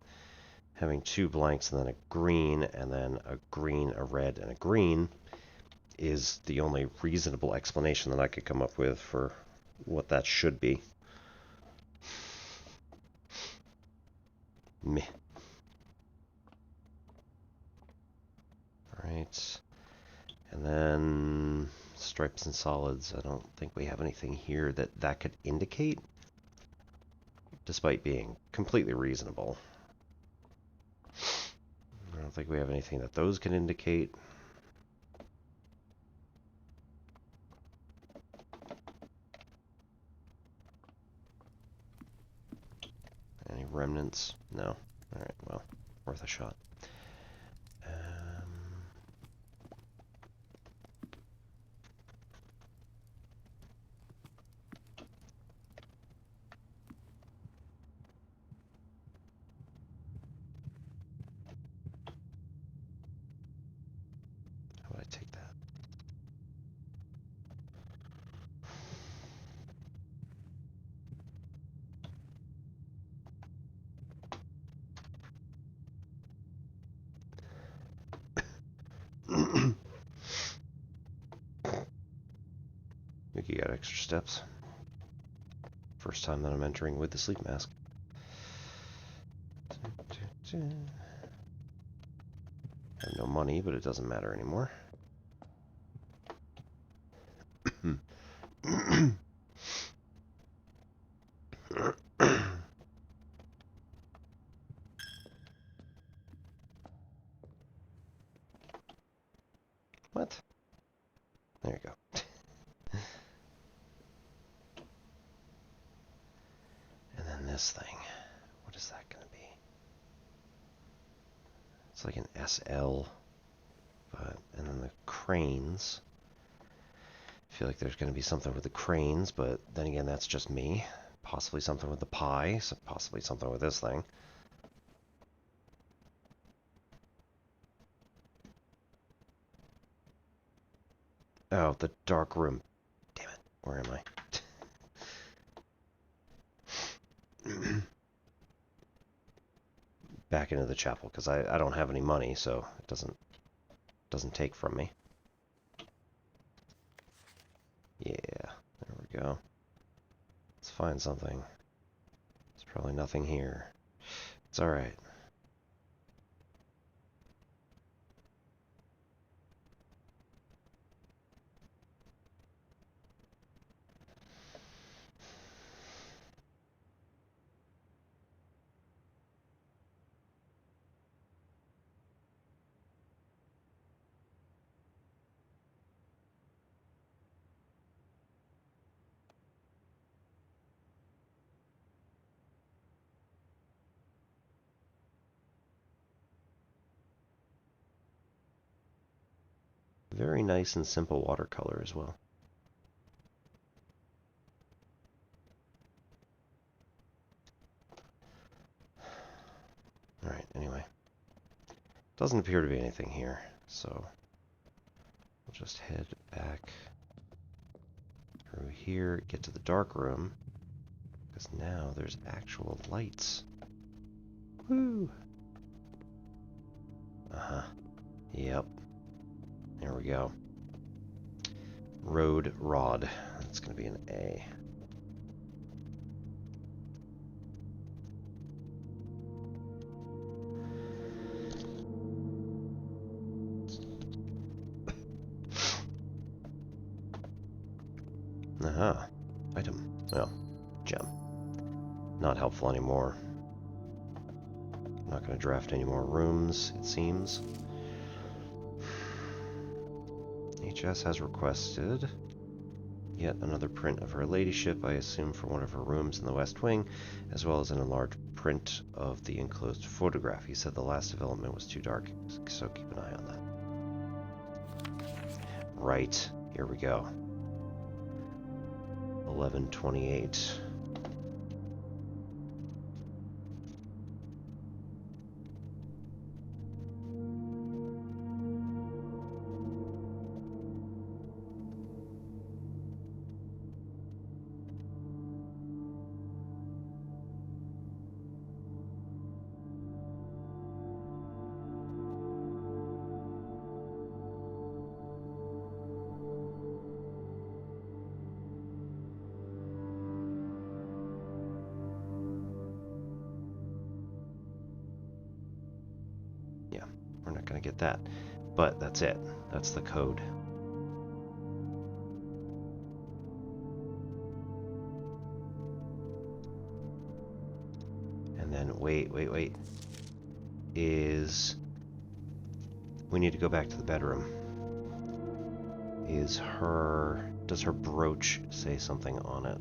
having 2 blanks and then a green, and then a green, a red, and a green is the only reasonable explanation that I could come up with for what that should be. Meh. Alright. And then stripes and solids. I don't think we have anything here that could indicate, despite being completely reasonable. I don't think we have anything that those can indicate. Any remnants? No. Alright, well, worth a shot. How would I take that? Mickey got extra steps. First time that I'm entering with the sleep mask. I have no money, but it doesn't matter anymore. What? There you go. And then this thing. What is that going to be? It's like an SL. And then the cranes. I feel like there's going to be something with the cranes, but then again, that's just me. Possibly something with the pie, so possibly something with this thing. Oh, the dark room. Damn it. Where am I? Back into the chapel, because I don't have any money, so it doesn't take from me. Yeah, there we go. Let's find something. There's probably nothing here. It's alright. Very nice and simple watercolor as well. Alright, anyway. Doesn't appear to be anything here, so we'll just head back through here, get to the dark room, because now there's actual lights. Woo! Uh-huh. Yep. There we go. Road rod. That's going to be an A. Aha. Item. Well, gem. Not helpful anymore. Not going to draft any more rooms, it seems. HS has requested Yet another print of her ladyship, I assume for one of her rooms in the West Wing, as well as an enlarged print of the enclosed photograph. He said the last development was too dark, so keep an eye on that. Right, here we go. 11:28. We're not going to get that, but that's it. That's the code. And then, wait. We need to go back to the bedroom. Does her brooch say something on it?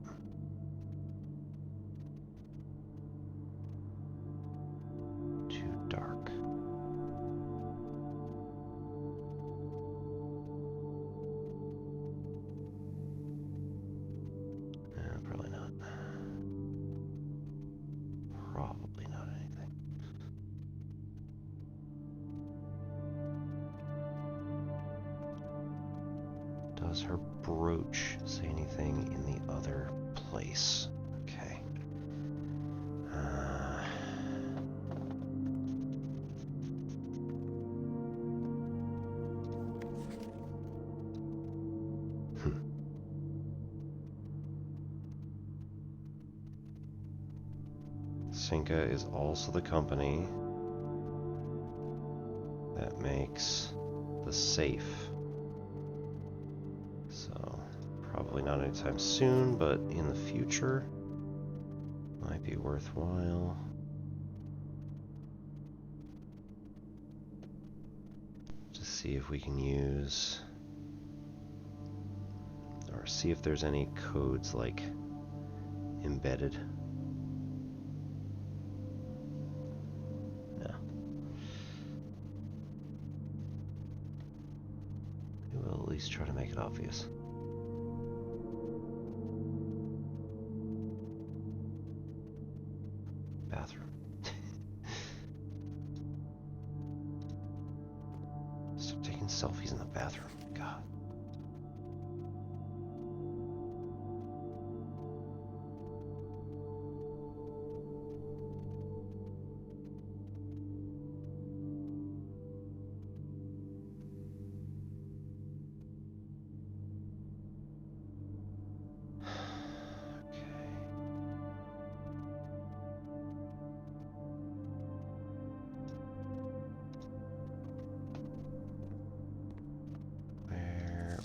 Does her brooch say anything in the other place? Okay. Cinca is also the company that makes the safe. So, probably not anytime soon, but in the future, might be worthwhile. Just see if we can use, or see if there's any codes like embedded. No. We will at least try to make it obvious. Bathroom. Stop taking selfies in the bathroom. God.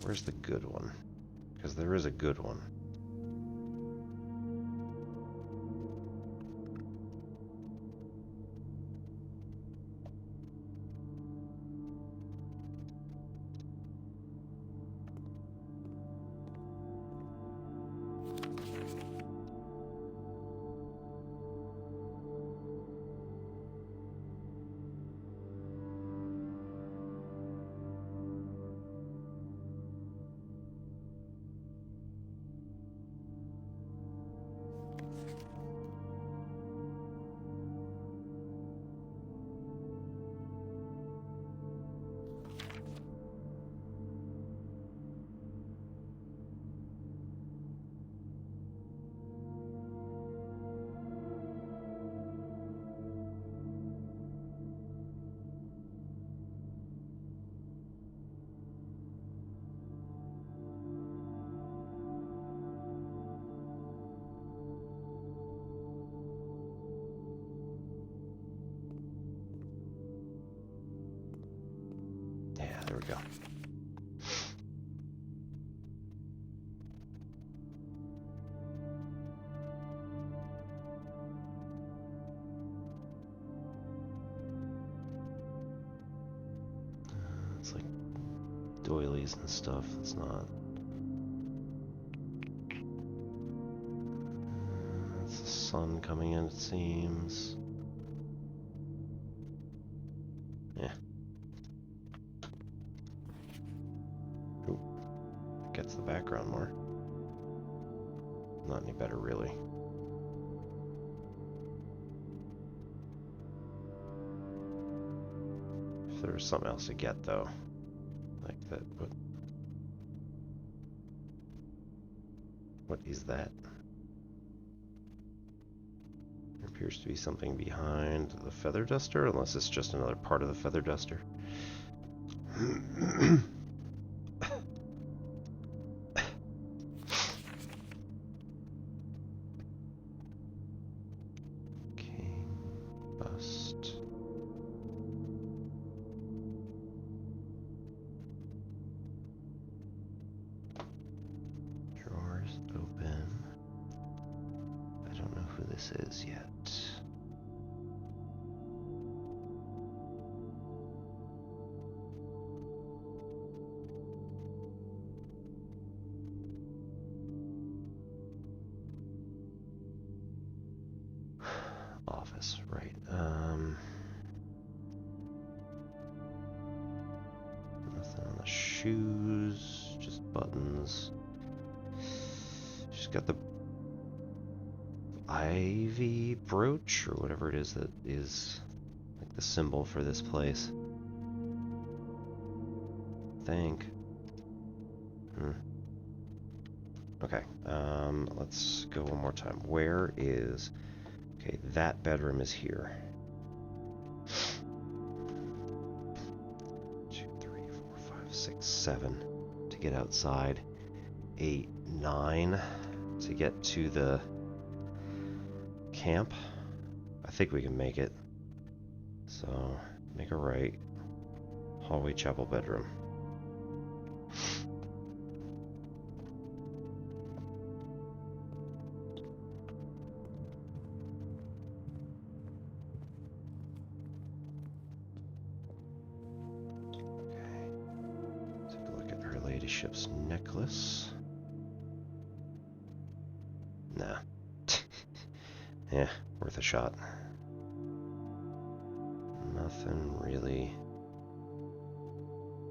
Where's the good one? Because there is a good one. Yeah, there we go. It's like doilies and stuff. It's not sun coming in, it seems. Yeah. Ooh. Gets the background more. Not any better, really. If there was something else to get, though. Like that. What is that? There appears to be something behind the feather duster, unless it's just another part of the feather duster. King bust. Drawers open. I don't know who this is yet. Office, right. Nothing on the shoes, just buttons. She's got the ivy brooch, or whatever it is that is like the symbol for this place. I think. Okay, let's go one more time. Where is... Okay, that bedroom is here. 2, 3, 4, 5, 6, 7 to get outside. 8, 9 to get to the camp. I think we can make it. So, make a right. Hallway, chapel, bedroom. Ship's necklace. Nah. Yeah, worth a shot. Nothing really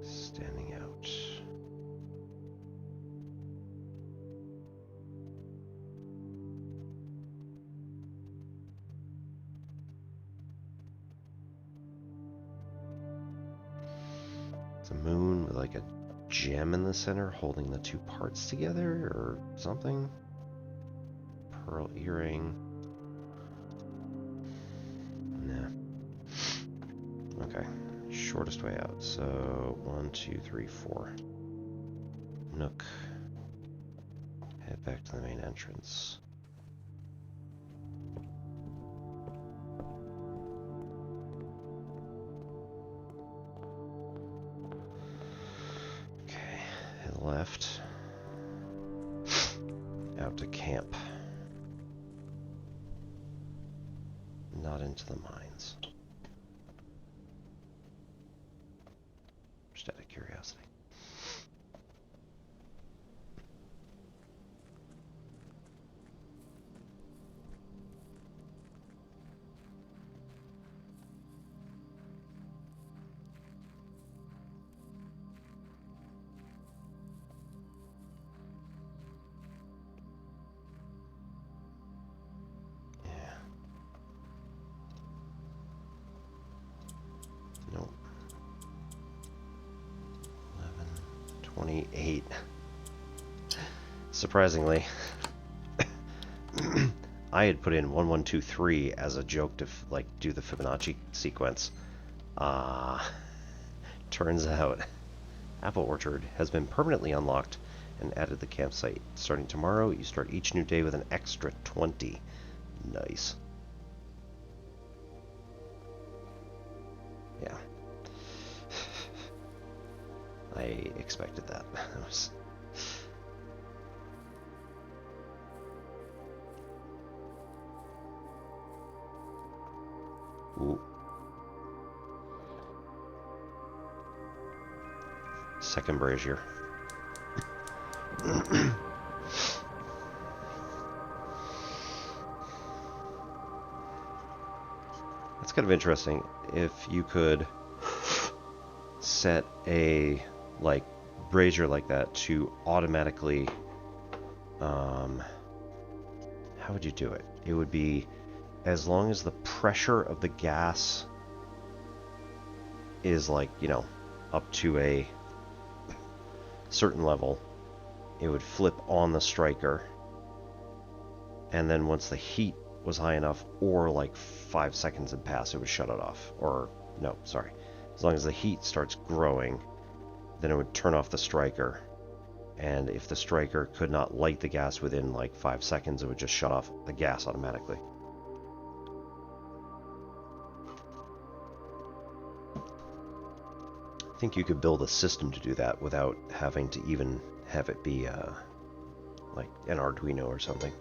standing out. It's a moon with like a gem in the center holding the two parts together or something. Pearl earring. Nah. Okay. Shortest way out. So 1, 2, 3, 4. Nook. Head back to the main entrance. Left out to camp, not into the mines. Just out of curiosity. Nope. 11, 28. Surprisingly, I had put in 1, 1, 2, 3 as a joke to like do the Fibonacci sequence. Turns out, Apple Orchard has been permanently unlocked and added the campsite. Starting tomorrow, you start each new day with an extra 20. Nice. Yeah. I expected that. That was... Ooh. Second brazier. It's kind of interesting if you could set a like brazier like that to automatically how would you do it? It would be as long as the pressure of the gas is like, you know, up to a certain level, it would flip on the striker, and then once the heat was high enough, or like 5 seconds had passed, it would shut it off. Or no, sorry, as long as the heat starts growing, then it would turn off the striker, and if the striker could not light the gas within like 5 seconds, it would just shut off the gas automatically. I think you could build a system to do that without having to even have it be like an Arduino or something.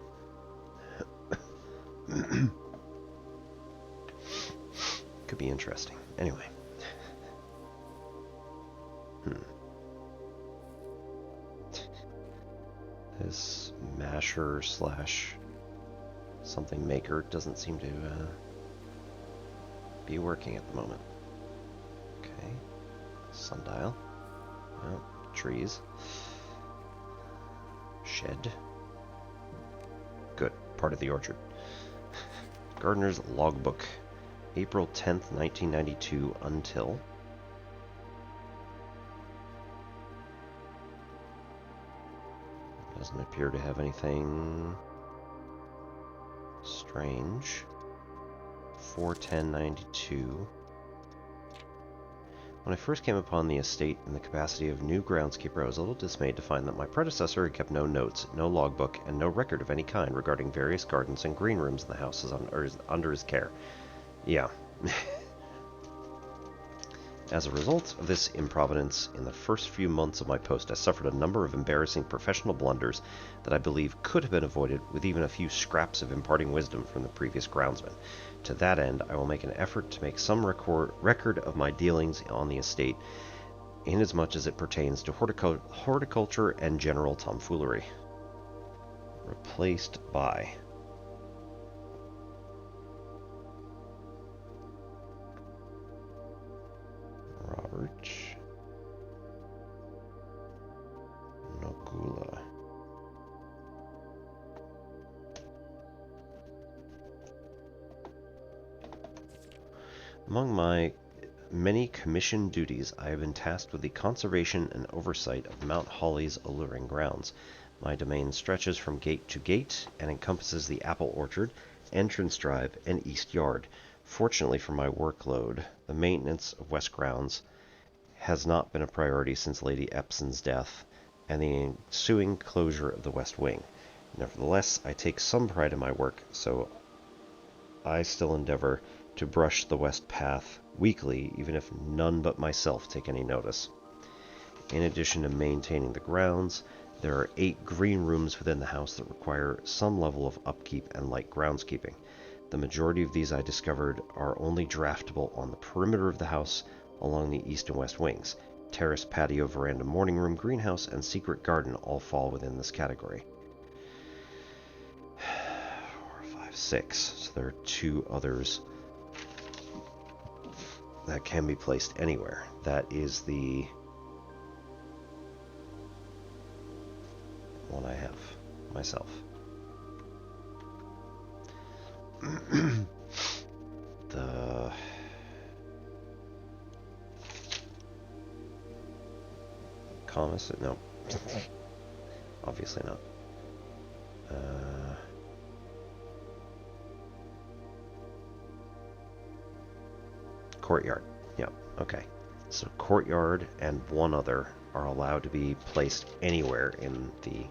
Could be interesting. Anyway. This masher slash something maker doesn't seem to be working at the moment. Okay. Sundial. Well, trees. Shed. Good. Part of the orchard. Gardener's logbook. April 10th, 1992 until... Doesn't appear to have anything strange. 4/10/92. When I first came upon the estate in the capacity of new groundskeeper, I was a little dismayed to find that my predecessor had kept no notes, no logbook, and no record of any kind regarding various gardens and green rooms in the houses under his care. Yeah. As a result of this improvidence, in the first few months of my post, I suffered a number of embarrassing professional blunders that I believe could have been avoided with even a few scraps of imparting wisdom from the previous groundsman. To that end, I will make an effort to make some record of my dealings on the estate, inasmuch as it pertains to horticulture and general tomfoolery. Replaced by... Robert Nogula. Among my many commissioned duties, I have been tasked with the conservation and oversight of Mount Holly's alluring grounds. My domain stretches from gate to gate and encompasses the apple orchard, entrance drive, and east yard. Fortunately for my workload, the maintenance of West Grounds has not been a priority since Lady Epson's death and the ensuing closure of the West Wing. Nevertheless, I take some pride in my work, so I still endeavor to brush the West Path weekly, even if none but myself take any notice. In addition to maintaining the grounds, there are 8 green rooms within the house that require some level of upkeep and light groundskeeping. The majority of these, I discovered, are only draftable on the perimeter of the house along the east and west wings. Terrace, patio, veranda, morning room, greenhouse, and secret garden all fall within this category. 4, 5, 6. So there are 2 others that can be placed anywhere. That is the one I have myself. The commissary? No. Obviously not. Courtyard. Yeah, okay. So courtyard and one other are allowed to be placed anywhere in the...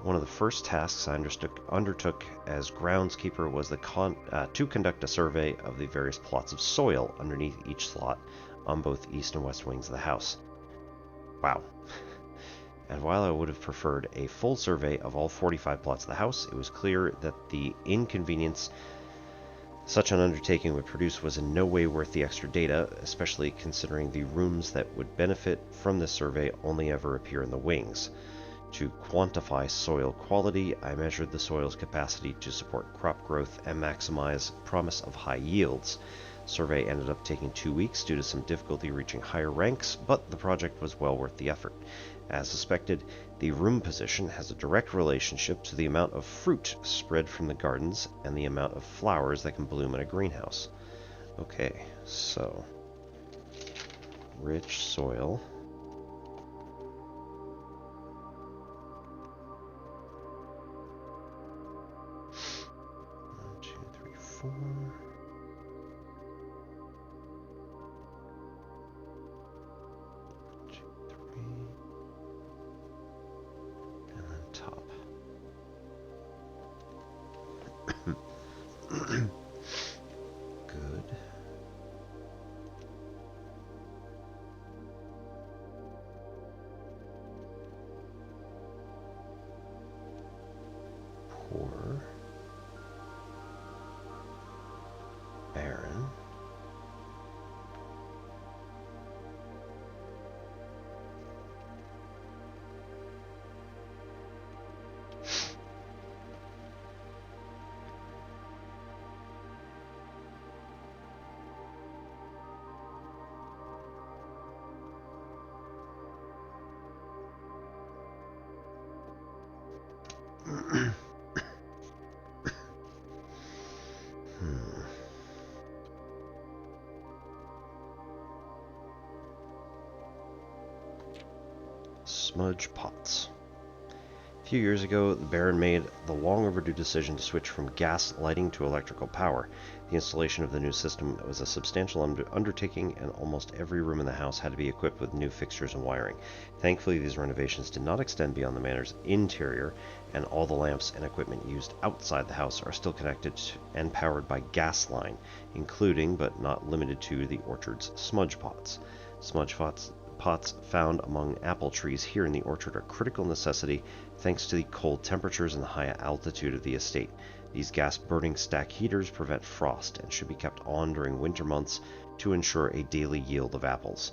One of the first tasks I undertook as groundskeeper was to conduct a survey of the various plots of soil underneath each slot on both east and west wings of the house. Wow. And while I would have preferred a full survey of all 45 plots of the house, it was clear that the inconvenience such an undertaking would produce was in no way worth the extra data, especially considering the rooms that would benefit from this survey only ever appear in the wings. To quantify soil quality, I measured the soil's capacity to support crop growth and maximize promise of high yields. Survey ended up taking 2 weeks due to some difficulty reaching higher ranks, but the project was well worth the effort. As suspected, the room position has a direct relationship to the amount of fruit spread from the gardens and the amount of flowers that can bloom in a greenhouse. Okay, so rich soil. 1, 2, 3, 4. 2, 3. And then top. Good. Poor. Barren. Smudge pots. A few years ago, the Baron made the long overdue decision to switch from gas lighting to electrical power. The installation of the new system was a substantial undertaking, and almost every room in the house had to be equipped with new fixtures and wiring. Thankfully, these renovations did not extend beyond the manor's interior, and all the lamps and equipment used outside the house are still connected and powered by gas line, including, but not limited to, the orchard's smudge pots. Smudge pots found among apple trees here in the orchard are a critical necessity thanks to the cold temperatures and the high altitude of the estate. These gas-burning stack heaters prevent frost and should be kept on during winter months to ensure a daily yield of apples.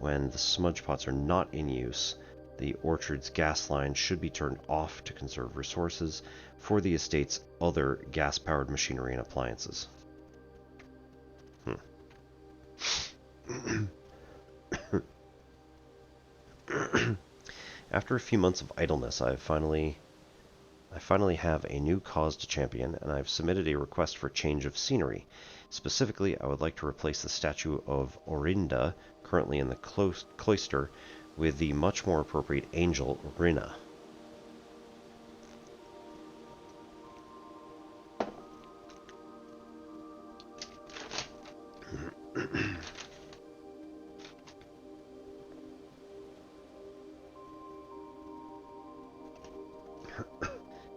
When the smudge pots are not in use, the orchard's gas line should be turned off to conserve resources for the estate's other gas-powered machinery and appliances. After a few months of idleness, I finally have a new cause to champion, and I've submitted a request for change of scenery. Specifically, I would like to replace the statue of Orindia, currently in the cloister, with the much more appropriate angel Rina.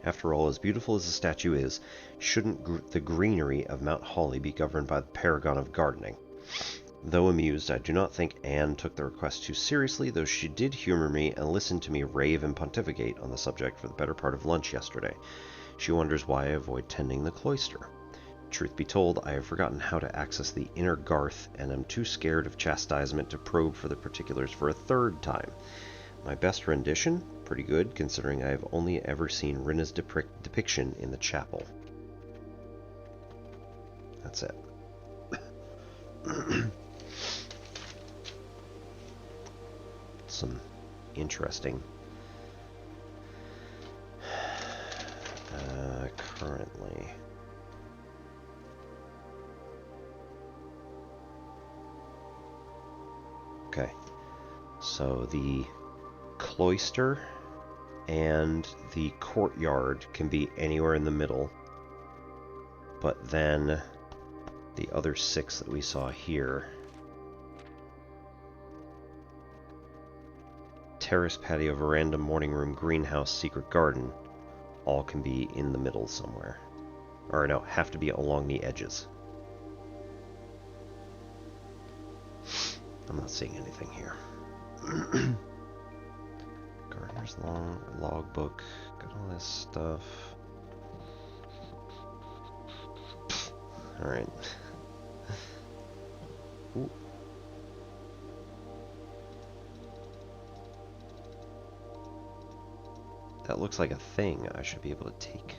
After all, as beautiful as the statue is, shouldn't the greenery of Mount Holly be governed by the paragon of gardening? Though amused, I do not think Anne took the request too seriously, though she did humor me and listen to me rave and pontificate on the subject for the better part of lunch yesterday. She wonders why I avoid tending the cloister. Truth be told, I have forgotten how to access the inner garth, and am too scared of chastisement to probe for the particulars for a third time. My best rendition? Pretty good, considering I have only ever seen Rina's depiction in the chapel. That's it. Some interesting. Currently. Okay. So the cloister and the courtyard can be anywhere in the middle, but then the other 6 that we saw here, terrace, patio, veranda, morning room, greenhouse, secret garden, all can be in the middle somewhere. Or no, have to be along the edges. I'm not seeing anything here. Gardener's logbook, got all this stuff. Alright. Ooh. That looks like a thing I should be able to take.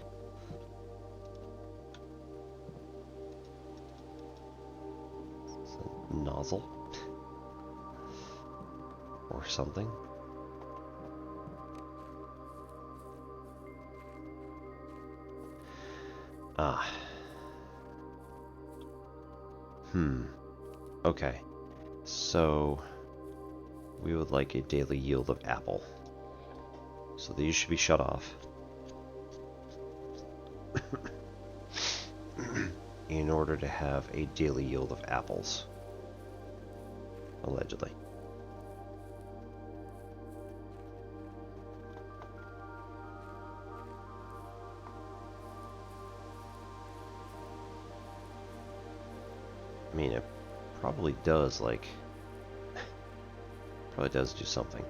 It's a nozzle. Or something. Ah. Okay. So, we would like a daily yield of apple. So these should be shut off. In order to have a daily yield of apples. Allegedly. I mean, it probably does, like... probably does do something.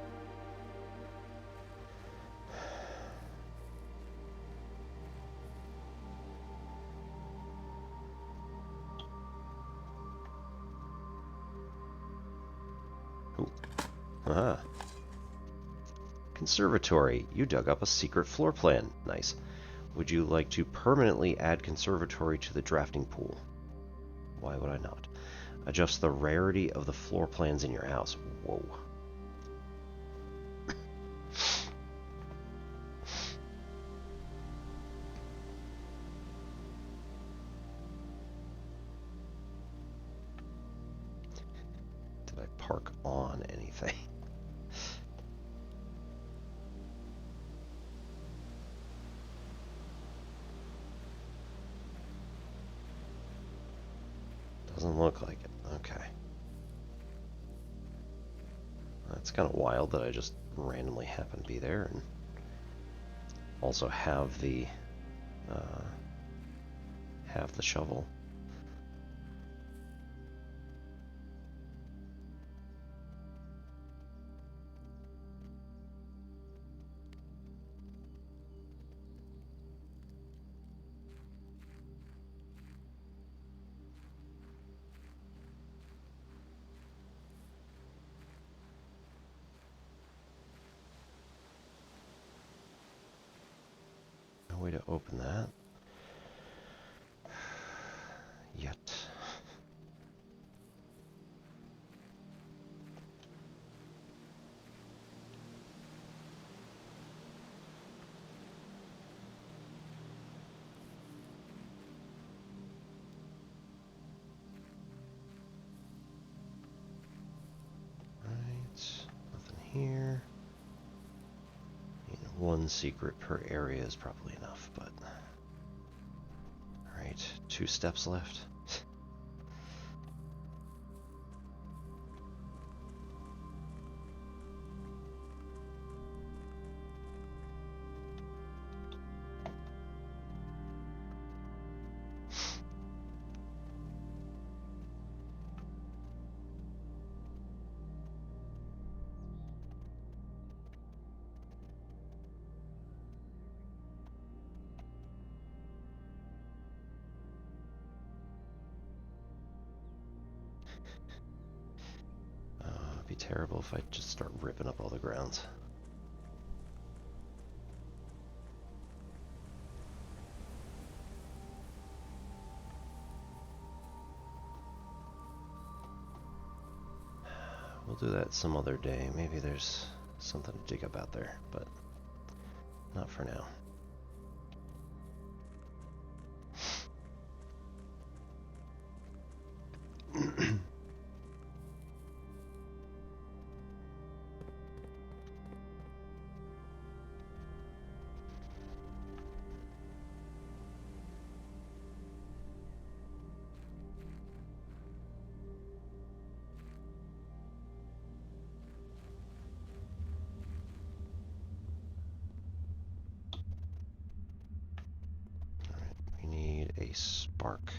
Ooh. Aha. Conservatory. You dug up a secret floor plan. Nice. Would you like to permanently add conservatory to the drafting pool? Why would I not? Adjust the rarity of the floor plans in your house. Whoa. Did I park on anything? Doesn't look like it. Okay. That's kind of wild that I just randomly happen to be there and also have the shovel. Way to open that yet. Right, nothing here. One secret per area is probably enough, but... Alright, 2 steps left. It'd be terrible if I just start ripping up all the grounds. We'll do that some other day. Maybe there's something to dig up out there, but not for now. A spark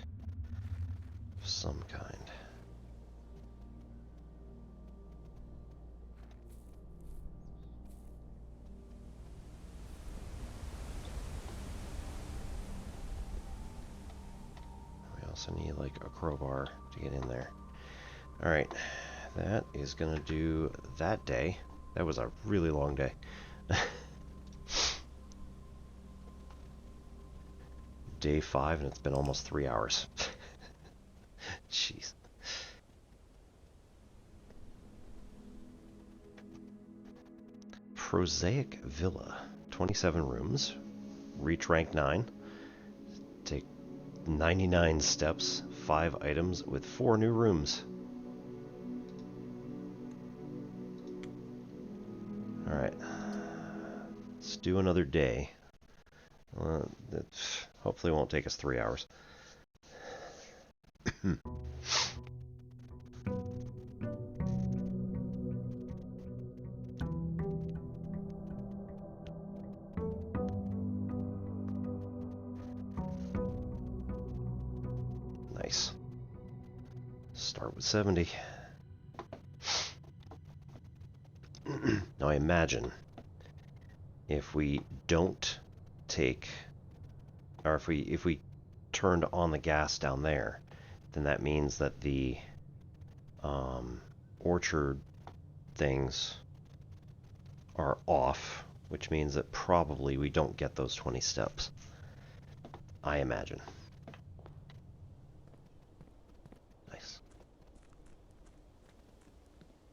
of some kind. We also need like a crowbar to get in there. Alright, that is gonna do that day. That was a really long day. day 5 and it's been almost 3 hours. Jeez. Prosaic Villa. 27 rooms. Reach rank 9. Take 99 steps. 5 items with 4 new rooms. Alright. Let's do another day. That hopefully won't take us 3 hours. Nice. Start with 70. Now I imagine if we don't take, or if we turned on the gas down there, then that means that the orchard things are off, which means that probably we don't get those 20 steps. I imagine. Nice.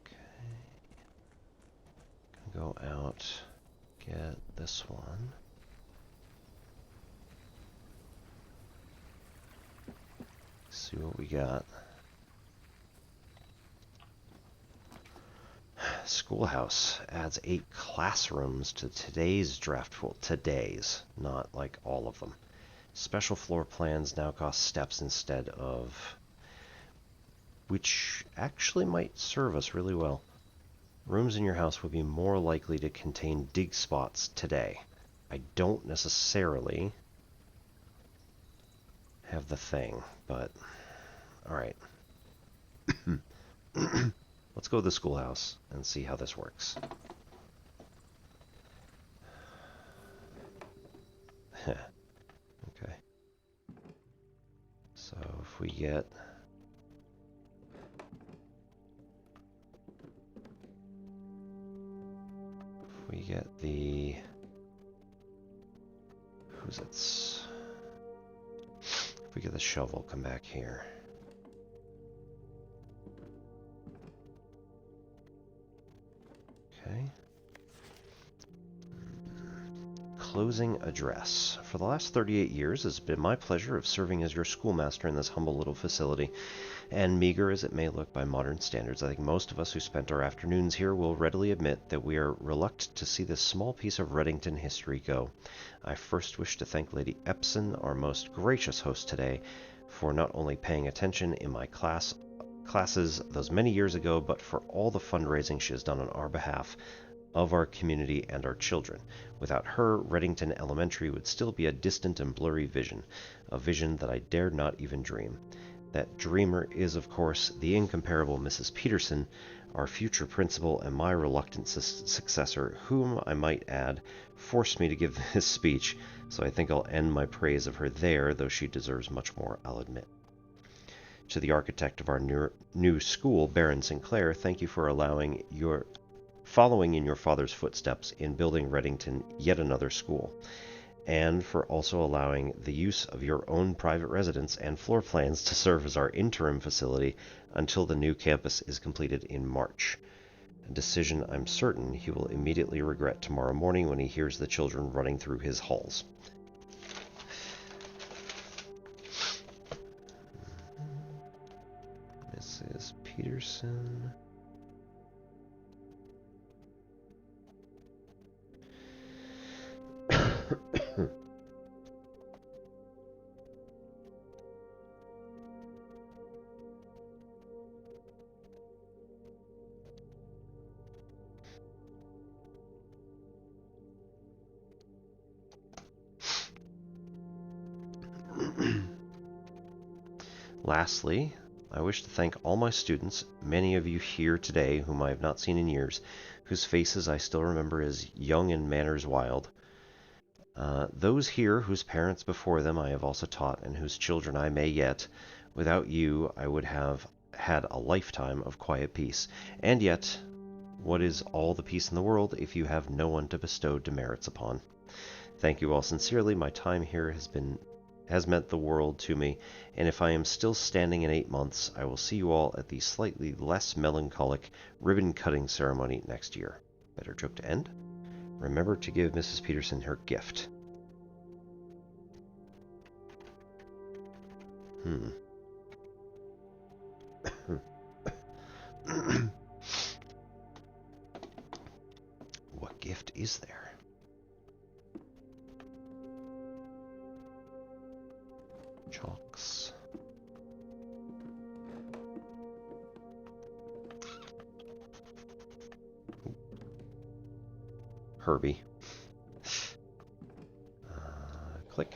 Okay. Gonna go out, get this one. See what we got. Schoolhouse adds 8 classrooms to today's draft pool. Today's, not like all of them. Special floor plans now cost steps instead of, which actually might serve us really well. Rooms in your house would be more likely to contain dig spots today. I don't necessarily have the thing, but alright. Let's go to the schoolhouse and see how this works. Okay. So if we get the if we get the shovel, come back here. Okay. Closing address. For the last 38 years, it's been my pleasure of serving as your schoolmaster in this humble little facility. And meager as it may look by modern standards, I think most of us who spent our afternoons here will readily admit that we are reluctant to see this small piece of Reddington history go. I first wish to thank Lady Epson, our most gracious host today, for not only paying attention in my classes those many years ago, but for all the fundraising she has done on our behalf of our community and our children. Without her, Reddington Elementary would still be a distant and blurry vision, a vision that I dared not even dream. That dreamer is, of course, the incomparable Mrs. Peterson, our future principal and my reluctant successor, whom, I might add, forced me to give this speech, so I think I'll end my praise of her there, though she deserves much more, I'll admit. To the architect of our new school, Baron Sinclair, thank you for following in your father's footsteps in building Reddington yet another school, and for also allowing the use of your own private residence and floor plans to serve as our interim facility until the new campus is completed in March. A decision I'm certain he will immediately regret tomorrow morning when he hears the children running through his halls. Mrs. Peterson. Lastly, I wish to thank all my students, many of you here today whom I have not seen in years, whose faces I still remember as young and manners wild. Those here whose parents before them I have also taught, and whose children I may yet. Without you, I would have had a lifetime of quiet peace. And yet, what is all the peace in the world if you have no one to bestow demerits upon? Thank you all sincerely. My time here has meant the world to me, and if I am still standing in 8 months, I will see you all at the slightly less melancholic ribbon-cutting ceremony next year. Better joke to end? Remember to give Mrs. Peterson her gift. What gift is there? Chalks. Herbie. Click.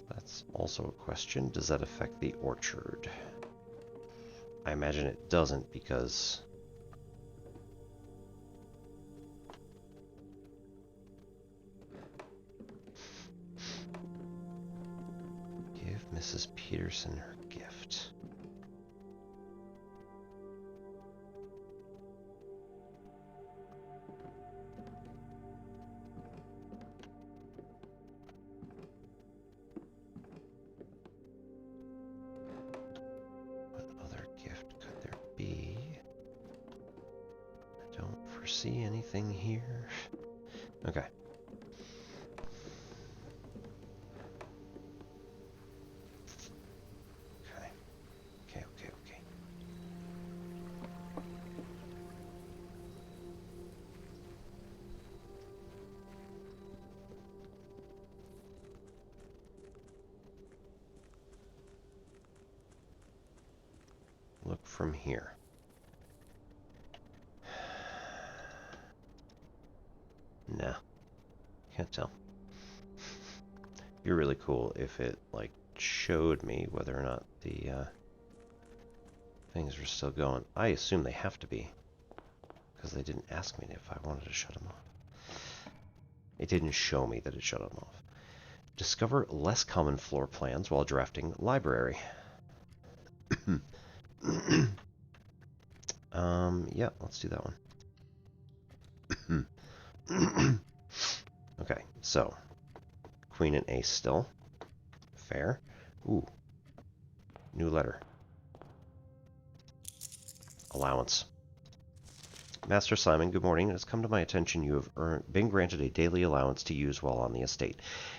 That's also a question. Does that affect the orchard? I imagine it doesn't because... Give Mrs. Peterson her gift. See anything here? Okay. Okay. Look from here. Nah, can't tell. It'd be really cool if it, like, showed me whether or not the things were still going. I assume they have to be, because they didn't ask me if I wanted to shut them off. It didn't show me that it shut them off. Discover less common floor plans while drafting library. Yeah, let's do that one. Okay, so queen and ace still. Fair. Ooh. New letter. Allowance. Master Simon, good morning. It has come to my attention you have been granted a daily allowance to use while on the estate.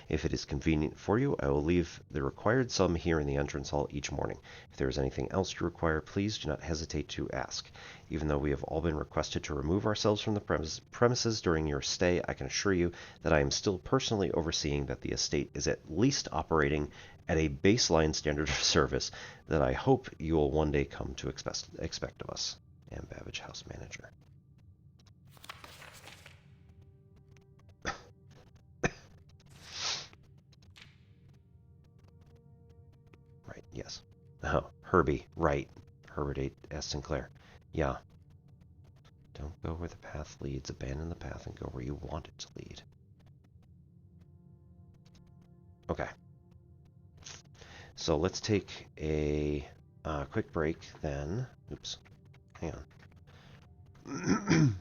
If it is convenient for you, I will leave the required sum here in the entrance hall each morning. If there is anything else you require, please do not hesitate to ask. Even though we have all been requested to remove ourselves from the premises during your stay, I can assure you that I am still personally overseeing that the estate is at least operating at a baseline standard of service that I hope you will one day come to expect of us. And Babbage House Manager. Right, yes. Oh, Herbie, right. Herbert S. Sinclair. Yeah. Don't go where the path leads. Abandon the path and go where you want it to lead. Okay. So let's take a quick break then. Oops. Hang on.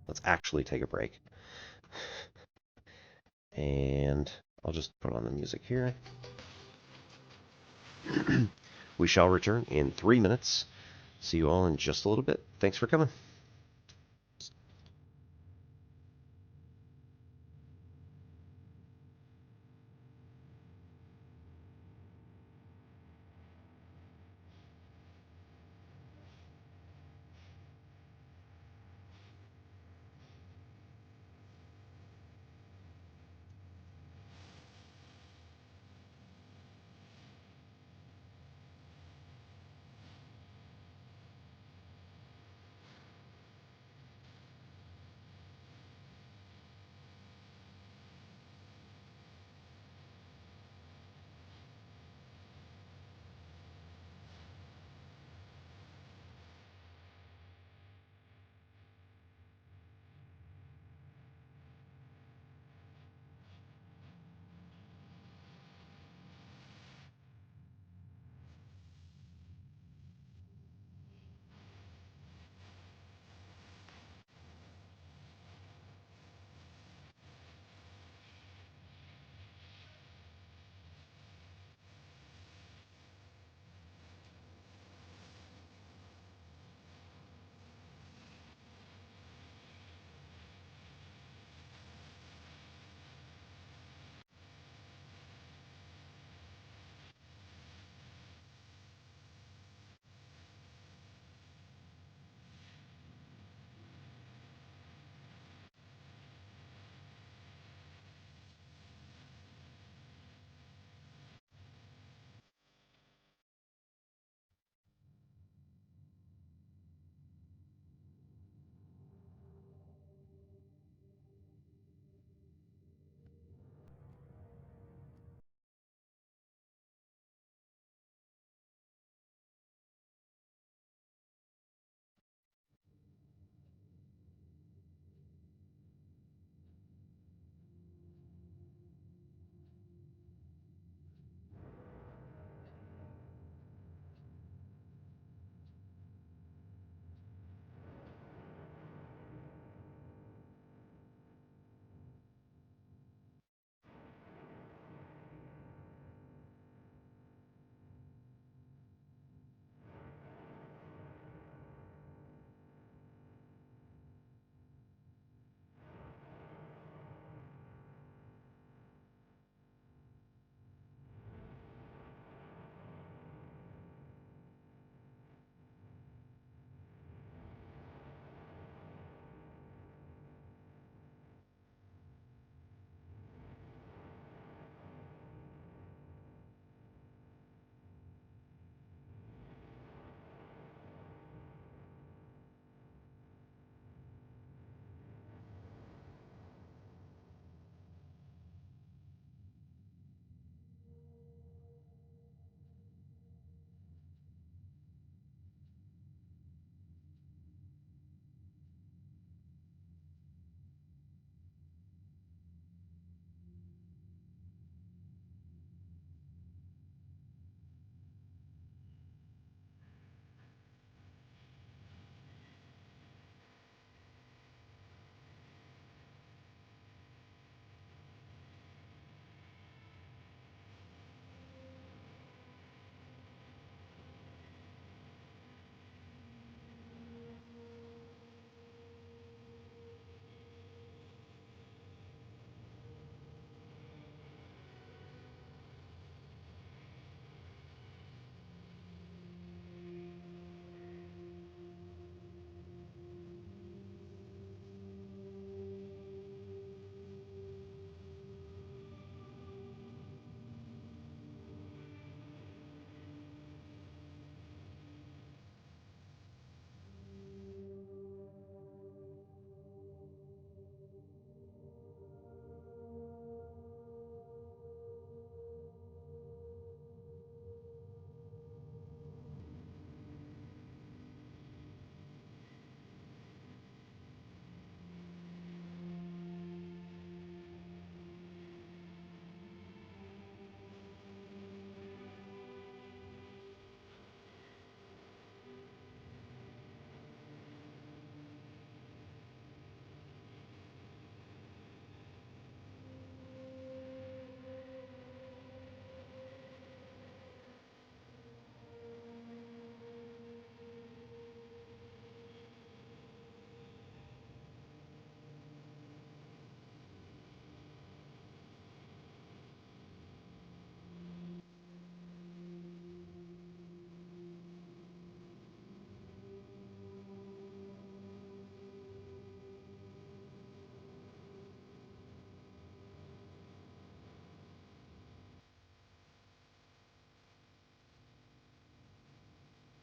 Let's actually take a break. And I'll just put on the music here. We shall return in 3 minutes. See you all in just a little bit. Thanks for coming.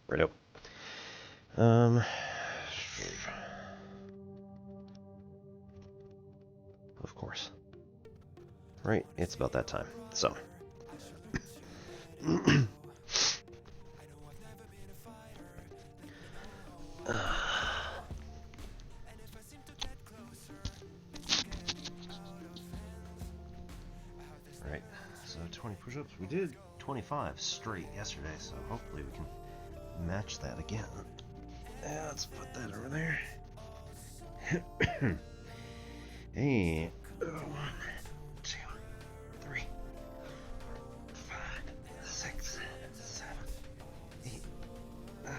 Righto. Of course. Right, it's about that time. So. Right, so 20 push-ups. We did 25 straight yesterday, so hopefully we can match that again. Yeah, let's put that over there. Hey, 1, 2, 3, 5, 6, 7, 8, 9,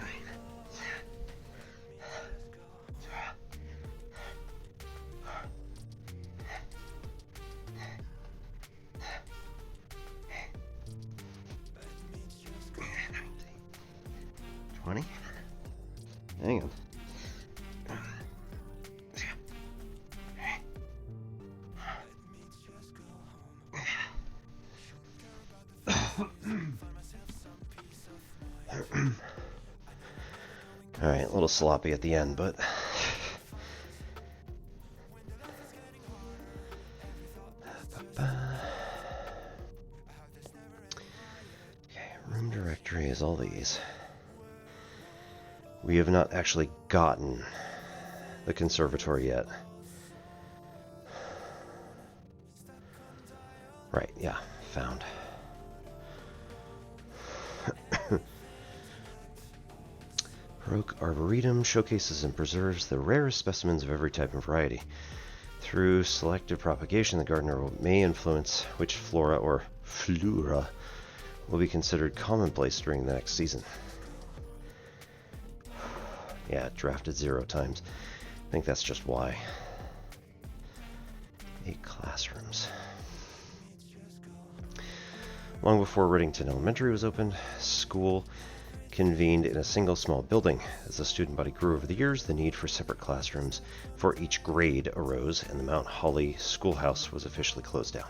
20. Hang on. Alright, a little sloppy at the end, but okay, room directory is all these. We have not actually gotten the conservatory yet. Right, yeah, found. Rogue Arboretum showcases and preserves the rarest specimens of every type and variety. Through selective propagation, the gardener may influence which flora or flora will be considered commonplace during the next season. Yeah, drafted 0 times. I think that's just why. 8 classrooms. Long before Reddington Elementary was opened, school convened in a single small building. As the student body grew over the years, the need for separate classrooms for each grade arose, and the Mount Holly Schoolhouse was officially closed down.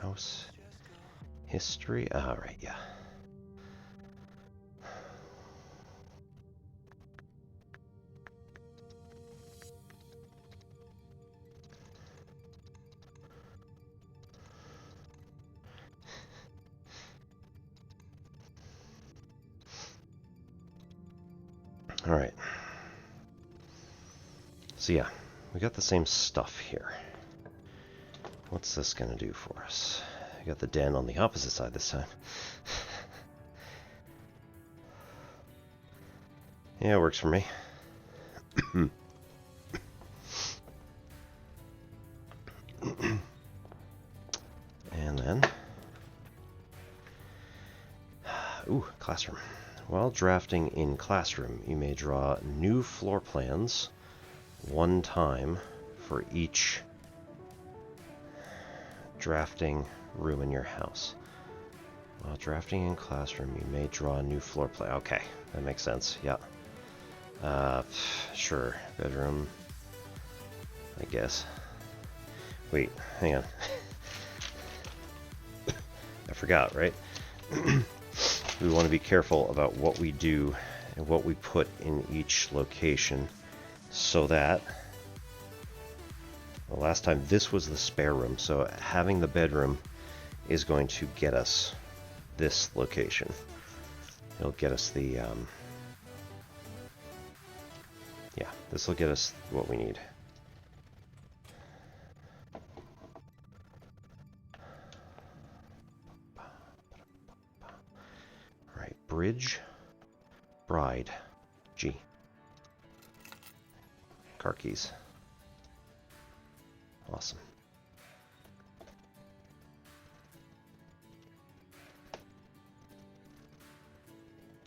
House history. Ah, right, yeah. All right. So yeah, we got the same stuff here. What's this gonna do for us? We got the den on the opposite side this time. Yeah, it works for me. And then, ooh, classroom. While drafting in classroom, you may draw new floor plans 1 time for each drafting room in your house. While drafting in classroom, you may draw a new floor plan. Okay, that makes sense. Yeah. Sure. Bedroom. I guess. Wait, hang on. I forgot, right? We want to be careful about what we do and what we put in each location so that, well, last time this was the spare room, so having the bedroom is going to get us this location. It'll get us the, yeah, this will get us what we need. Bridge, bride, G. Car keys. Awesome.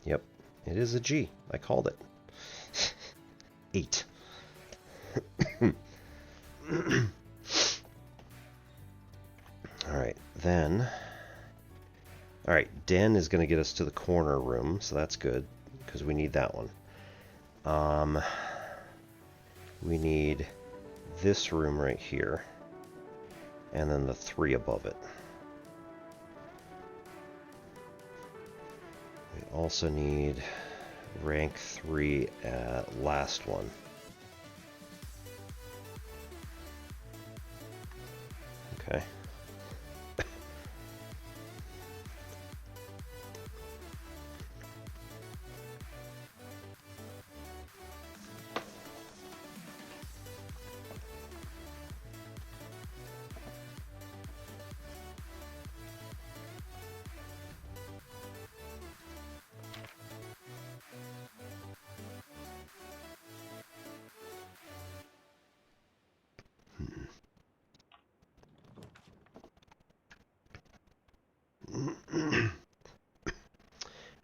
Yep, it is a G. I called it. 8. Alright, then... Alright, den is going to get us to the corner room, so that's good, because we need that one. We need this room right here, and then the 3 above it. Also need rank 3 at last one. Okay.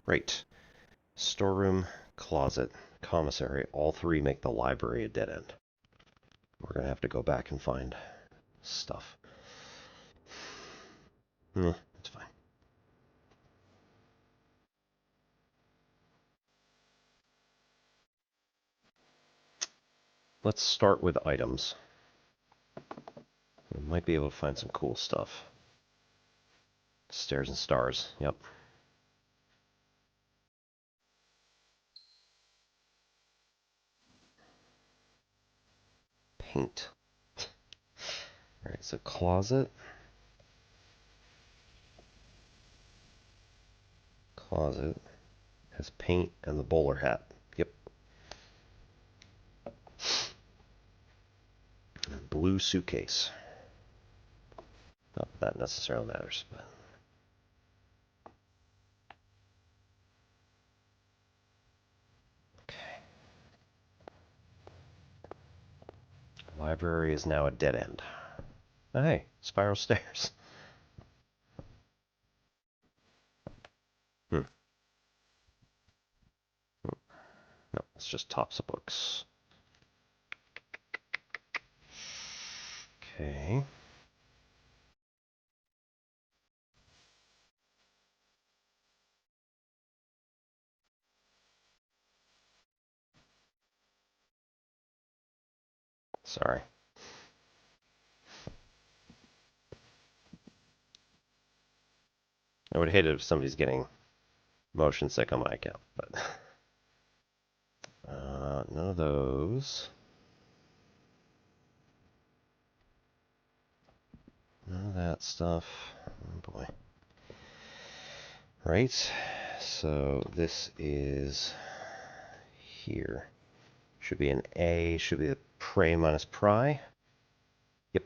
Right. Storeroom, closet, commissary, all three make the library a dead end. We're going to have to go back and find stuff. It's fine. Let's start with items. We might be able to find some cool stuff. Stairs and stars, yep. Paint. Alright, so closet. Closet has paint and the bowler hat. Yep. And blue suitcase. Not that that necessarily matters, but... Okay. Library is now a dead end. Oh, hey, spiral stairs. No, it's just tops of books. Okay. Sorry. I would hate it if somebody's getting motion sick on my account, but none of those. None of that stuff. Oh boy. Right. So this is here. Should be an A. Should be the prey minus pry. Yep.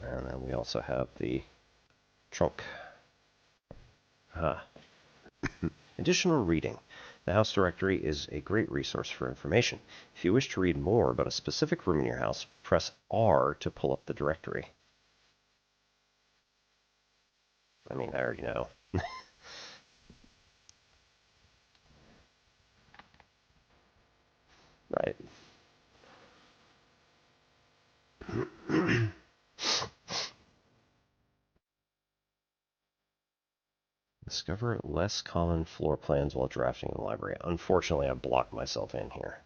And then we also have the trunk. Additional reading. The house directory is a great resource for information. If you wish to read more about a specific room in your house, press R to pull up the directory. I mean, I already know. Right. Discover less common floor plans while drafting in the library. Unfortunately, I blocked myself in here.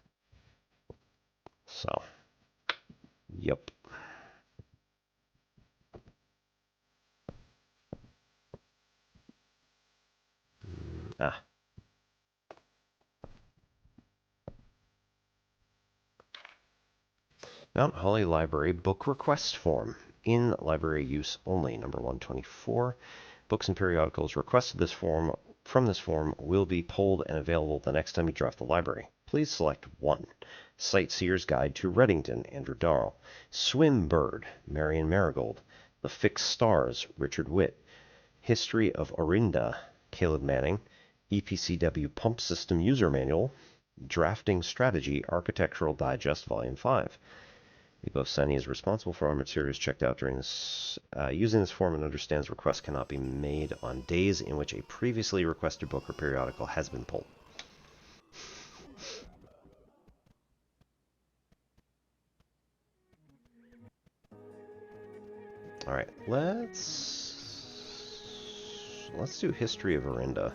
So, yep. Mount Holly Library Book Request Form. In library use only. Number 124. Books and periodicals requested from this form will be pulled and available the next time you draft the library. Please select 1. Sightseer's Guide to Reddington, Andrew Darrell. Swim Bird, Marion Marigold. The Fixed Stars, Richard Witt. History of Orindia, Caleb Manning. EPCW Pump System User Manual. Drafting Strategy, Architectural Digest, Volume 5. We both sign he is responsible for all materials checked out during this, using this form and understands requests cannot be made on days in which a previously requested book or periodical has been pulled. All right, let's do History of Orindia.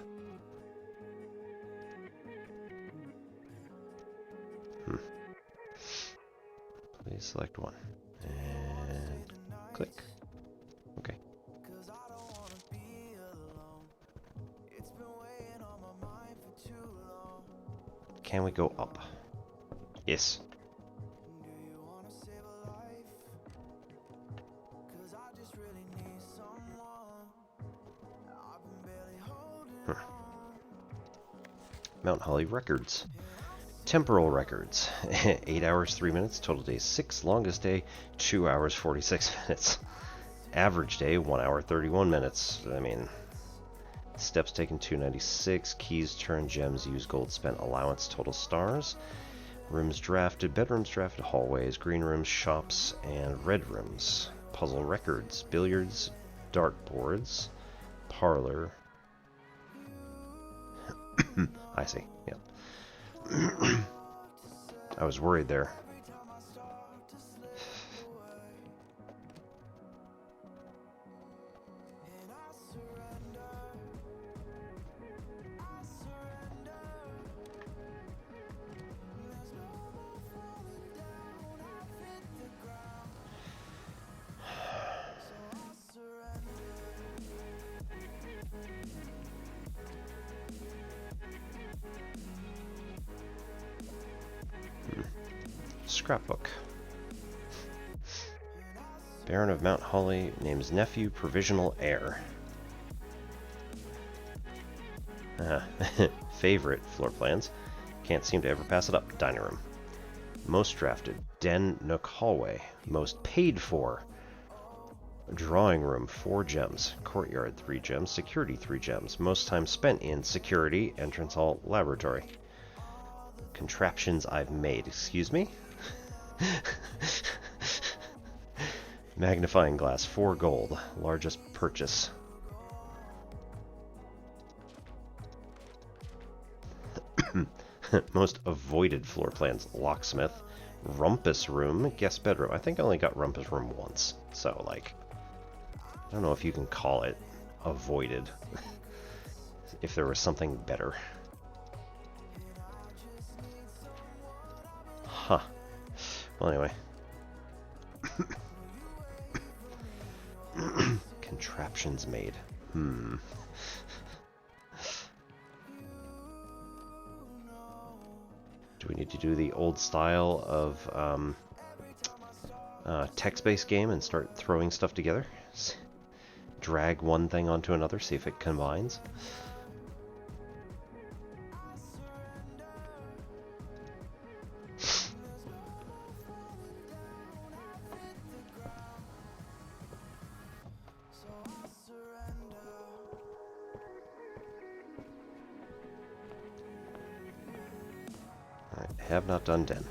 Please select 1 and click. Okay. can we go up? Yes. Mount Holly records. Temporal records. 8 hours, 3 minutes. Total day 6. Longest day 2 hours, 46 minutes. Average day 1 hour, 31 minutes. I mean, steps taken 296. Keys turned, gems used, gold spent, allowance, total stars. Rooms drafted, bedrooms drafted, hallways, green rooms, shops, and red rooms. Puzzle records. Billiards, dartboards, parlor. I see, yep. I was worried there. Scrapbook. Baron of Mount Holly names nephew provisional heir. Favorite floor plans. Can't seem to ever pass it up. Dining room. Most drafted. Den, nook, hallway. Most paid for. Drawing room, 4 gems. Courtyard, 3 gems. Security, 3 gems. Most time spent in security. Entrance hall, laboratory. Contraptions I've made. Excuse me? Magnifying glass, 4 gold. Largest purchase. Most avoided floor plans. Locksmith. Rumpus room. Guest bedroom. I think I only got rumpus room once. So, like, I don't know if you can call it avoided. If there was something better. Huh. Well, anyway. Contraptions made. Do we need to do the old style of text-based game and start throwing stuff together? Drag one thing onto another, see if it combines? Have not done den.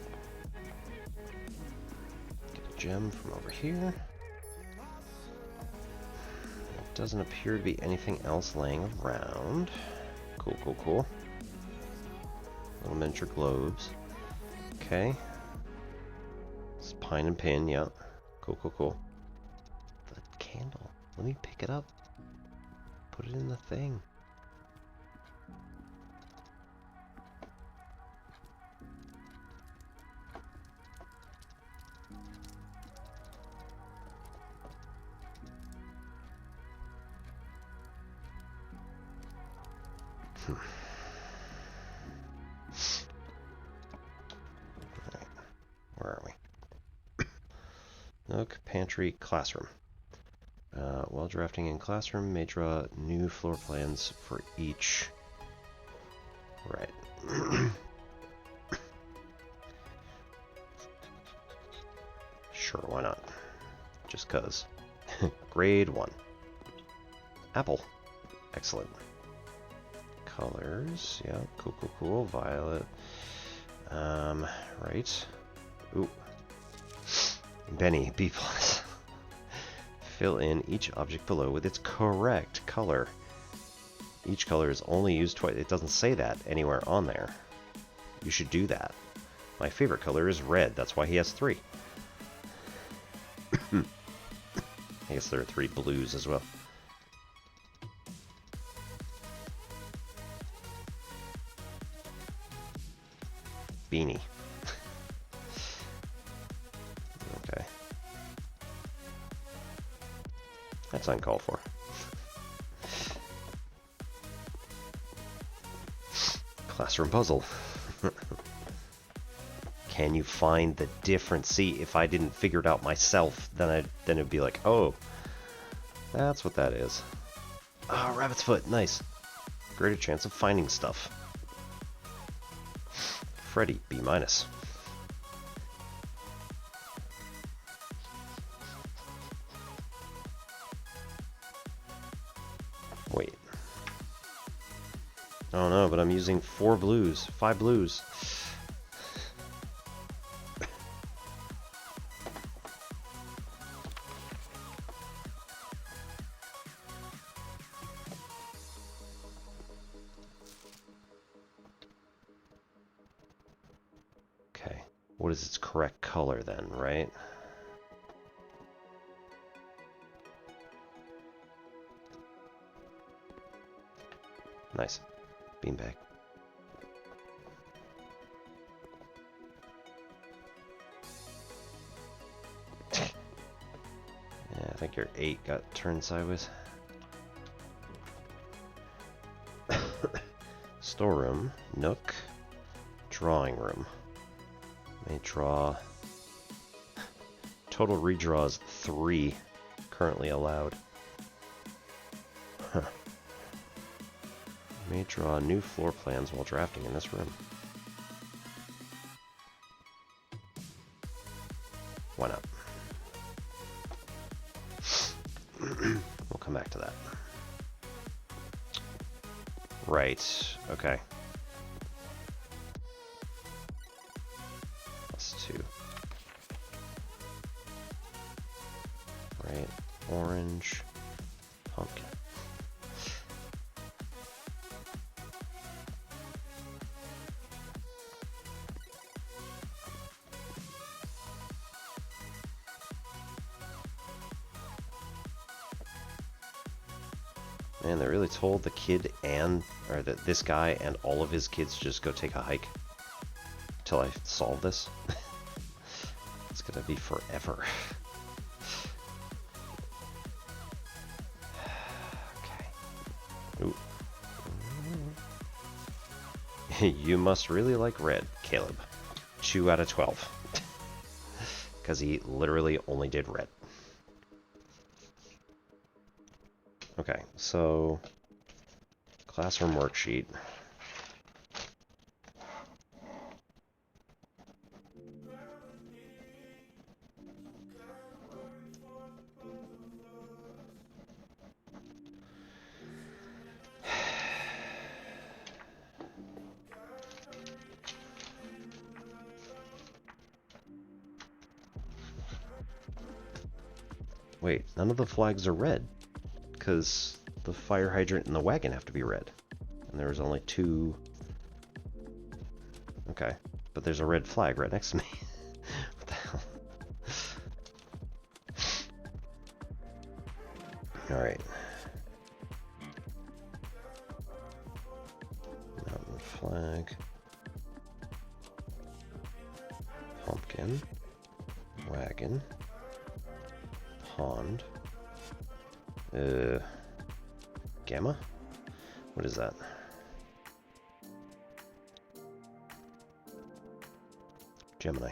Get a gem from over here. There doesn't appear to be anything else laying around. Cool, cool, cool. Little miniature globes. Okay. It's pine and pin, yeah. Cool, cool, cool. The candle. Let me pick it up. Put it in the thing. Alright, where are we? Nook, pantry, classroom. While drafting in classroom, may draw new floor plans for each. Right. Sure, why not? Just cuz. Grade 1. Apple. Excellent. Colors, yeah, cool, cool, cool. Violet. Right. Ooh. Benny, B+. Fill in each object below with its correct color. Each color is only used twice. It doesn't say that anywhere on there. You should do that. My favorite color is red. That's why he has 3. I guess there are 3 blues as well. Beanie. Okay. That's uncalled for. Classroom puzzle. Can you find the difference? See, if I didn't figure it out myself, then it'd be like, oh, that's what that is. Ah, rabbit's foot, nice. Greater chance of finding stuff. Freddy, B-. Wait. Oh no, but I'm using 5 blues. Okay, what is its correct color then, right? Nice. Beanbag. Yeah, I think your 8 got turned sideways. Storeroom, nook, drawing room. May draw. Total redraws 3 currently allowed. Huh. May draw new floor plans while drafting in this room. Why not? We'll come back to that. Right, okay. +2. Right, orange, pumpkin. Man, they really told the kid this guy and all of his kids just go take a hike till I solve this. It's gonna be forever. Okay. Ooh. You must really like red, Caleb. 2 out of 12. Because he literally only did red. Okay, so classroom worksheet. Wait, none of the flags are red. Because the fire hydrant and the wagon have to be red. And there's only 2. Okay, but there's a red flag right next to me. What the hell? Alright. Mountain flag. Pumpkin. Wagon. Pond. Gamma? What is that? Gemini.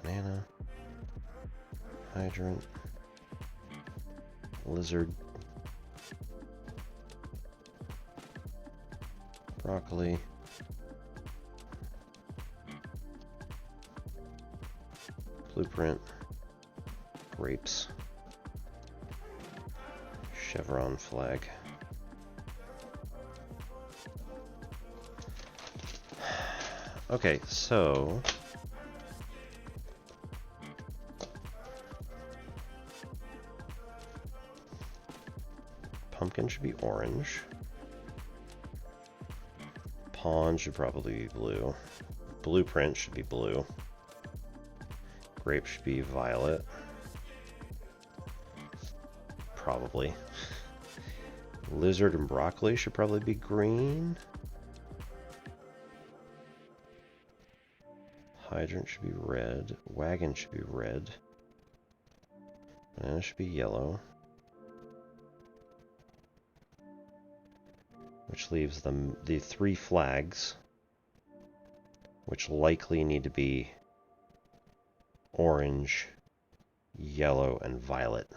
Banana. Hydrant. Lizard. Broccoli. Blueprint. Grapes. Chevron flag. Okay, so pumpkin should be orange. Pond should probably be blue. Blueprint should be blue. Grape should be violet. Probably. Lizard and broccoli should probably be green. Hydrant should be red. Wagon should be red. Banana should be yellow. which leaves them the 3 flags, which likely need to be orange, yellow, and violet.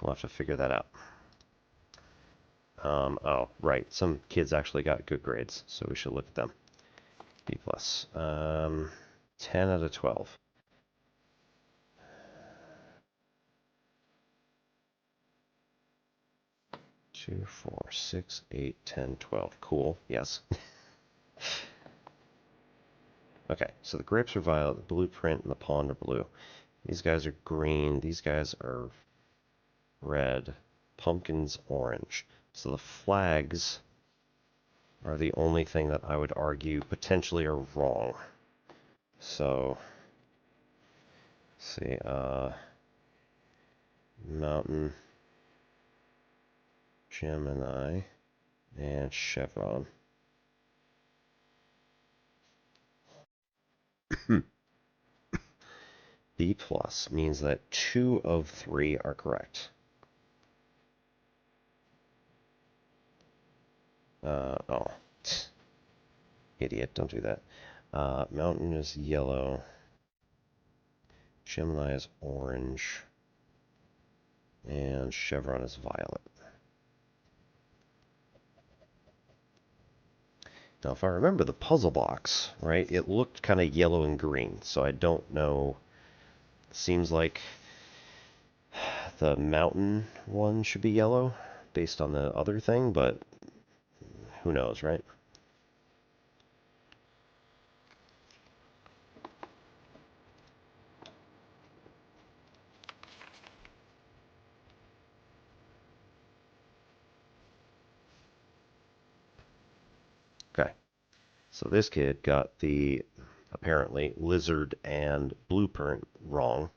We'll have to figure that out. Oh, right. Some kids actually got good grades, so we should look at them. B+. 10 out of 12. Two, 4, 6, 8, 10, 12. Cool. Yes. Okay, so the grapes are violet, the blueprint and the pond are blue. These guys are green. These guys are red. Pumpkin's orange. So the flags are the only thing that I would argue potentially are wrong. So, let's see, Mountain, Gemini, and Chevron. B plus means that 2 of 3 are correct. Oh, idiot, don't do that. Mountain is yellow. Gemini is orange. And Chevron is violet. Now, if I remember the puzzle box, right, it looked kind of yellow and green, so I don't know. Seems like the mountain one should be yellow based on the other thing, but who knows, right? Okay, so this kid got the, apparently, lizard and blueprint wrong.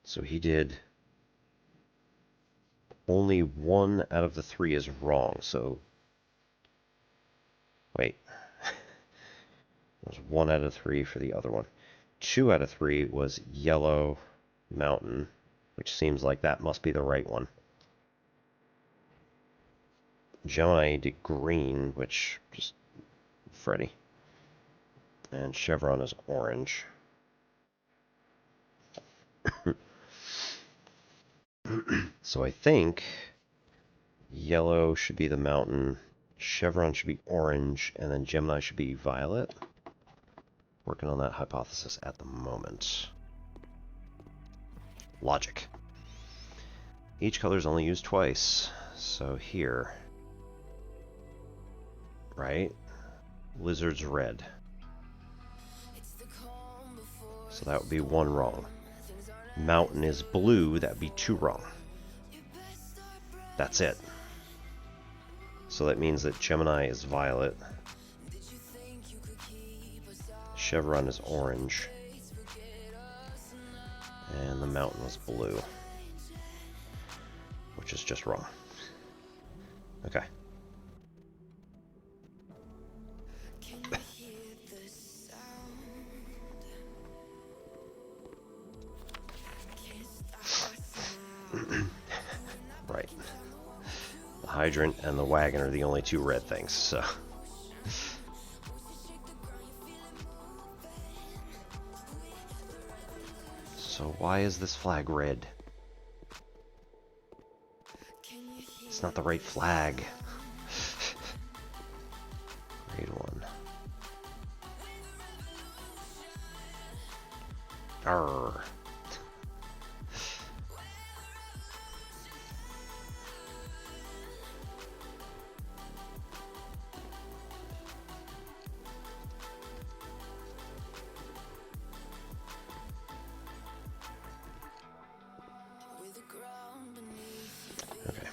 So he did, only 1 out of the 3 is wrong, so, wait, there's 1 out of 3 for the other one. 2 out of 3 was yellow mountain, which seems like that must be the right one. Gemini did green, which just Freddy. And Chevron is orange. So I think yellow should be the mountain, Chevron should be orange, and then Gemini should be violet. Working on that hypothesis at the moment. Logic. Each color is only used twice. So here, right? Lizard's red. So that would be 1 wrong. Mountain is blue, that would be 2 wrong. That's it. So that means that Gemini is violet. Chevron is orange. And the mountain was blue. Which is just wrong. Okay. Right. The hydrant and the wagon are the only 2 red things, so. So why is this flag red? It's not the right flag. Grade 1. Arrgh. Okay.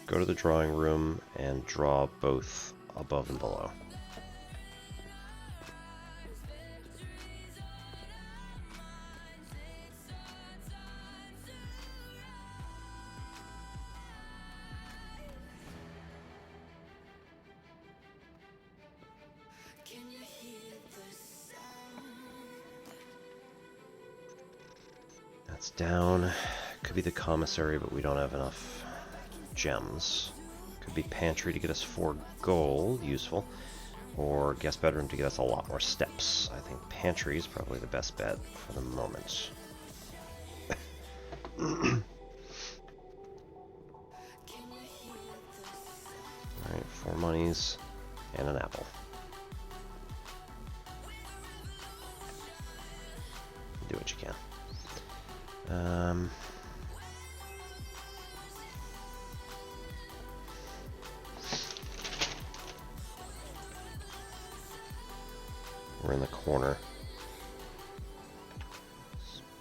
Go to the drawing room and draw both above and below. That's down. Could be the commissary, but we don't have enough gems. Could be pantry to get us 4 gold, useful. Or guest bedroom to get us a lot more steps. I think pantry is probably the best bet for the moment. Alright, 4 monies and an apple. Do what you can. We're in the corner.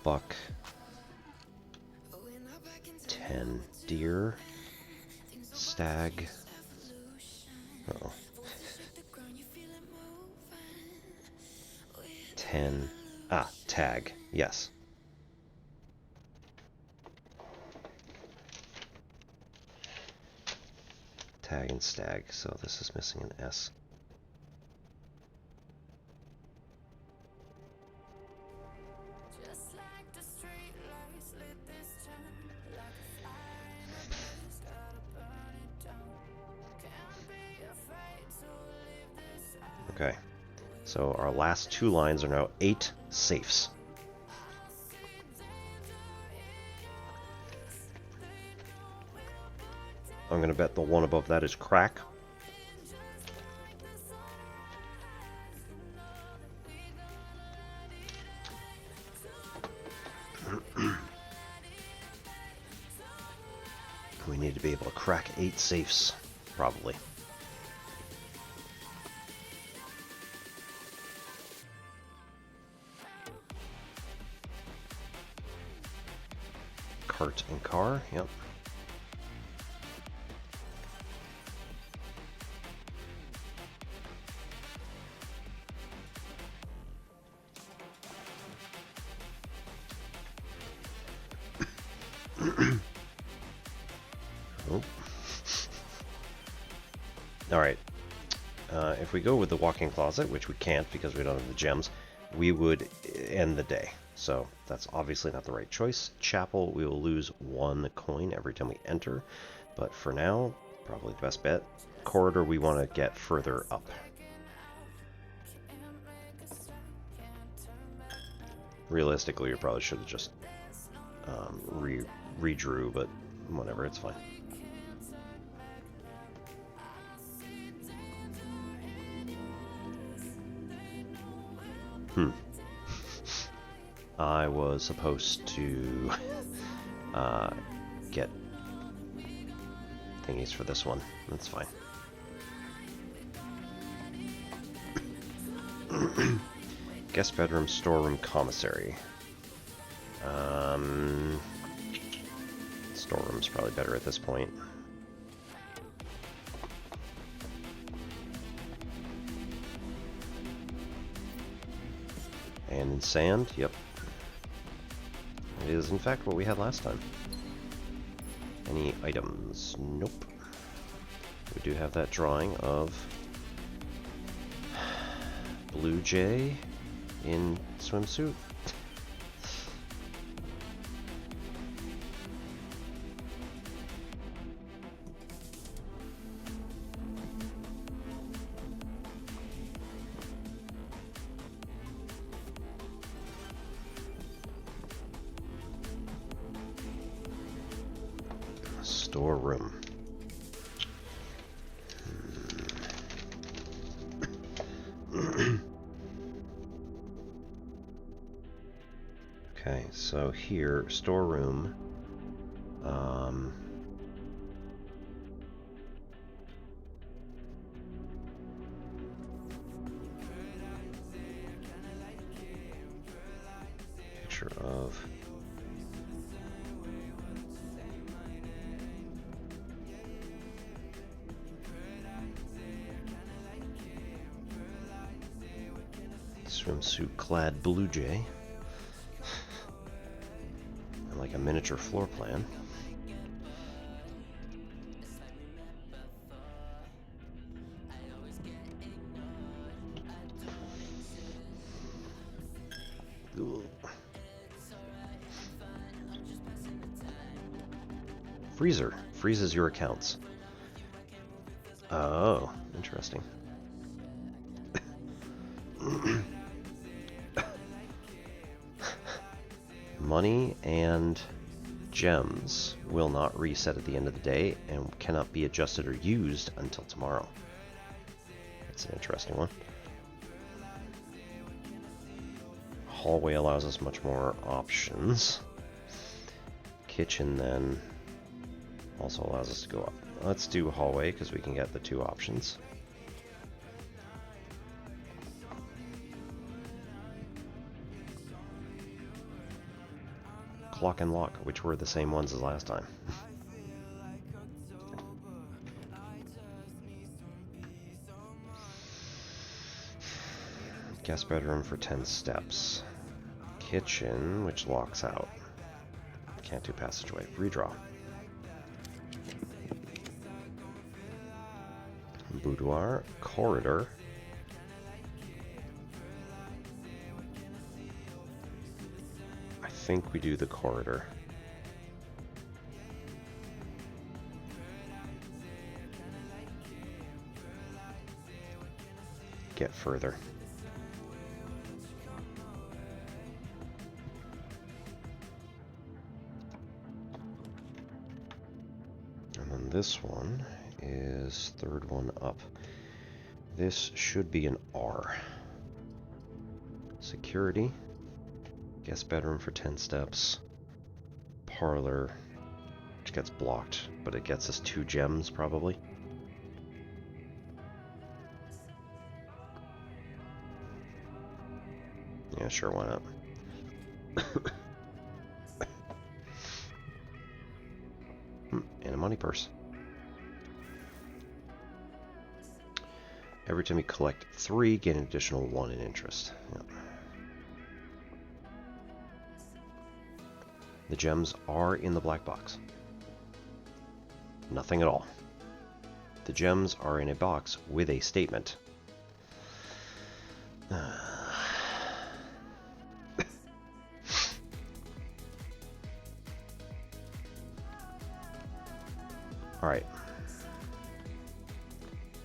Buck. 10 deer. Stag. Uh-oh. 10. Ah, tag. Yes. Tag and stag. So this is missing an S. Okay, so our last 2 lines are now 8 safes. I'm going to bet the one above that is crack. We need to be able to crack 8 safes, probably. Cart and car, yep. Oh. Alright. If we go with the walk-in closet, which we can't because we don't have the gems, we would end the day. So that's obviously not the right choice. Chapel, we will lose 1 coin every time we enter. But for now, probably the best bet. Corridor, we want to get further up. Realistically, you probably should have just redrew, but whatever, it's fine. I was supposed to get thingies for this one. That's fine. Guest bedroom, storeroom, commissary. Storeroom's probably better at this point. And in sand, yep. It is in fact what we had last time. Any items? Nope. We do have that drawing of Blue Jay in swimsuit. Storeroom. Okay, so here, storeroom. picture of swimsuit-clad blue jay and like a miniature floor plan. Ooh. Freezer freezes your accounts. Oh, interesting. Money and gems will not reset at the end of the day and cannot be adjusted or used until tomorrow. That's an interesting one. Hallway allows us much more options. Kitchen then also allows us to go up. Let's do hallway because we can get the 2 options. Clock and lock, which were the same ones as last time. Guest bedroom for 10 steps. Kitchen, which locks out. Can't do passageway. Redraw. Boudoir, corridor. I think we do the corridor. Get further. And then this one is 3rd one up. This should be an R. Security. Guest bedroom for 10 steps. Parlor, which gets blocked, but it gets us 2 gems probably. Yeah, sure, why not? And a money purse. Every time you collect 3, gain an additional 1 in interest. Yep. The gems are in the black box. Nothing at all. The gems are in a box with a statement. Alright.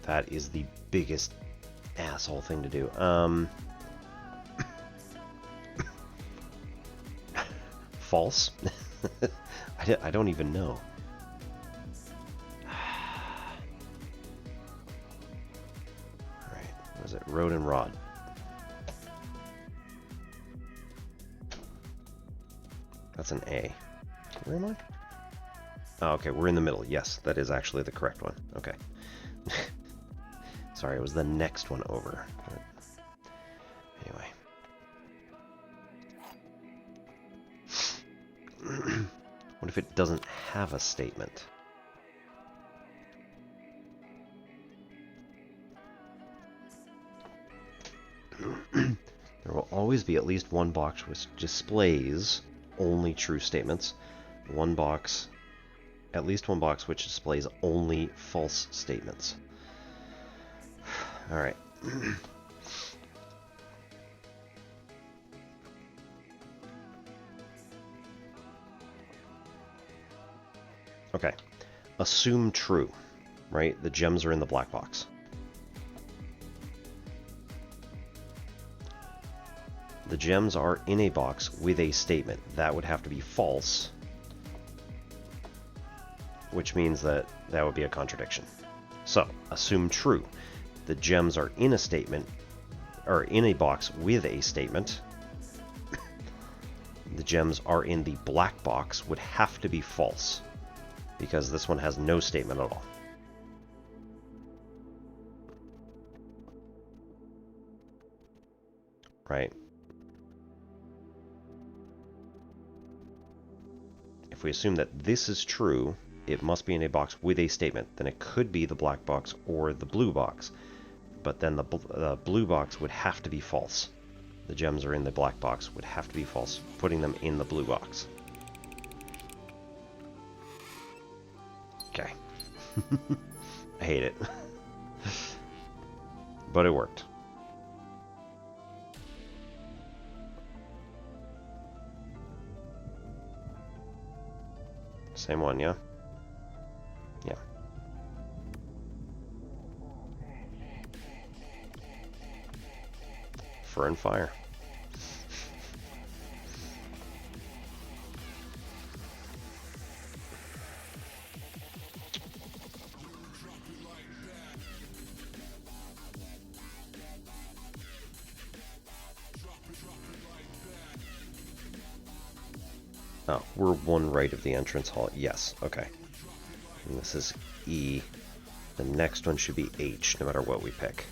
That is the biggest asshole thing to do. False? I don't even know. Alright, what is it? Road and rod. That's an A. Where am I? Oh, okay, we're in the middle. Yes, that is actually the correct one. Okay. Sorry, it was the next one over. But anyway. What if it doesn't have a statement? There will always be at least one box which displays only true statements. At least one box which displays only false statements. All right. Okay. Assume true, right? The gems are in the black box. The gems are in a box with a statement. That would have to be false, which means that that would be a contradiction. So, assume true. The gems are in a statement, or in a box with a statement. The gems are in the black box would have to be false, because this one has no statement at all. Right? if we assume that this is true, it must be in a box with a statement. Then it could be the black box or the blue box. But then the blue box would have to be false. The gems are in the black box would have to be false, putting them in the blue box. Okay. I hate it. But it worked. Same one, yeah? Yeah. Fur and fire. Oh, we're one right of the entrance hall. Yes, okay. And this is E. The next one should be H, no matter what we pick.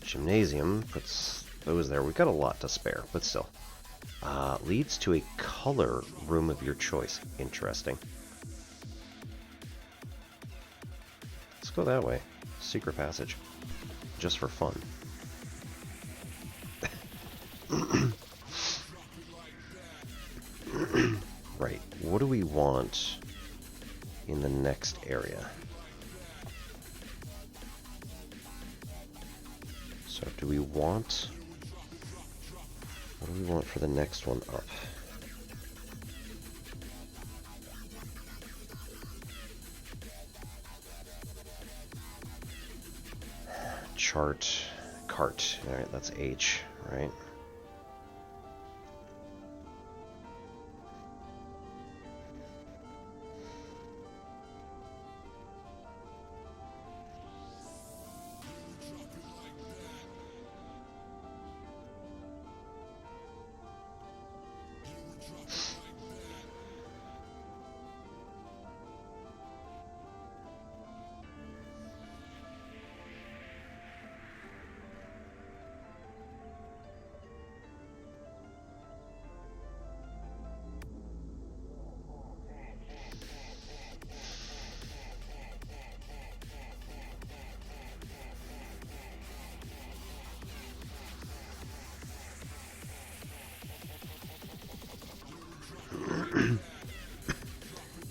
Gymnasium puts those there. We've got a lot to spare, but still. Leads to a color room of your choice. Interesting. Let's go that way. Secret passage. Just for fun. Right. What do we want in the next area? So do we want... What do we want for the next one up? Cart. Alright, that's H, right?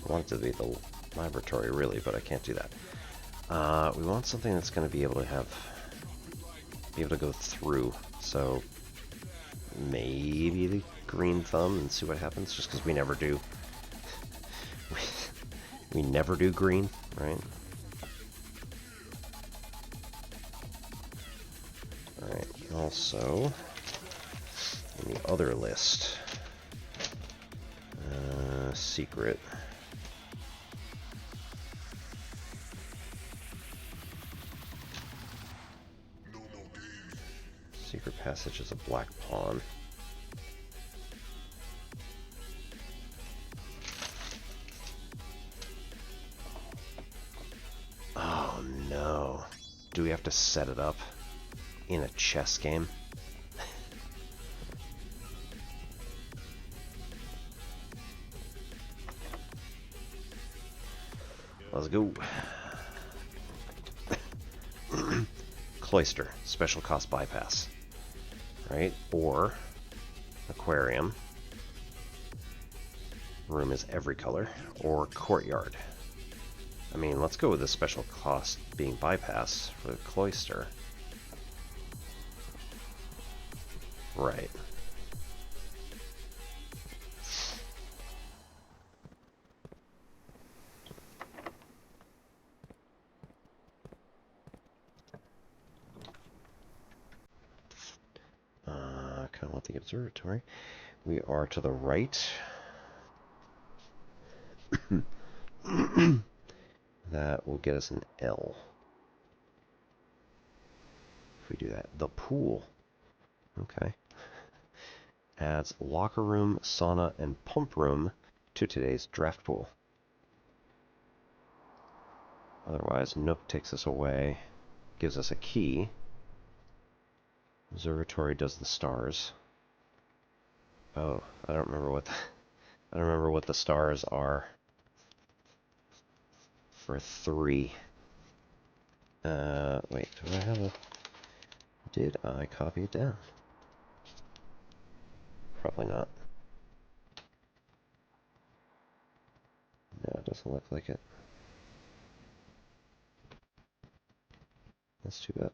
I want it to be the laboratory, really, but I can't do that. We want something that's going to be able to go through. So maybe the green thumb and see what happens, just because we never do. We never do green, right? Alright, also, in the other list, secret. Secret passage is a black pawn. Oh no. Do we have to set it up in a chess game? Let's go. Cloister, special cost bypass. Right? Or aquarium. Room is every color. Or courtyard. I mean, let's go with the special cost being bypassed for the cloister. Right. Kind of want the observatory. We are to the right. That will get us an L. If we do that. The pool. Okay. Adds locker room, sauna, and pump room to today's draft pool. Otherwise, Nook takes us away, gives us a key. Observatory does the stars. Oh, I don't remember what the... I don't remember what the stars are for 3. Wait, do I have a... Did I copy it down? Probably not. No, it doesn't look like it. That's too bad.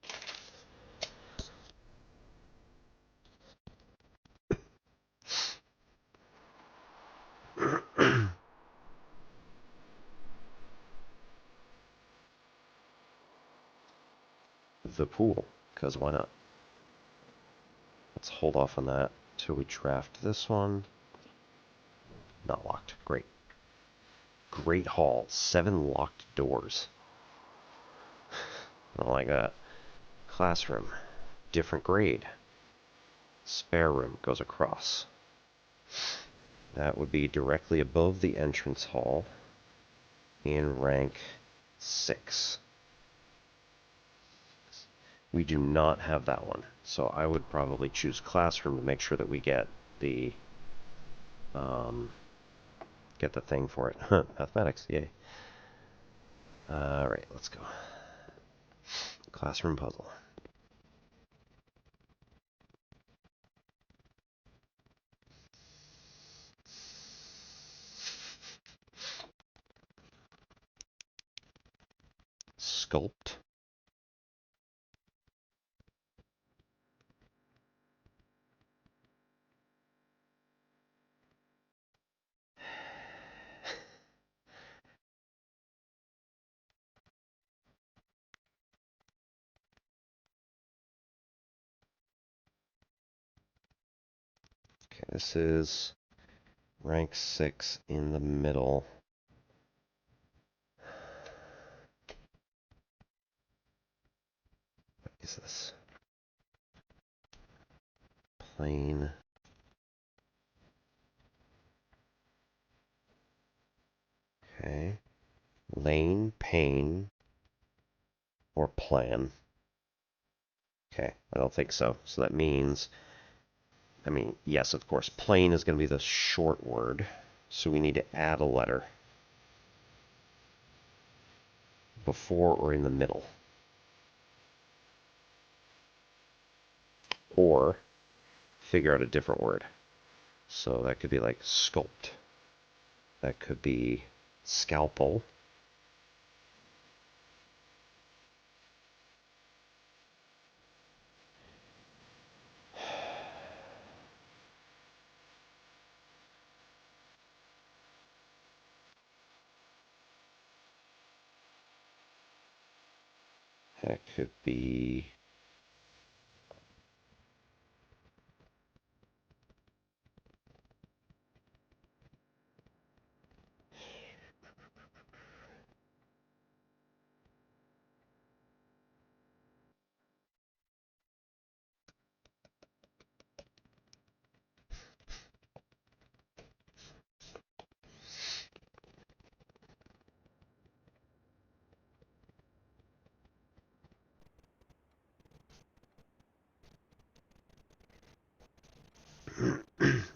The pool, because why not? Let's hold off on that till we draft this one. Not locked. Great. Great hall. 7 locked doors. I don't like that. Classroom. Different grade. Spare room goes across. That would be directly above the entrance hall in rank 6. We do not have that one, so I would probably choose classroom to make sure that we get the thing for it. Mathematics, yay. Alright, let's go. Classroom puzzle. Sculpt. Okay, this is rank 6 in the middle. What is this? Plain. Okay. Lane, pane, or plan. Okay, I don't think so. So that means, I mean, yes, of course, plain is going to be the short word. So we need to add a letter before or in the middle. Or figure out a different word. So that could be like sculpt. That could be scalpel. That could be...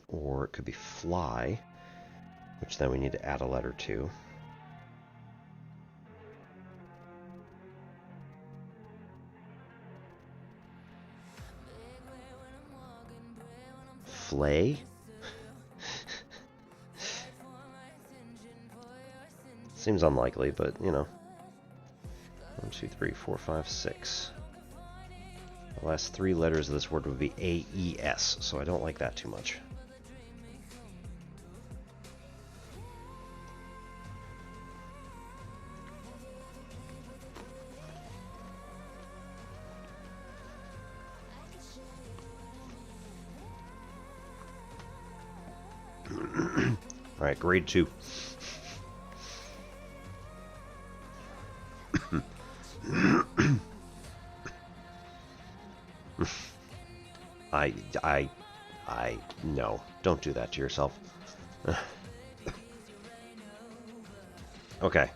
or it could be fly, which then we need to add a letter to. Flay? Seems unlikely, but, you know. 1, 2, 3, 4, 5, 6. The last 3 letters of this word would be A-E-S, so I don't like that too much. Alright, grade 2. No. Don't do that to yourself. Okay.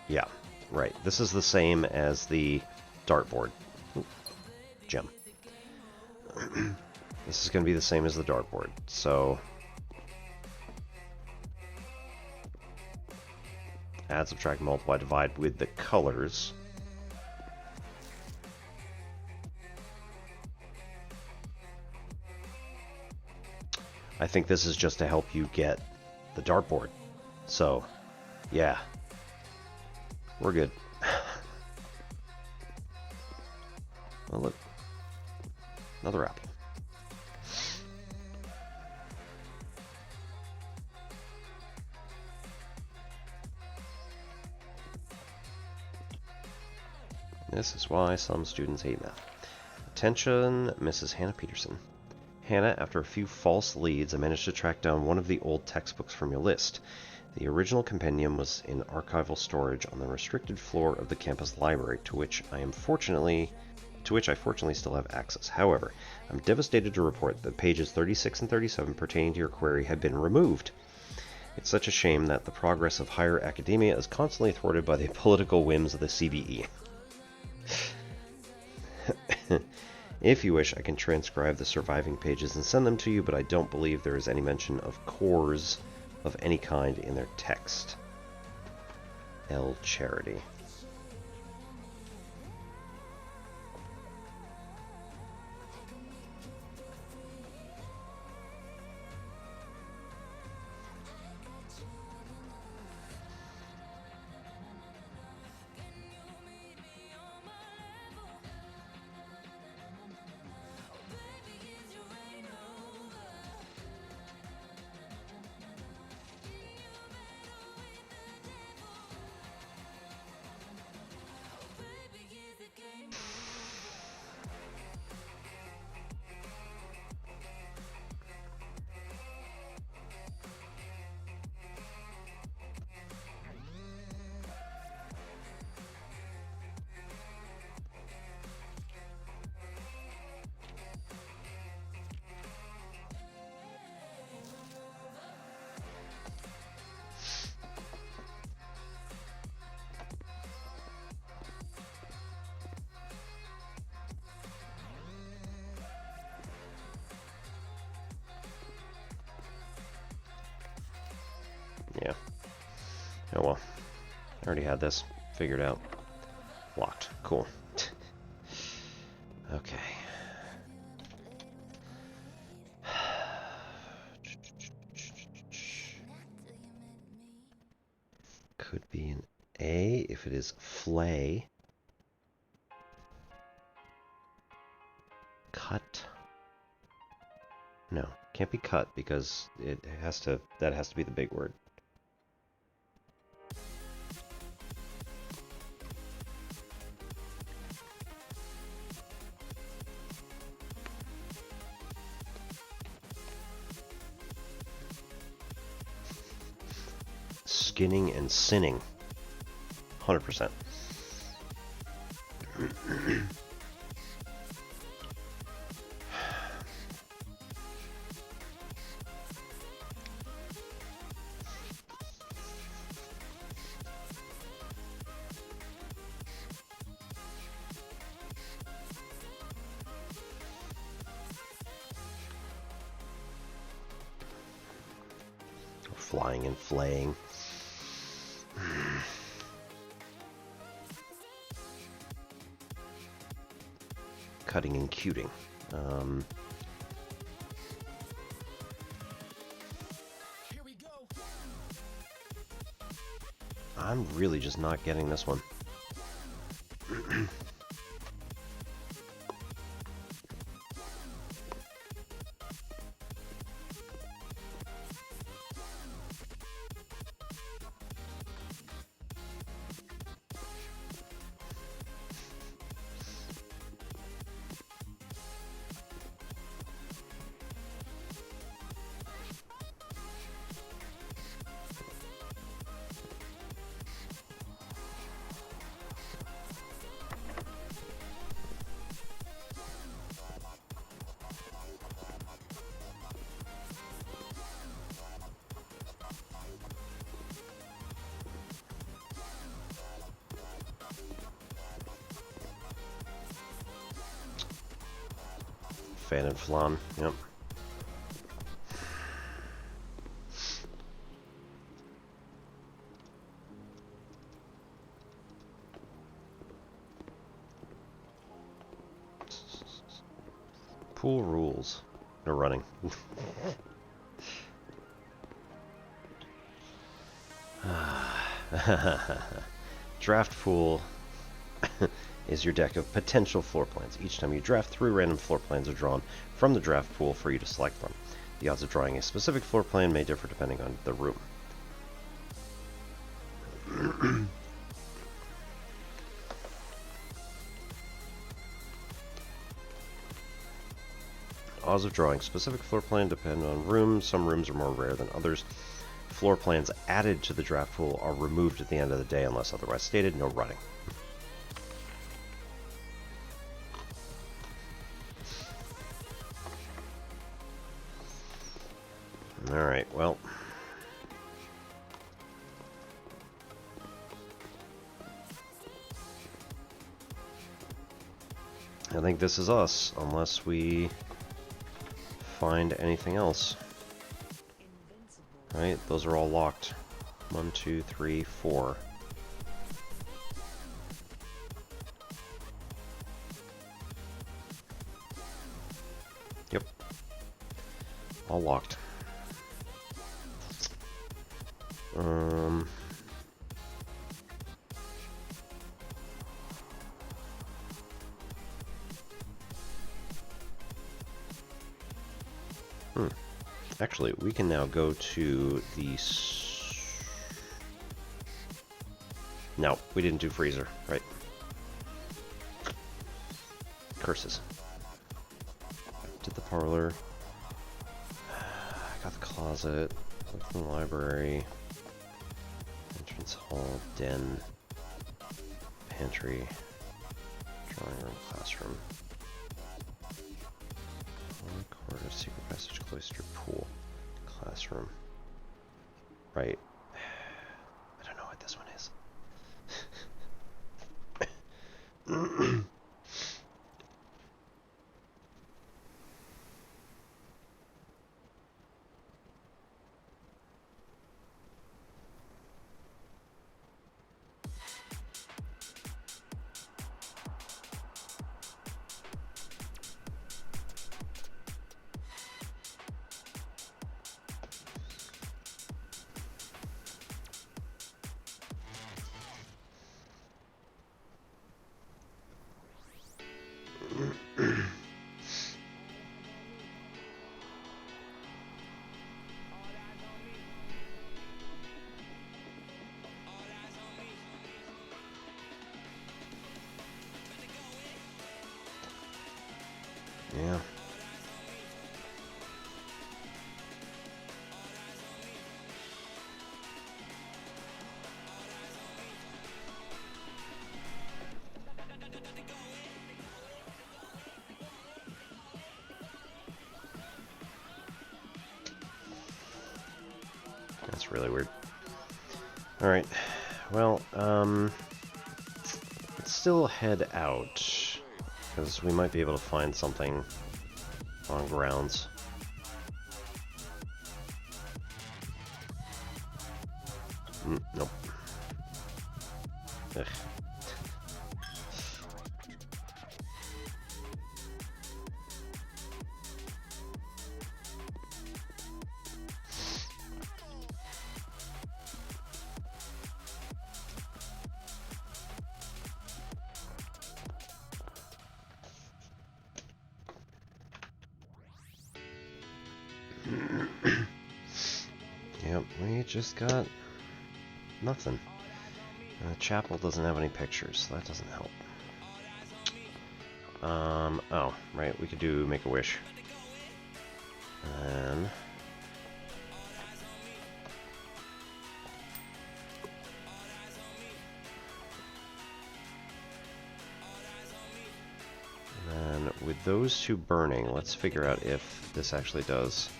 Yeah, right. This is the same as the dartboard. Ooh, gem. This is going to be the same as the dartboard, so add, subtract, multiply, divide with the colors. I think this is just to help you get the dartboard. So, yeah. We're good. Oh, look. Another apple. This is why some students hate math. Attention, Mrs. Hannah Peterson. Hannah, after a few false leads, I managed to track down one of the old textbooks from your list. The original compendium was in archival storage on the restricted floor of the campus library, to which I fortunately still have access. However, I'm devastated to report that pages 36 and 37 pertaining to your query have been removed. It's such a shame that the progress of higher academia is constantly thwarted by the political whims of the CBE. If you wish, I can transcribe the surviving pages and send them to you, but I don't believe there is any mention of cores of any kind in their text. L. Charity. Yeah. Oh well. I already had this figured out. Locked. Cool. Okay. Could be an A if it is flay. Cut. No, can't be cut because it has to. That has to be the big word. Skinning and sinning. 100%. Flying and flaying. Cutting and cuting. I'm really just not getting this one. Fan and flan, yep. Pool rules. They're running. Draft pool is your deck of potential floor plans. Each time you draft, 3 random floor plans are drawn from the draft pool for you to select from. The odds of drawing a specific floor plan may differ depending on the room. Odds of drawing specific floor plan depend on rooms. Some rooms are more rare than others. Floor plans added to the draft pool are removed at the end of the day unless otherwise stated. No running. Alright, well. I think this is us, unless we find anything else. Right, those are all locked. 1, 2, 3, 4. Yep. All locked. Actually, we can now go to the... No, we didn't do freezer, right? Curses. Did the parlor. I got the closet. Went from the library. Entrance hall, den. Pantry. Drawing room, classroom. Corridor, secret passage, cloister, pool, classroom. Right. I don't know what this one is. Yeah. That's really weird. Alright. Well, let's still head out, because we might be able to find something on grounds. Nope. Ugh. Yep, we just got nothing. The chapel doesn't have any pictures, so that doesn't help. Oh, right, we could do Make a Wish. And then with those two burning, let's figure out if this actually does.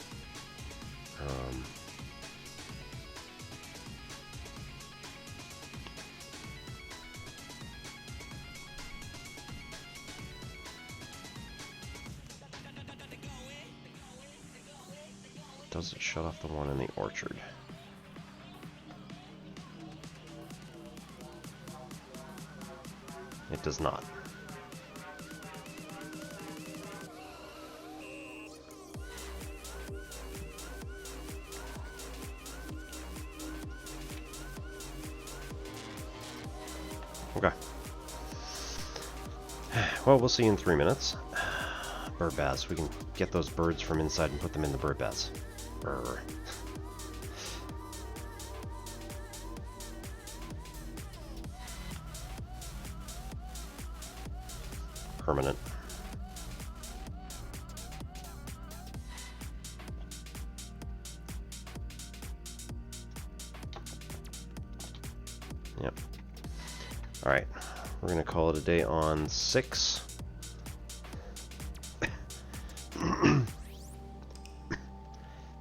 Does it shut off the one in the orchard? It does not. Okay. Well, we'll see in 3 minutes. Bird baths. We can get those birds from inside and put them in the bird baths. Brr. Permanent. Yep. Alright. We're going to call it a day on 6.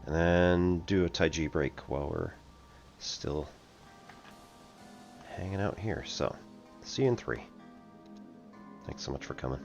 And then do a Taiji break while we're still hanging out here. So, see you in 3. Thanks so much for coming.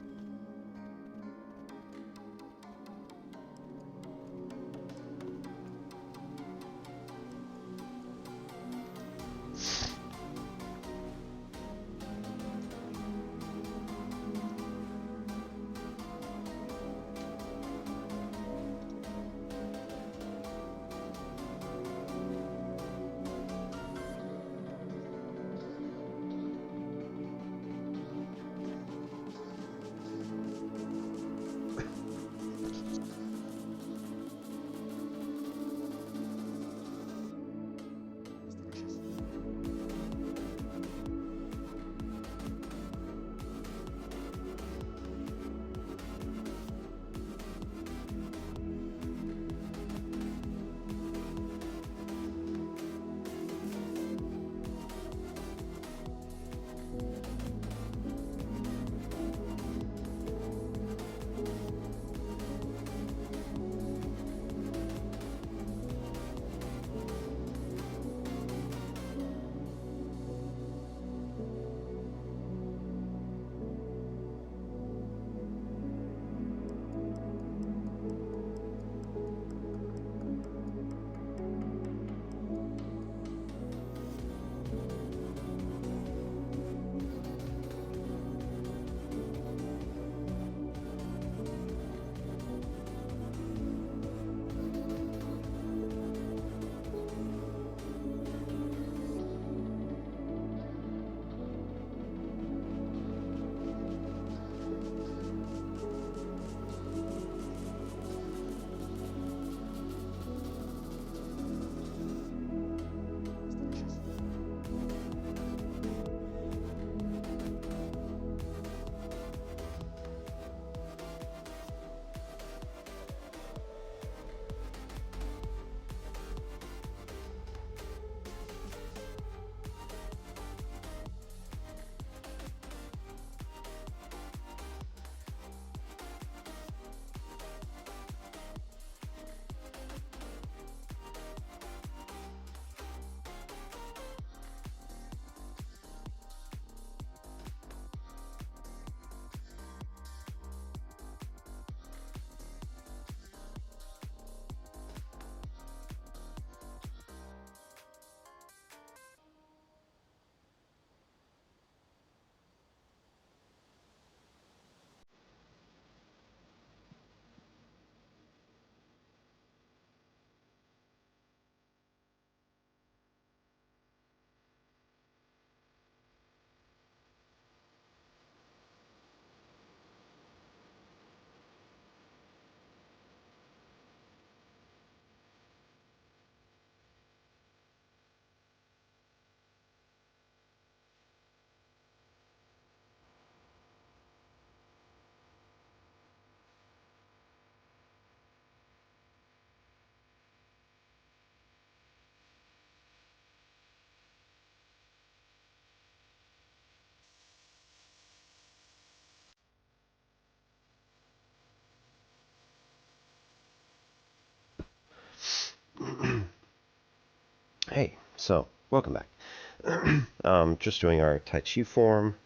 Hey, so, welcome back. Just doing our Tai Chi form,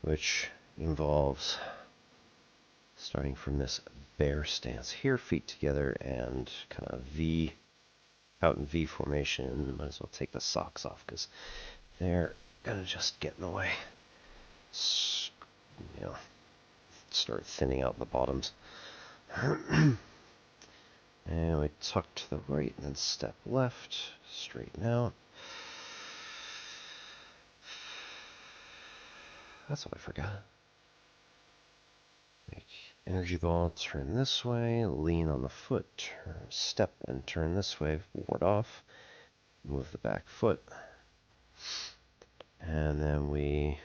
which involves starting from this bear stance here, feet together, and kind of V, out in V formation. Might as well take the socks off because they're gonna just get in the way. You know, start thinning out the bottoms. And we tuck to the right and then step left, straighten out. That's what I forgot. Make energy ball, turn this way, lean on the foot, step and turn this way, ward off, move the back foot. And then we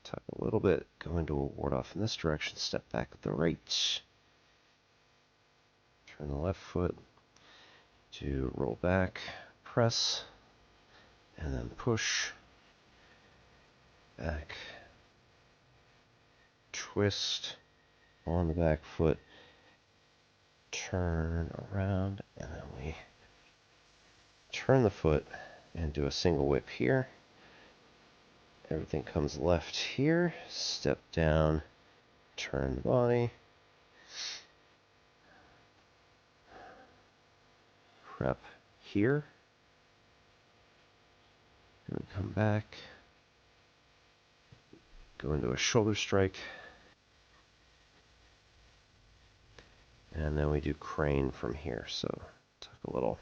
tuck a little bit, go into a ward off in this direction, step back with the right. Turn the left foot to roll back, press, and then push, back, twist on the back foot, turn around, and then we turn the foot and do a single whip here. Everything comes left here, step down, turn the body, prep here, and we come back, go into a shoulder strike, and then we do crane from here. So tuck a little,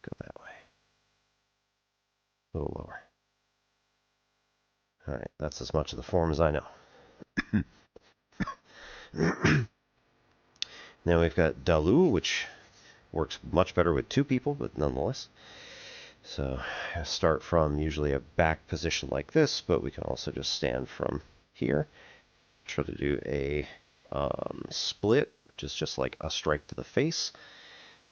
go that way, a little lower. All right, that's as much of the form as I know. Now we've got Dalu, which works much better with two people, but nonetheless. So I start from usually a back position like this, but we can also just stand from here. Try to do a split, which is just like a strike to the face.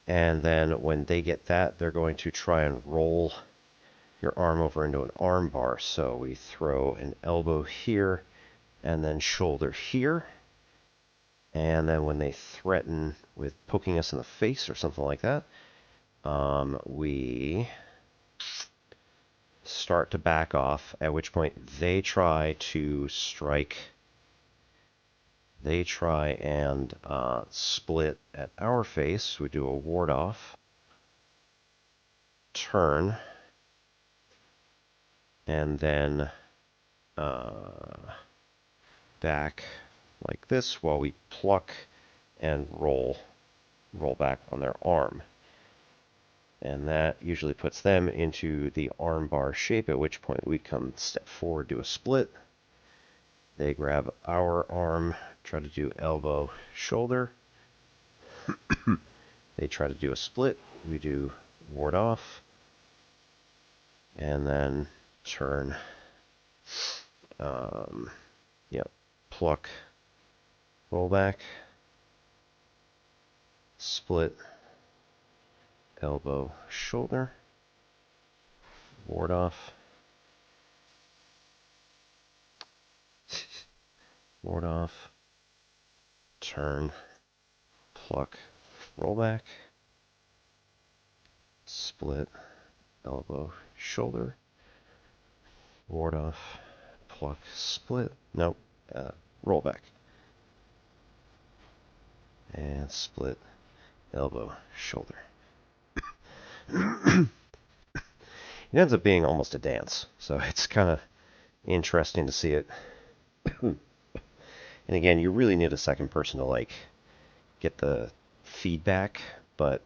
And then when they get that, they're going to try and roll your arm over into an arm bar. So we throw an elbow here and then shoulder here. And then when they threaten with poking us in the face or something like that, we start to back off, at which point they try to strike. They try and split at our face. We do a ward off, turn, and then back like this while we pluck and roll back on their arm. And that usually puts them into the arm bar shape, at which point we come step forward, do a split. They grab our arm, try to do elbow, shoulder. They try to do a split. We do ward off. And then turn. Pluck, roll back, split, elbow, shoulder, ward off, ward off, turn, pluck, roll back, split, elbow, shoulder, ward off, pluck, split, nope, roll back, and split, elbow, shoulder. It ends up being almost a dance, so it's kind of interesting to see it. And again, you really need a second person to like get the feedback, but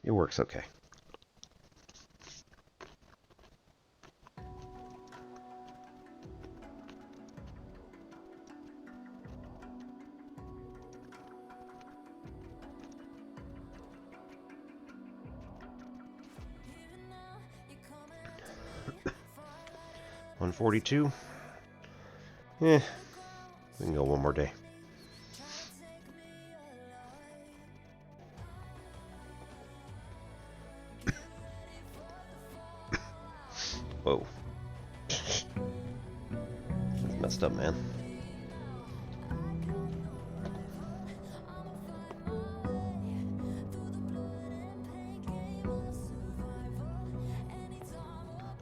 it works okay. $142. We can go one more day. Whoa. That's messed up, man.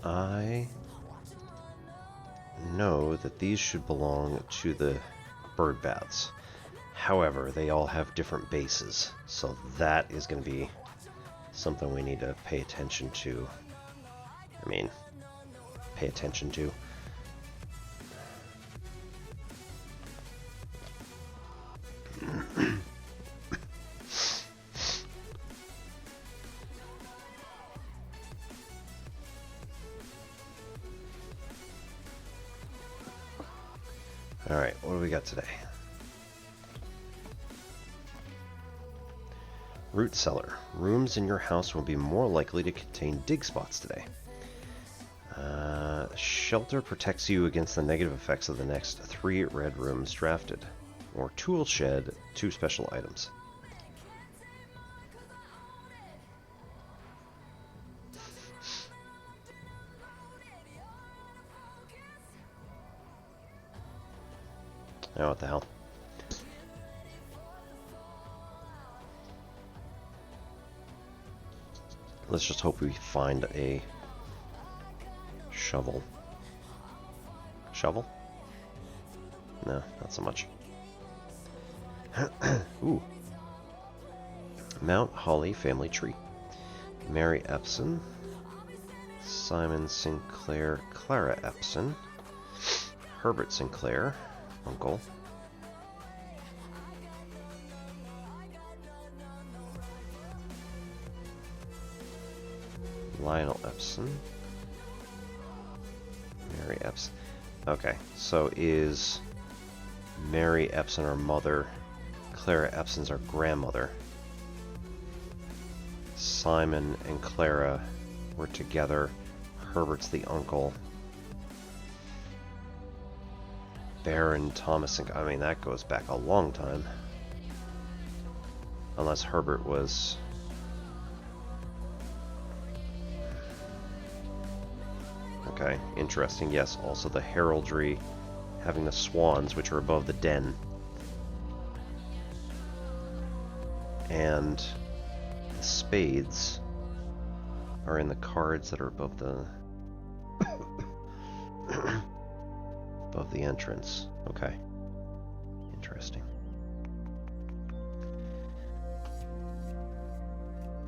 I know that these should belong to the bird baths. However, they all have different bases, so that is going to be something we need to pay attention to. I mean, pay attention to. Alright, what do we got today? Root cellar. Rooms in your house will be more likely to contain dig spots today. Shelter protects you against the negative effects of the next 3 red rooms drafted. Or tool shed 2 special items. Oh, what the hell? Let's just hope we find a shovel. Shovel? No, not so much. Ooh. Mount Holly family tree. Mary Epson. Simon Sinclair, Clara Epson. Herbert Sinclair, uncle. Lionel Epson. Mary Epson. Okay, so is Mary Epson our mother? Clara Epson's our grandmother. Simon and Clara were together. Herbert's the uncle. Baron Thomas and... I mean, that goes back a long time. Unless Herbert was... Okay, interesting. Yes, also the heraldry, having the swans, which are above the den. And the spades are in the cards that are above the... above the entrance. Okay. Interesting.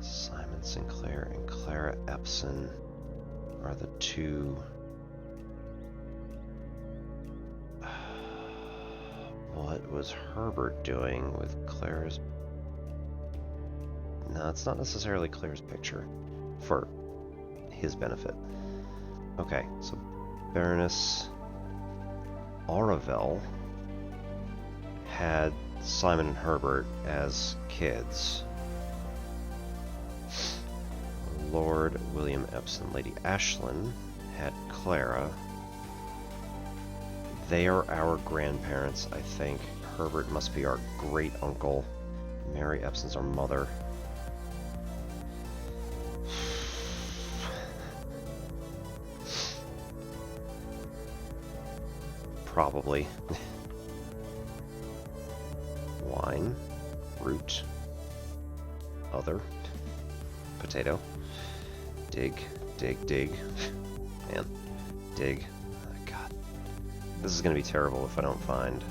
Simon Sinclair and Clara Epson are the 2. What was Herbert doing with Clara's... No, it's not necessarily Clara's picture for his benefit. Okay, so Baroness Archival had Simon and Herbert as kids. Lord William Epson, Lady Ashland had Clara. They are our grandparents, I think. Herbert must be our great uncle. Mary Epson's our mother. Probably. Wine. Root. Other. Potato. Dig. Dig. Dig. Man. Dig. Oh, God. This is going to be terrible if I don't find...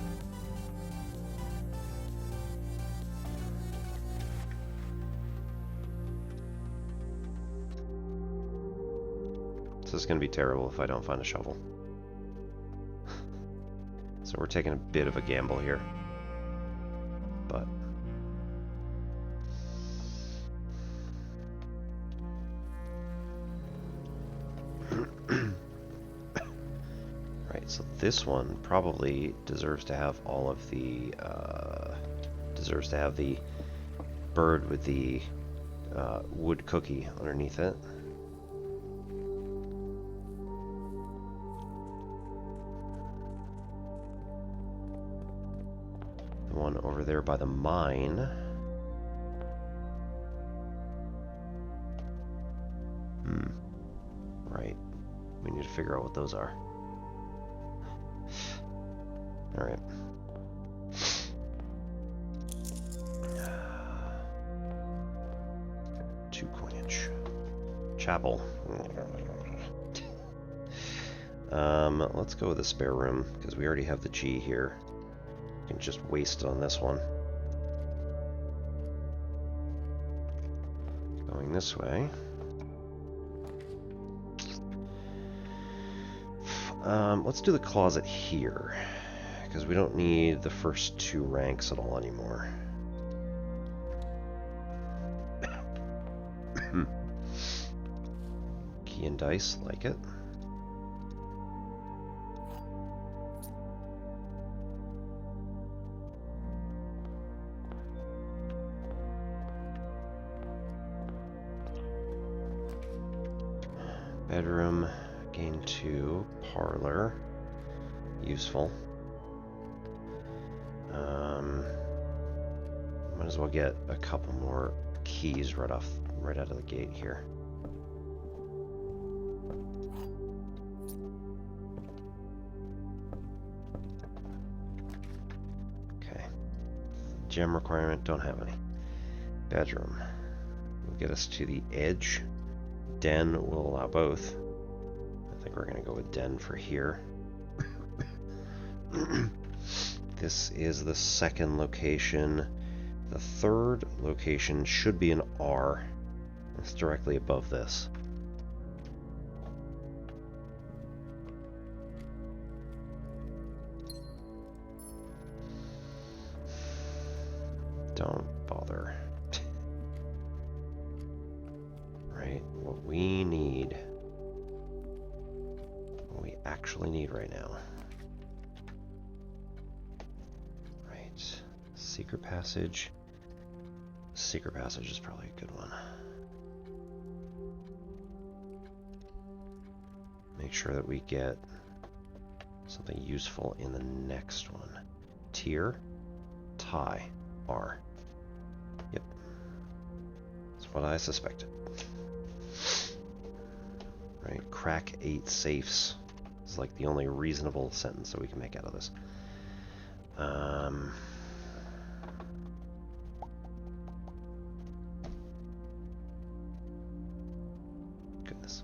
This is going to be terrible if I don't find a shovel. So we're taking a bit of a gamble here. But... Right, so this one probably deserves to have all of the... deserves to have the bird with the wood cookie underneath it. One over there by the mine. Right. We need to figure out what those are. Alright. Two coinage. Chapel. Let's go with a spare room, because we already have the G here. We can just waste it on this one. Going this way. Let's do the closet here, because we don't need the first 2 ranks at all anymore. Key and dice, like it. Bedroom, gain 2, parlor, useful. Might as well get a couple more keys right out of the gate here. Okay. Gem requirement, don't have any. Bedroom will get us to the edge. Den will allow both. I think we're going to go with den for here. This is the second location. The third location should be an R. It's directly above this. Don't bother. Right, what we need, what we actually need right now. Right, secret passage. Secret passage is probably a good one. Make sure that we get something useful in the next one. Tier, tie, R. Yep, that's what I suspected. Right, crack 8 safes is like the only reasonable sentence that we can make out of this. Goodness.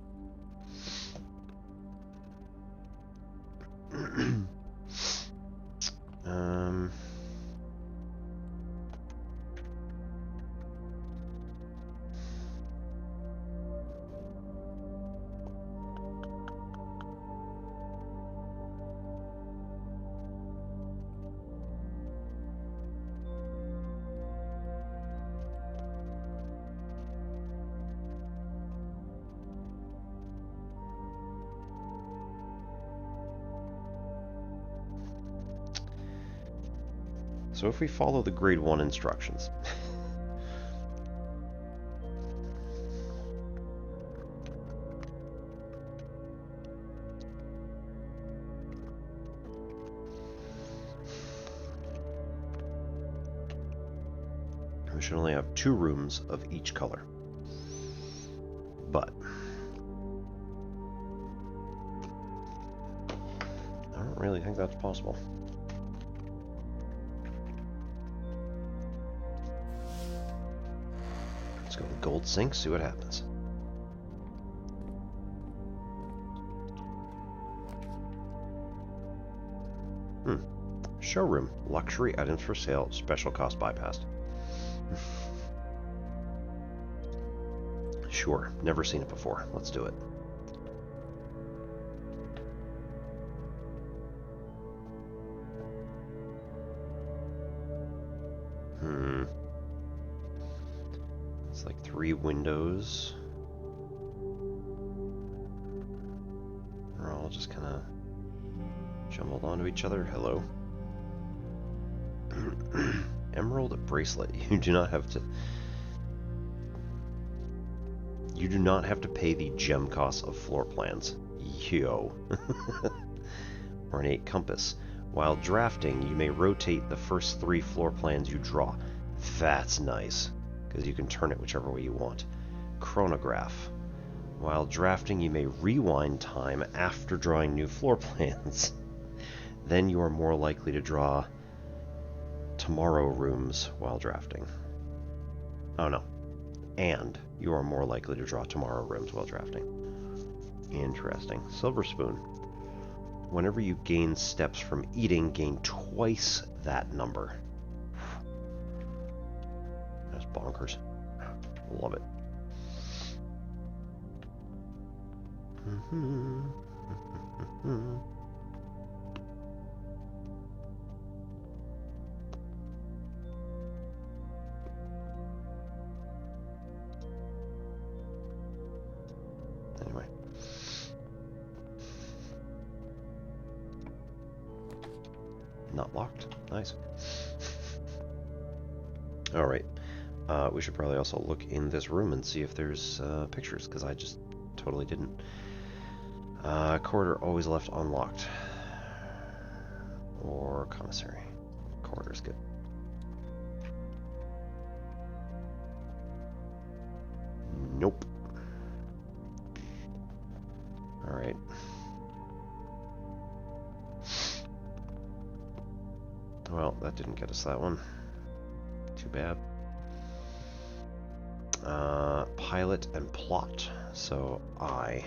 So if we follow the grade 1 instructions, we should only have 2 rooms of each color. But I don't really think that's possible. Let's go with gold sink, see what happens. Showroom. Luxury items for sale. Special cost bypassed. Sure. Never seen it before. Let's do it. It's like 3 windows. They're all just kind of jumbled onto each other. Hello. Emerald bracelet. You do not have to pay the gem costs of floor plans. Yo. Ornate compass. While drafting, you may rotate the first 3 floor plans you draw. That's nice, because you can turn it whichever way you want. Chronograph. While drafting, you may rewind time after drawing new floor plans. Then you are more likely to draw tomorrow rooms while drafting. Oh no. And you are more likely to draw tomorrow rooms while drafting. Interesting. Silver spoon. Whenever you gain steps from eating, gain twice that number. That's bonkers. Love it. Anyway. Not locked. Nice. Alright. We should probably also look in this room and see if there's pictures, because I just totally didn't. Corridor always left unlocked. Or commissary. Corridor's good. Nope. Alright. Well, that didn't get us that one. Too bad. Pilot and plot. So I.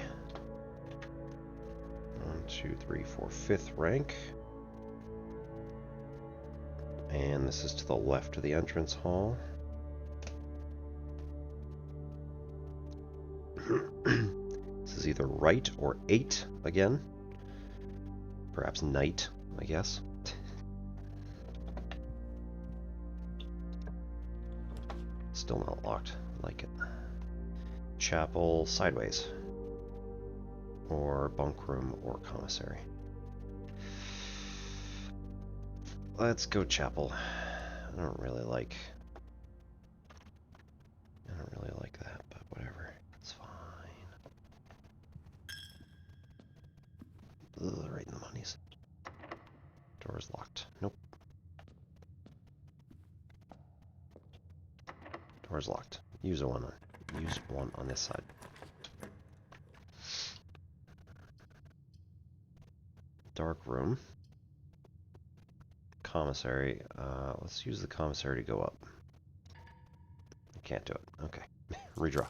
1, 2, 3, 4, 5th rank. And this is to the left of the entrance hall. This is either right or 8 again. Perhaps night, I guess. Still not locked. Like it. Chapel sideways. Or bunk room or commissary. Let's go chapel. I don't really like that, but whatever. It's fine. Ugh, right in the monies. Door's locked. Nope. Door's locked. Use one on this side. Darkroom. Commissary. Let's use the commissary to go up. I can't do it. Okay. Redraw.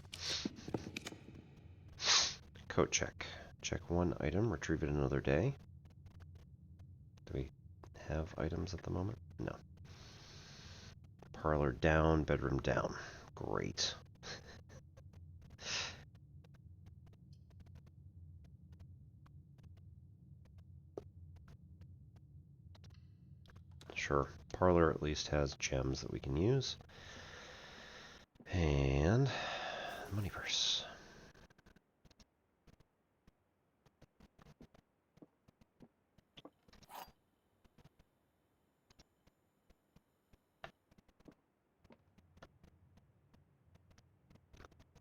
Coat check. Check one item. Retrieve it another day. Do we have items at the moment? No. Parlor down. Bedroom down. Great. Sure. Parlor at least has gems that we can use. And money purse.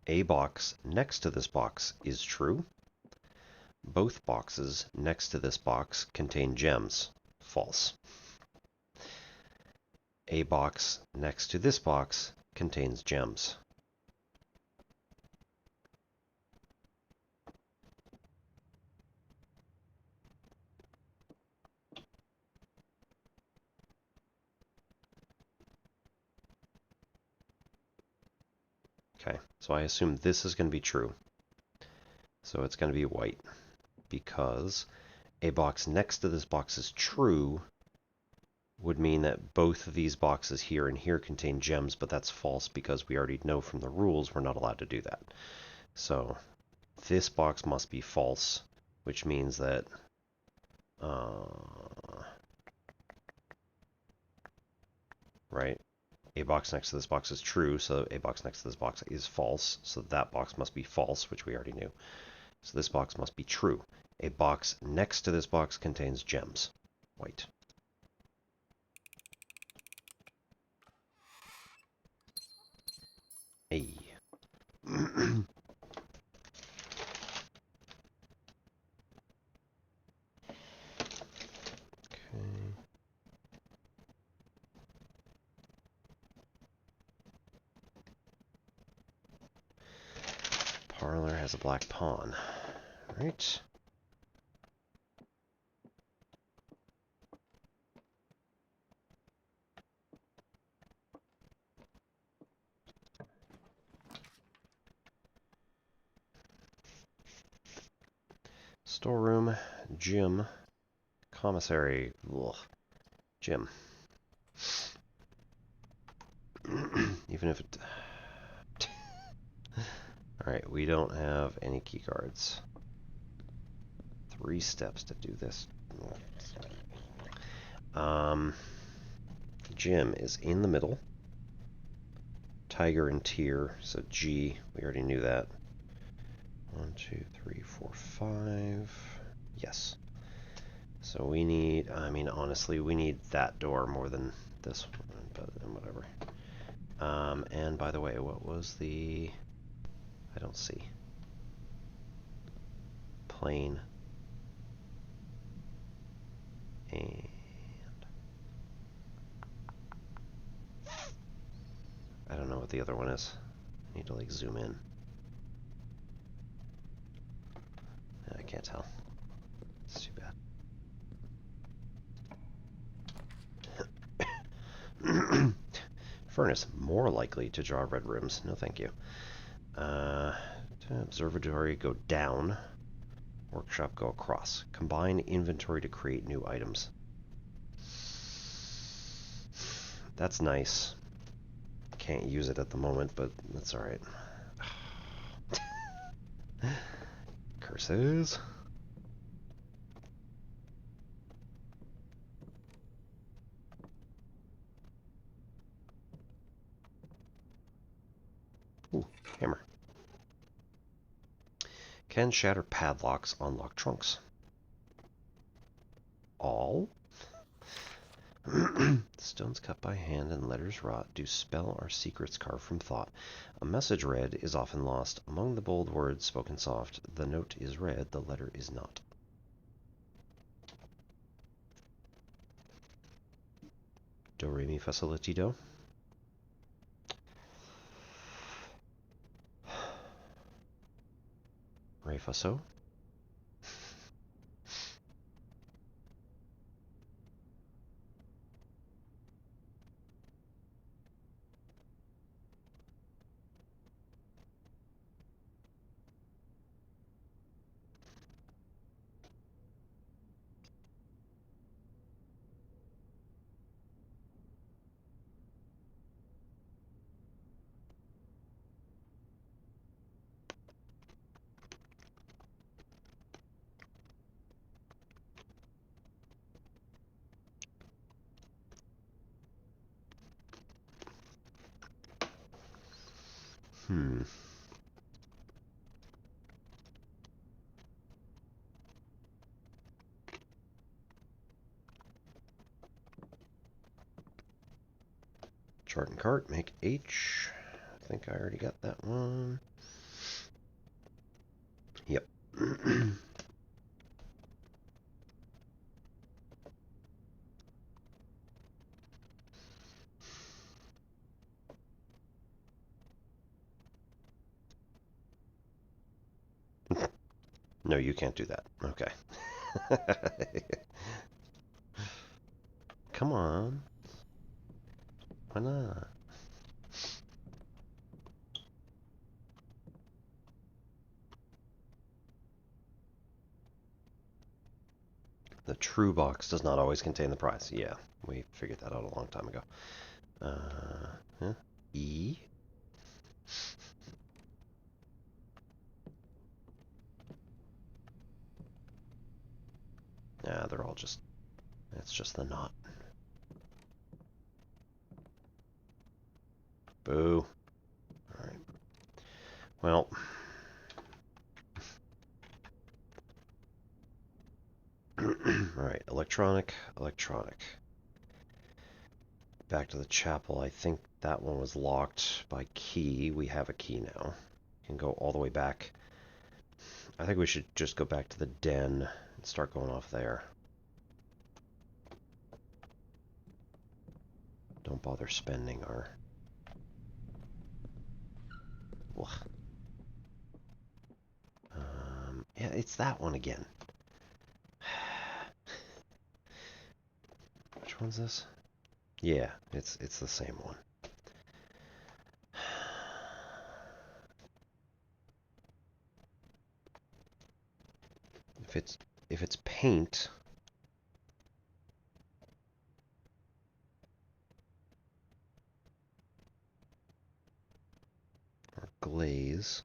A box next to this box is true. Both boxes next to this box contain gems. False. A box next to this box contains gems. Okay, so I assume this is going to be true. So it's going to be white, because a box next to this box is true would mean that both of these boxes here and here contain gems, but that's false because we already know from the rules we're not allowed to do that. So this box must be false, which means that right? A box next to this box is true, so a box next to this box is false, so that box must be false, which we already knew. So this box must be true. A box next to this box contains gems. White. A. Okay. Parlor has a black pawn. Right. Storeroom, gym, Commissary. Ugh. Gym. Even if it... Alright, we don't have any key cards. 3 steps to do this. Gym is in the middle. Tiger and Tier, so G. We already knew that. 1, 2, 3, 4, 5. Yes. So we need, I mean, honestly, we need that door more than this one, but whatever. And by the way, what was the... I don't see. Plane. And... I don't know what the other one is. I need to, like, zoom in. I can't tell. It's too bad. Furnace, more likely to draw red rooms. No, thank you. Observatory, go down. Workshop, go across. Combine inventory to create new items. That's nice. Can't use it at the moment, but that's alright. Curses. Ooh, hammer. Can shatter padlocks, unlock trunks. All? Stones cut by hand and letters rot do spell our secrets carved from thought. A message read is often lost. Among the bold words spoken soft, the note is read, the letter is not. Do, re, mi, fa, sol, la, ti, do. Re, fa, so. Chart and cart, make H. I think I already got that one. Yep. No, you can't do that. Okay. Come on. Why not? The true box does not always contain the prize. Yeah, we figured that out a long time ago. E. Yeah, they're all just... It's just the knot. Boo. Alright. Well... Alright, electronic. Back to the chapel. I think that one was locked by key. We have a key now. Can go all the way back. I think we should just go back to the den and start going off there. Don't bother spending our... yeah, it's that one again. Which one's this? Yeah, it's the same one. If it's paint, glaze.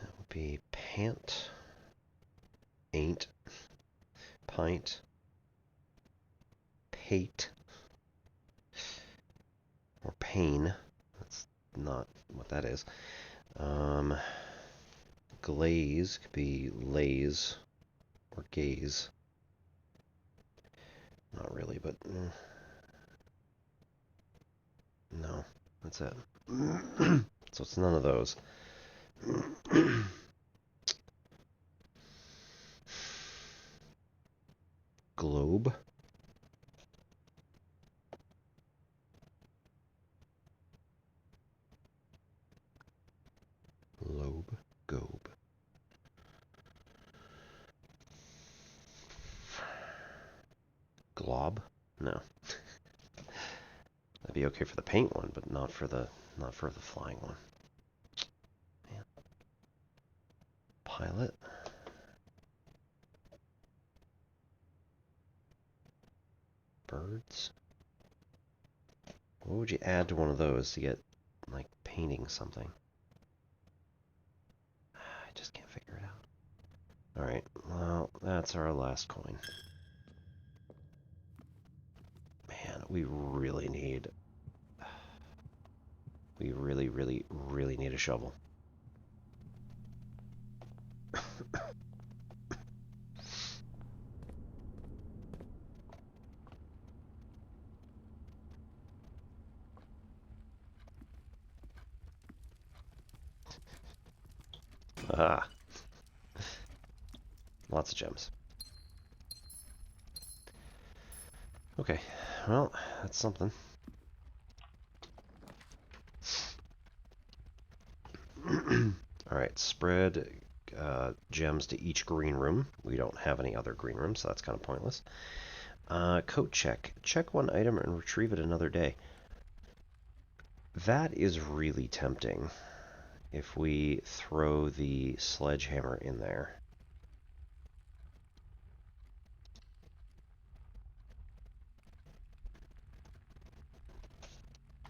That would be pant, ain't, pint, pate, or pain. That's not what that is. Glaze could be laze or gaze. Not really, but no, that's it. So it's none of those. Globe. Lobe. Gobe. Glob? No. That'd be okay for the paint one, but not for the flying one. Man. Pilot. Birds. What would you add to one of those to get, like, painting something? I just can't figure it out. Alright, well, that's our last coin. Man, we really need... We really, really, really need a shovel. Ah. Lots of gems. Okay, well, that's something. Alright, spread gems to each green room. We don't have any other green rooms, so that's kind of pointless. Coat check. Check one item and retrieve it another day. That is really tempting if we throw the sledgehammer in there.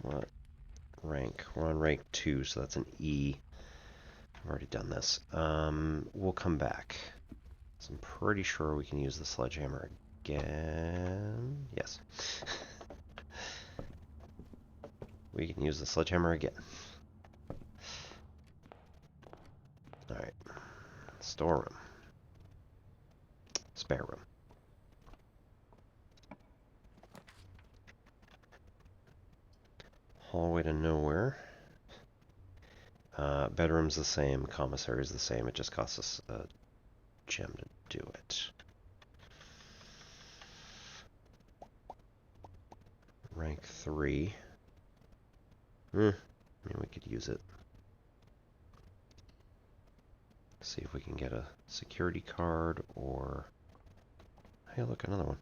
What rank? We're on rank 2, so that's an E. I've already done this. We'll come back. So I'm pretty sure we can use the sledgehammer again. Yes. We can use the sledgehammer again. Alright. Storeroom. Spare room. Hallway to nowhere. Bedroom's the same. Commissary's the same. It just costs us a gem to do it. Rank 3. I mean, we could use it. See if we can get a security card or... Hey, look, another one.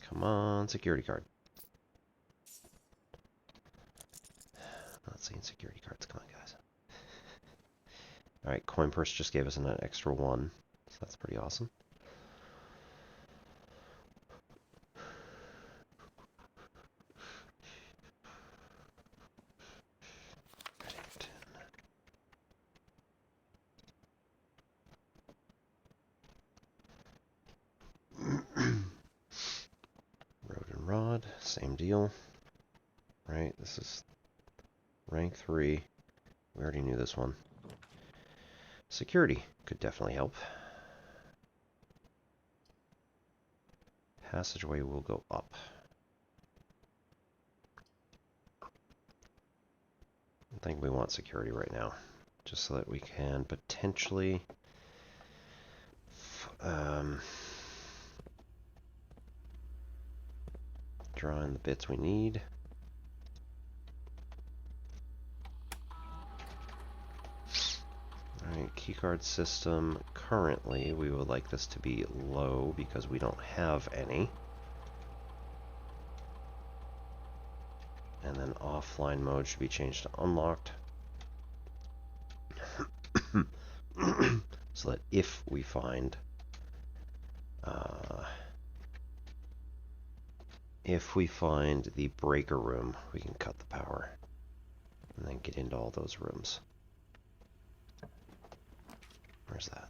Come on, security card. Not seeing security cards. Come on, guys. Alright, coin purse just gave us an extra 1, so that's pretty awesome. Rod, same deal. Right, this is rank 3. We already knew this one. Security could definitely help. Passageway will go up. I think we want security right now, just so that we can potentially draw in the bits we need. Alright, keycard system. Currently, we would like this to be low because we don't have any. And then offline mode should be changed to unlocked. so that if we find the breaker room, we can cut the power and then get into all those rooms. Where's that?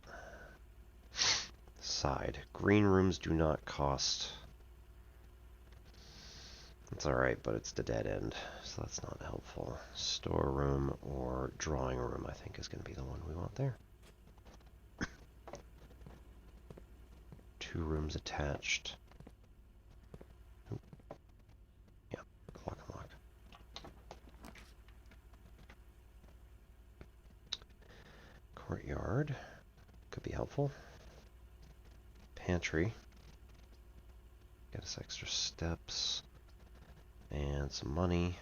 Side. Green rooms do not cost. It's alright, but it's the dead end, so that's not helpful. Storeroom or drawing room, I think, is going to be the one we want there. 2 rooms attached. Oop. Yeah, clock and lock. Courtyard could be helpful. Pantry. Get us extra steps. And some money.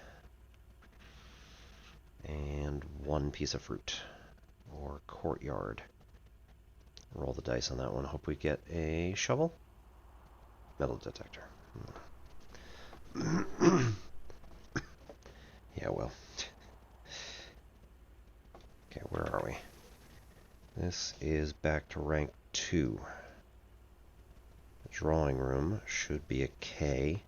And 1 piece of fruit. Or courtyard. Roll the dice on that one. Hope we get a shovel. Metal detector. Yeah, well. Okay, where are we? This is back to rank 2. The drawing room should be a K.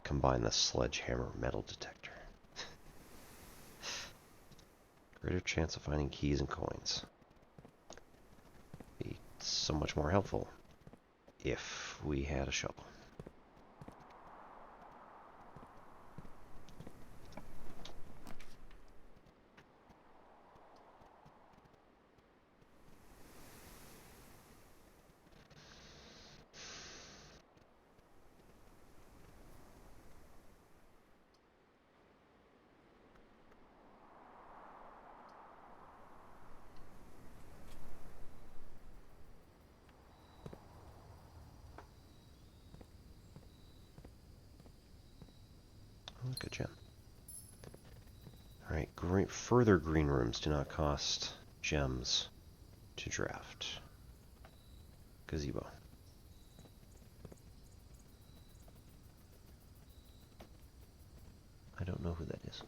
Combine the sledgehammer metal detector. Greater chance of finding keys and coins. Be so much more helpful if we had a shovel. Good gem. Alright, further green rooms do not cost gems to draft. Gazebo. I don't know who that is.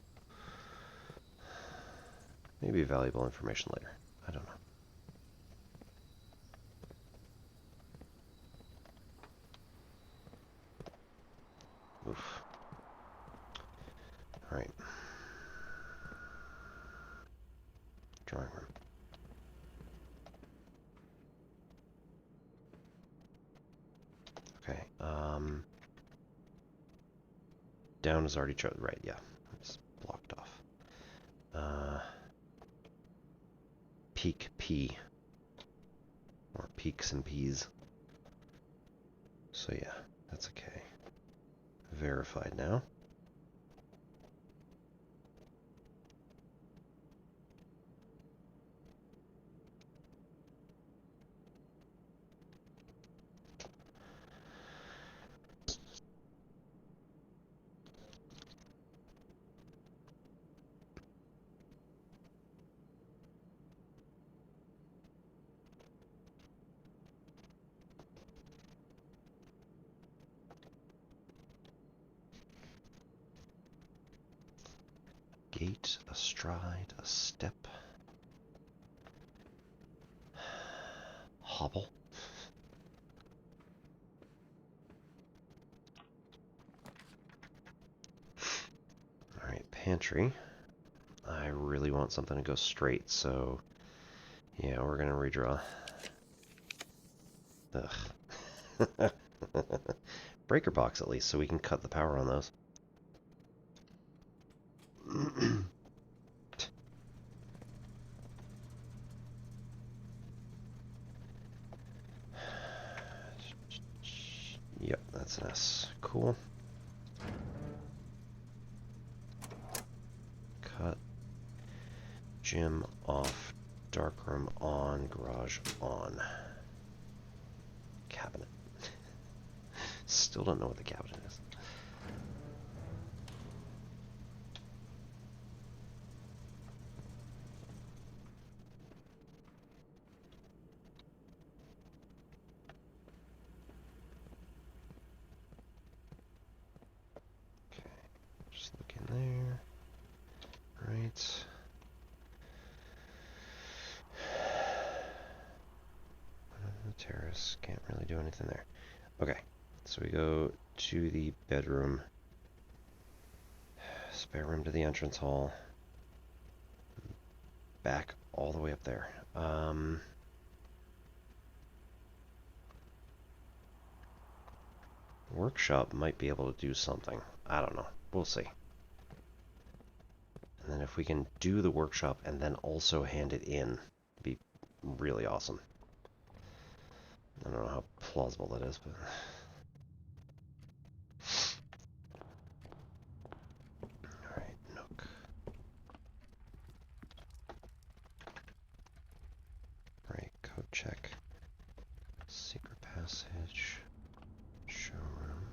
Maybe valuable information later. I don't know. Oof. Alright. Drawing room. Okay. Down is already chosen. Right, yeah. It's blocked off. Peak P. Or peaks and P's. So yeah, that's okay. Verified now. Gate, a stride, a step. Hobble. Alright, pantry. I really want something to go straight, so yeah, we're gonna redraw. Ugh. Breaker box at least, so we can cut the power on those. Yep, that's an S. Cool. Cut. Gym off. Darkroom on. Garage on. Cabinet. Still don't know what the cabinet is. there. Right. The terrace, can't really do anything there. Okay, so we go to the bedroom. Spare room to the entrance hall. Back all the way up there. Workshop might be able to do something. I don't know. We'll see. And then if we can do the workshop and then also hand it in, it'd be really awesome. I don't know how plausible that is, but... Alright, Nook. Right, code check. Secret passage. Showroom.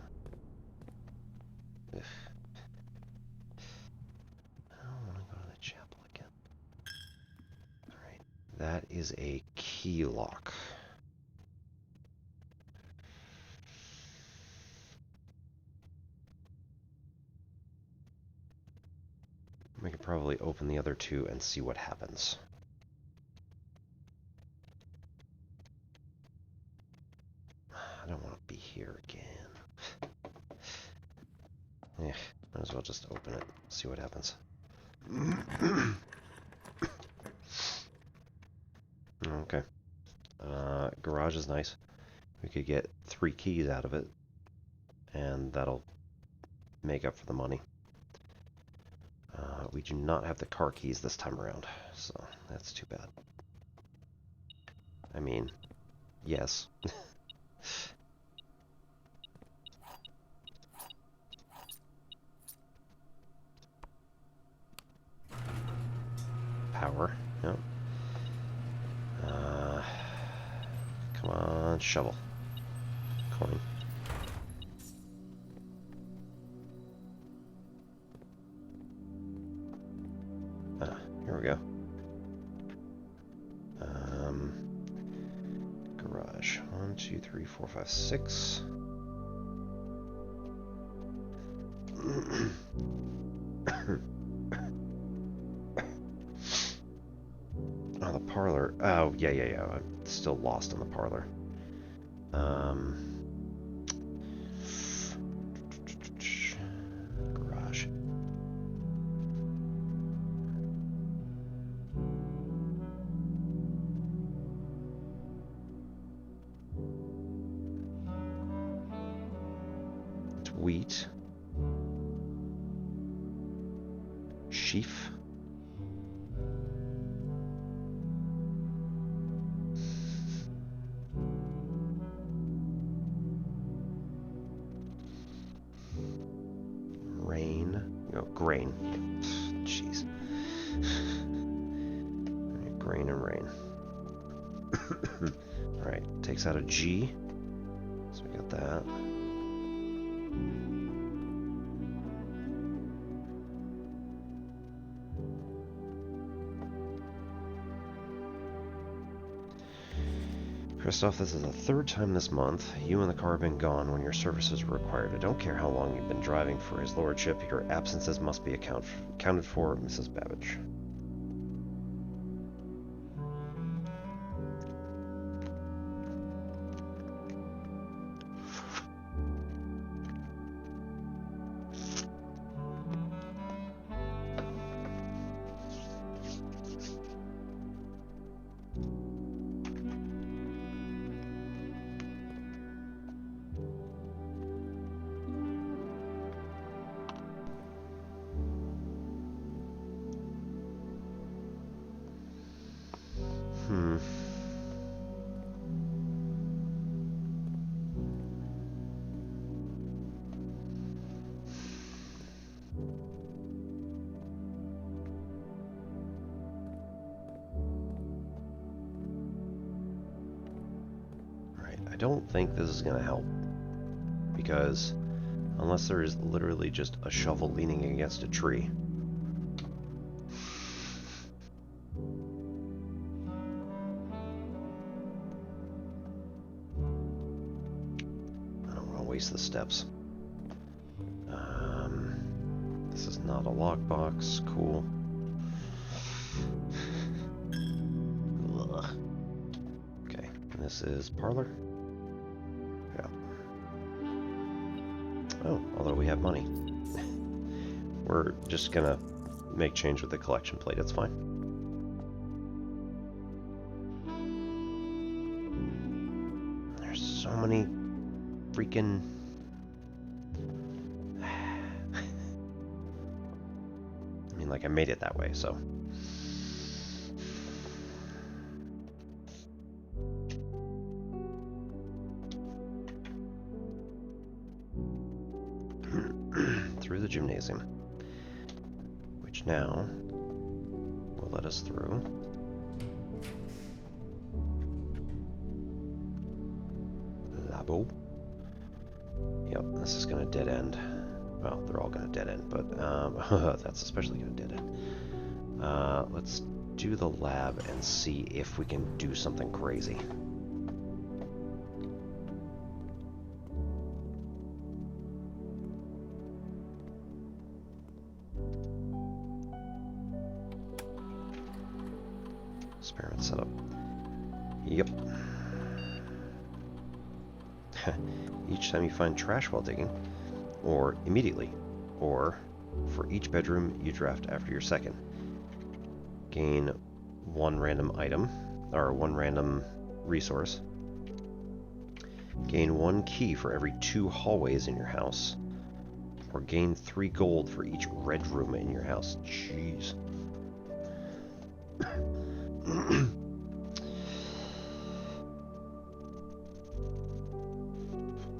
Ugh. I don't want to go to the chapel again. Alright, that is a key lock. We could probably open the other two and see what happens. I don't want to be here again. Might as well just open it, see what happens. Okay. Garage is nice. We could get 3 keys out of it, and that'll make up for the money. We do not have the car keys this time around, so that's too bad. I mean, yes. Power, yep. Come on, shovel. Coin. Here we go. Garage. 1, 2, 3, 4, 5, 6. Oh, the parlor. Oh, yeah. I'm still lost in the parlor. Garage. It's wheat. Sheaf. Grain. Jeez. Right, grain and rain. Alright, takes out a G. So we got that. Christoph, this is the 3rd time this month you and the car have been gone when your services were required. I don't care how long you've been driving for his lordship. Your absences must be accounted for, Mrs. Babbage. I don't think this is going to help, because unless there is literally just a shovel leaning against a tree. I don't want to waste the steps. This is not a lockbox. Cool. Ugh. Okay, this is parlor. Yeah. Oh, although we have money. We're just gonna make change with the collection plate, it's fine. There's so many freaking... I mean, like, I made it that way, so... Through the gymnasium. Which now will let us through. Labo. Yep, this is gonna dead end. Well, they're all gonna dead end, but that's especially gonna dead end. Let's do the lab and see if we can do something crazy. Experiment setup. Yep. Each time you find trash while digging, or immediately, or for each bedroom you draft after your second, gain one random item, or one random resource. Gain 1 key for every 2 hallways in your house, or gain 3 gold for each red room in your house. Jeez.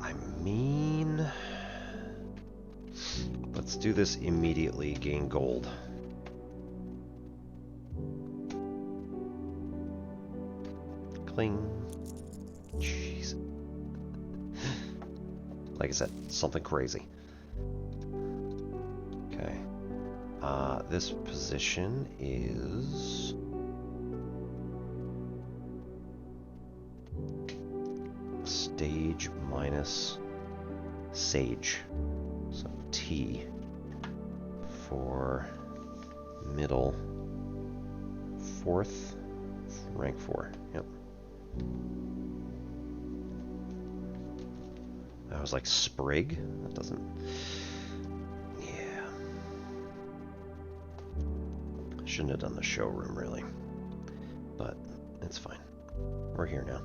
I mean, let's do this immediately. Gain gold. Cling. Jeez. Like I said, something crazy. Okay. This position is... stage minus sage. So T for middle 4th, rank 4. Yep. I was like sprig? That doesn't... Yeah. Shouldn't have done the showroom, really. But it's fine. We're here now.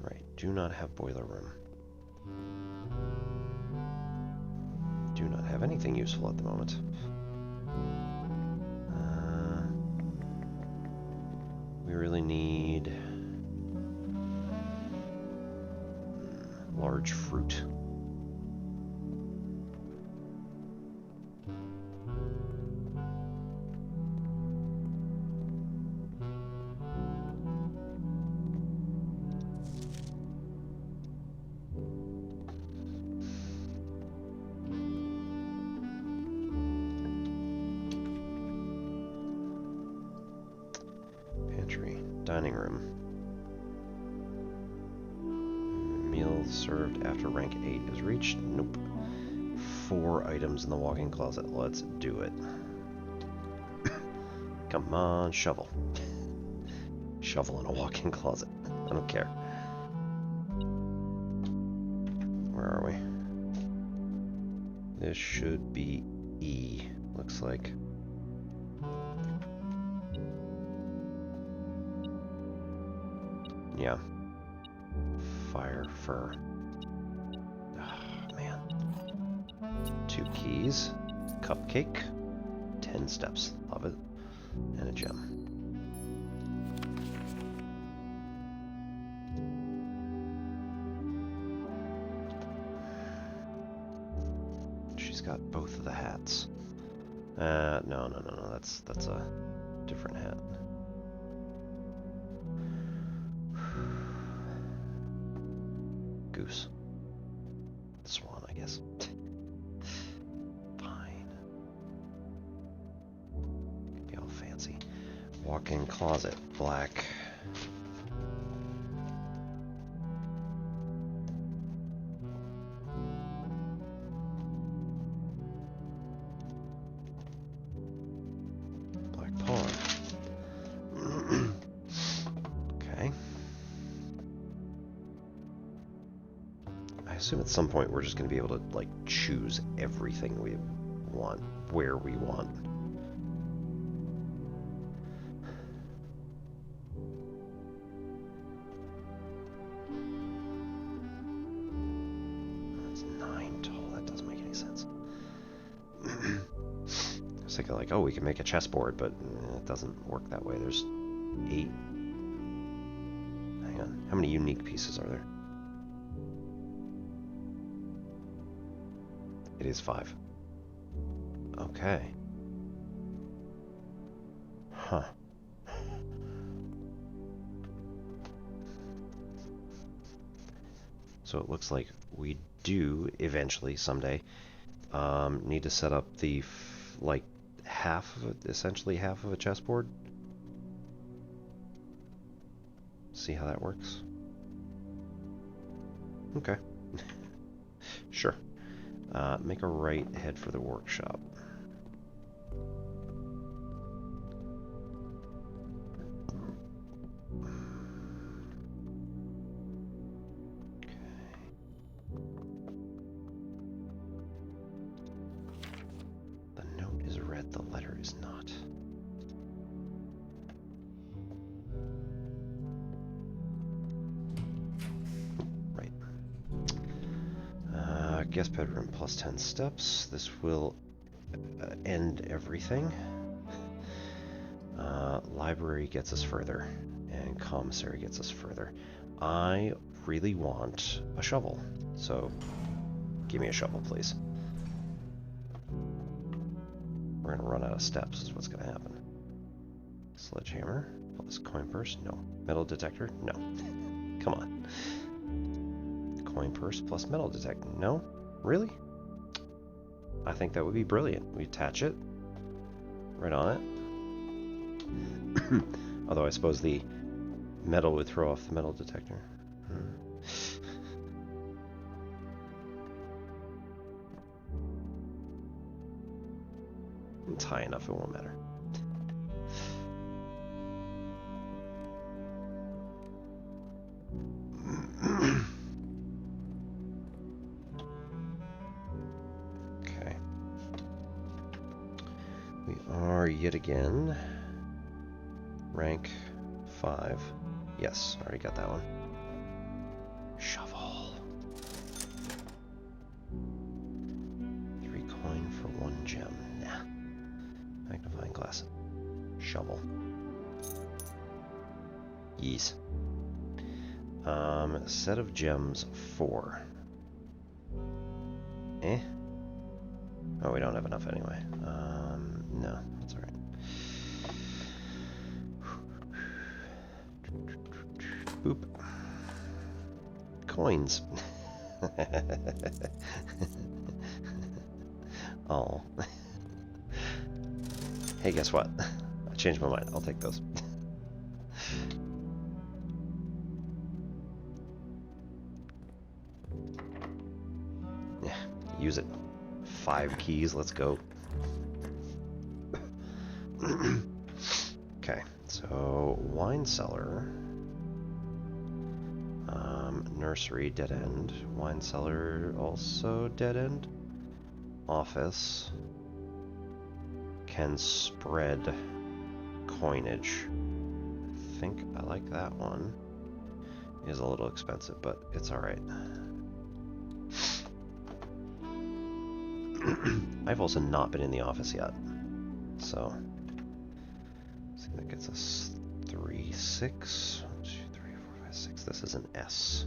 Right, do not have boiler room. Do not have anything useful at the moment. We really need large fruit. Dining room. Meals served after rank 8 is reached. Nope. 4 items in the walk-in closet. Let's do it. Come on, shovel. Shovel in a walk-in closet. I don't care. Where are we? This should be E. Looks like. Yeah. Fire fur. Oh, man. 2 keys. Cupcake. 10 steps. Love it. And a gem. She's got both of the hats. No. That's a different hat. Goose. Swan, I guess. Fine. Walk-in closet, black. Black pawn. Okay. I assume at some point we're just going to be able to, like, choose everything we want, where we want. That's 9 tall. That doesn't make any sense. I was thinking, like, oh, we can make a chessboard, but it doesn't work that way. There's 8. Hang on. How many unique pieces are there? It is 5. Okay. Huh. So it looks like we do eventually, someday, need to set up the, like, half of it, essentially half of a chessboard. See how that works? Okay. Sure. Make a right, head for the workshop. The note is red, the letter is not. Right. Guest bedroom plus 10 steps. This will end everything. Library gets us further, and commissary gets us further. I really want a shovel, so give me a shovel, please. We're gonna run out of steps is what's gonna happen. Sledgehammer plus coin purse, no. Metal detector, no. Come on. Coin purse plus metal detector, no? Really? I think that would be brilliant. We attach it right on it. Although I suppose the metal would throw off the metal detector. It's high enough, it won't matter. Okay. We are yet again rank 5. Yes, already got that one. Shovel. 3 coin for 1 gem. Nah. Magnifying glass. Shovel. Yes. Set of gems 4. Eh? Oh, we don't have enough anyway. No, that's alright. Boop. Coins. Oh. Hey, guess what? I changed my mind. I'll take those. Yeah, use it. 5 keys. Let's go. Okay, so wine cellar. Nursery, dead end. Wine cellar, also dead end. Office. Can spread coinage. I think I like that one. It is a little expensive, but it's alright. I've also not been in the office yet. So, see, that gets us 3, 6. 1, 2, 3, 4, 5, 6. This is an S.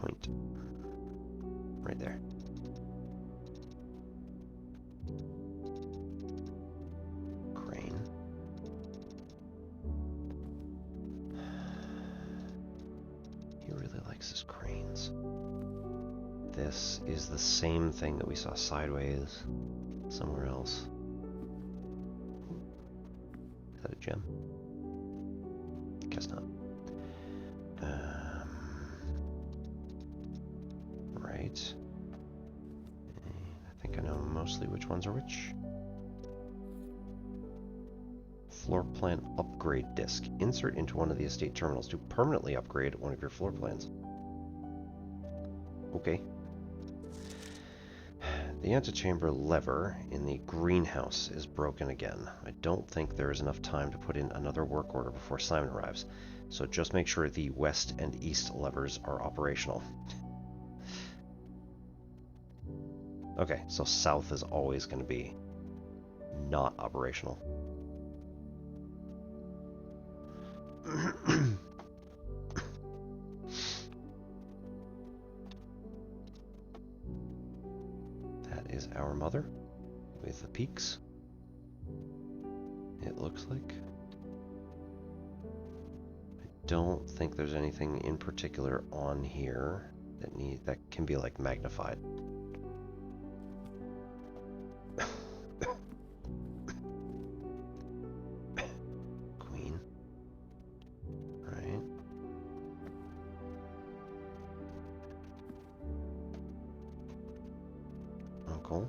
Point. Right there. Crane. He really likes his cranes. this is the same thing that we saw sideways somewhere else. Is that a gem? Guess not. Right. I think I know mostly which ones are which. Floor plan upgrade disc. Insert into one of the estate terminals to permanently upgrade one of your floor plans. Okay. The antechamber lever in the greenhouse is broken again. I don't think there is enough time to put in another work order before Simon arrives, so just make sure the west and east levers are operational. Okay, so south is always going to be not operational. That is our mother with the peaks, it looks like. I don't think there's anything in particular on here that can be like magnified. Queen. Right. Uncle.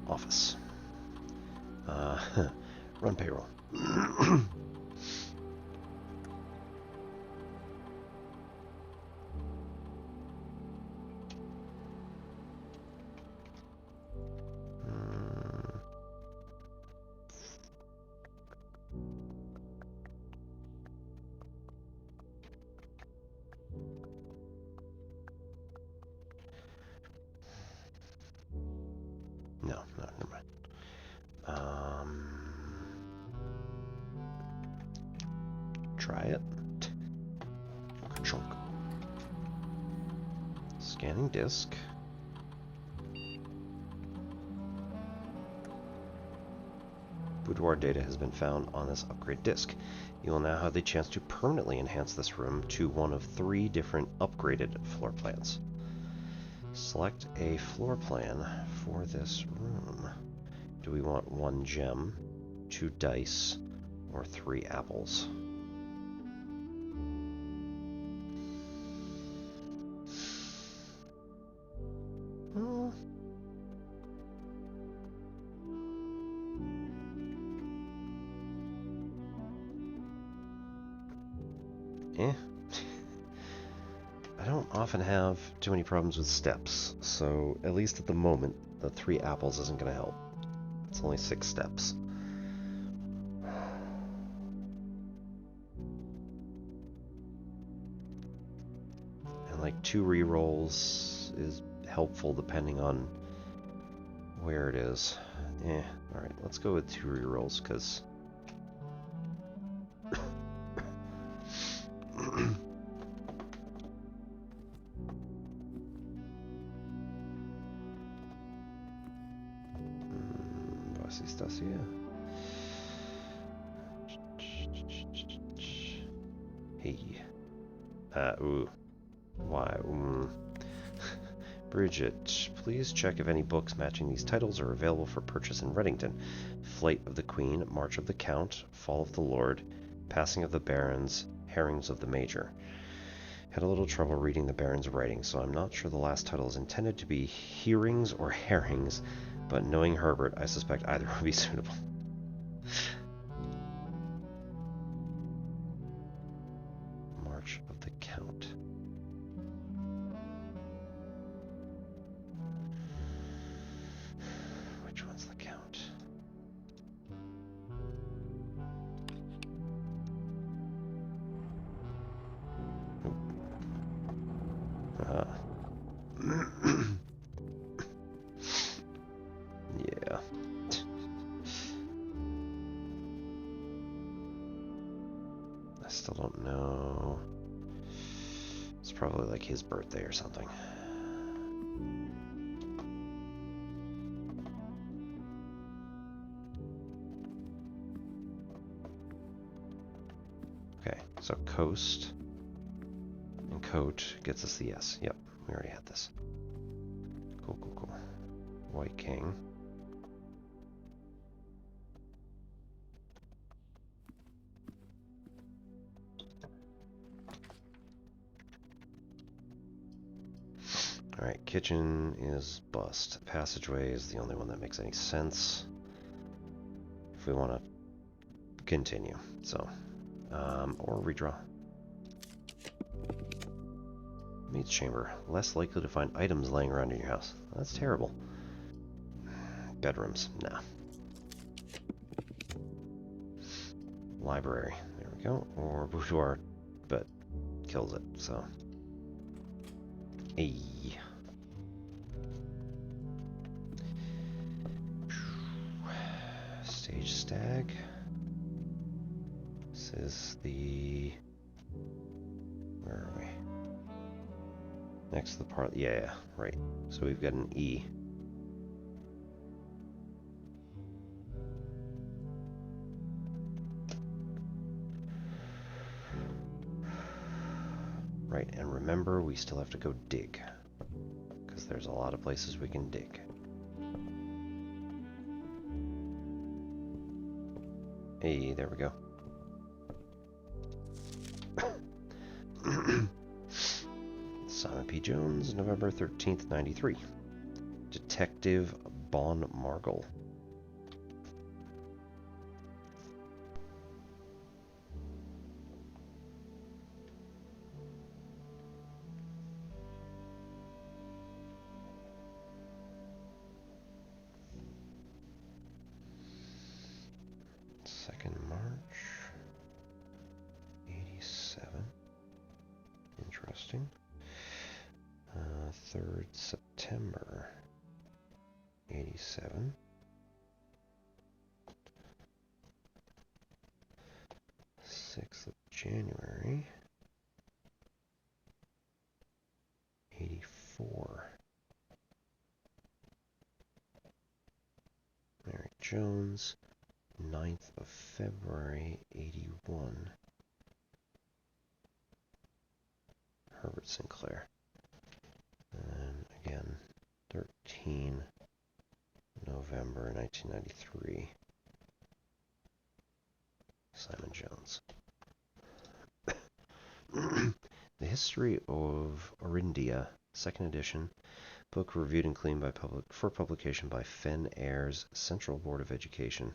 Office. Run payroll. No, never mind. Try it. Chunk. Scanning disk. Boudoir data has been found on this upgrade disk. You will now have the chance to permanently enhance this room to one of 3 different upgraded floor plans. Select a floor plan for this room. Do we want 1 gem, 2 dice, or 3 apples? I don't often have too many problems with steps, so at least at the moment, the 3 apples isn't going to help. It's only 6 steps. And like 2 rerolls is helpful depending on where it is. Alright, let's go with 2 rerolls, because hey. Why? Bridget, please check if any books matching these titles are available for purchase in Reddington. Flight of the Queen, March of the Count, Fall of the Lord, Passing of the Barons, Herrings of the Major. Had a little trouble reading the Baron's writing, so I'm not sure the last title is intended to be Hearings or Herrings, but knowing Herbert, I suspect either would be suitable. March of the Count. Which one's the Count? Yeah. I still don't know. It's probably like his birthday or something. So coast and coat gets us the yes. Yep, we already had this. Cool, cool, cool. White king. Alright, kitchen is bust. Passageway is the only one that makes any sense if we want to continue. So, or redraw. Maid's chamber. Less likely to find items laying around in your house. That's terrible. Bedrooms. Nah. Library. There we go. Or boudoir, but kills it, so. Hey. Stage stag. This is the... Where are we? Next to the part... Yeah, right. So we've got an E. Right, and remember, we still have to go dig. Because there's a lot of places we can dig. Hey, there we go. Simon P. Jones, November 13th, 93. Detective Bon Margle. March 87. Interesting. 3rd September 87. 6th of January 84. Mary Jones. 9th of February, 81. Herbert Sinclair. And again, 13 November 1993. Simon Jones. The History of Orindia, 2nd edition. Book reviewed and cleaned by for publication by Fen Ayres, Central Board of Education.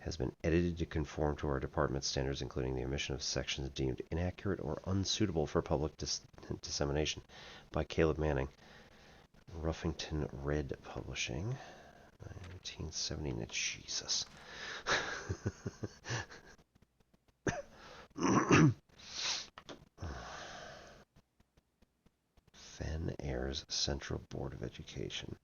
Has been edited to conform to our department's standards, including the omission of sections deemed inaccurate or unsuitable for public dissemination, by Caleb Manning. Ruffington Red Publishing, 1970. Jesus. Fen Ayres, Central Board of Education.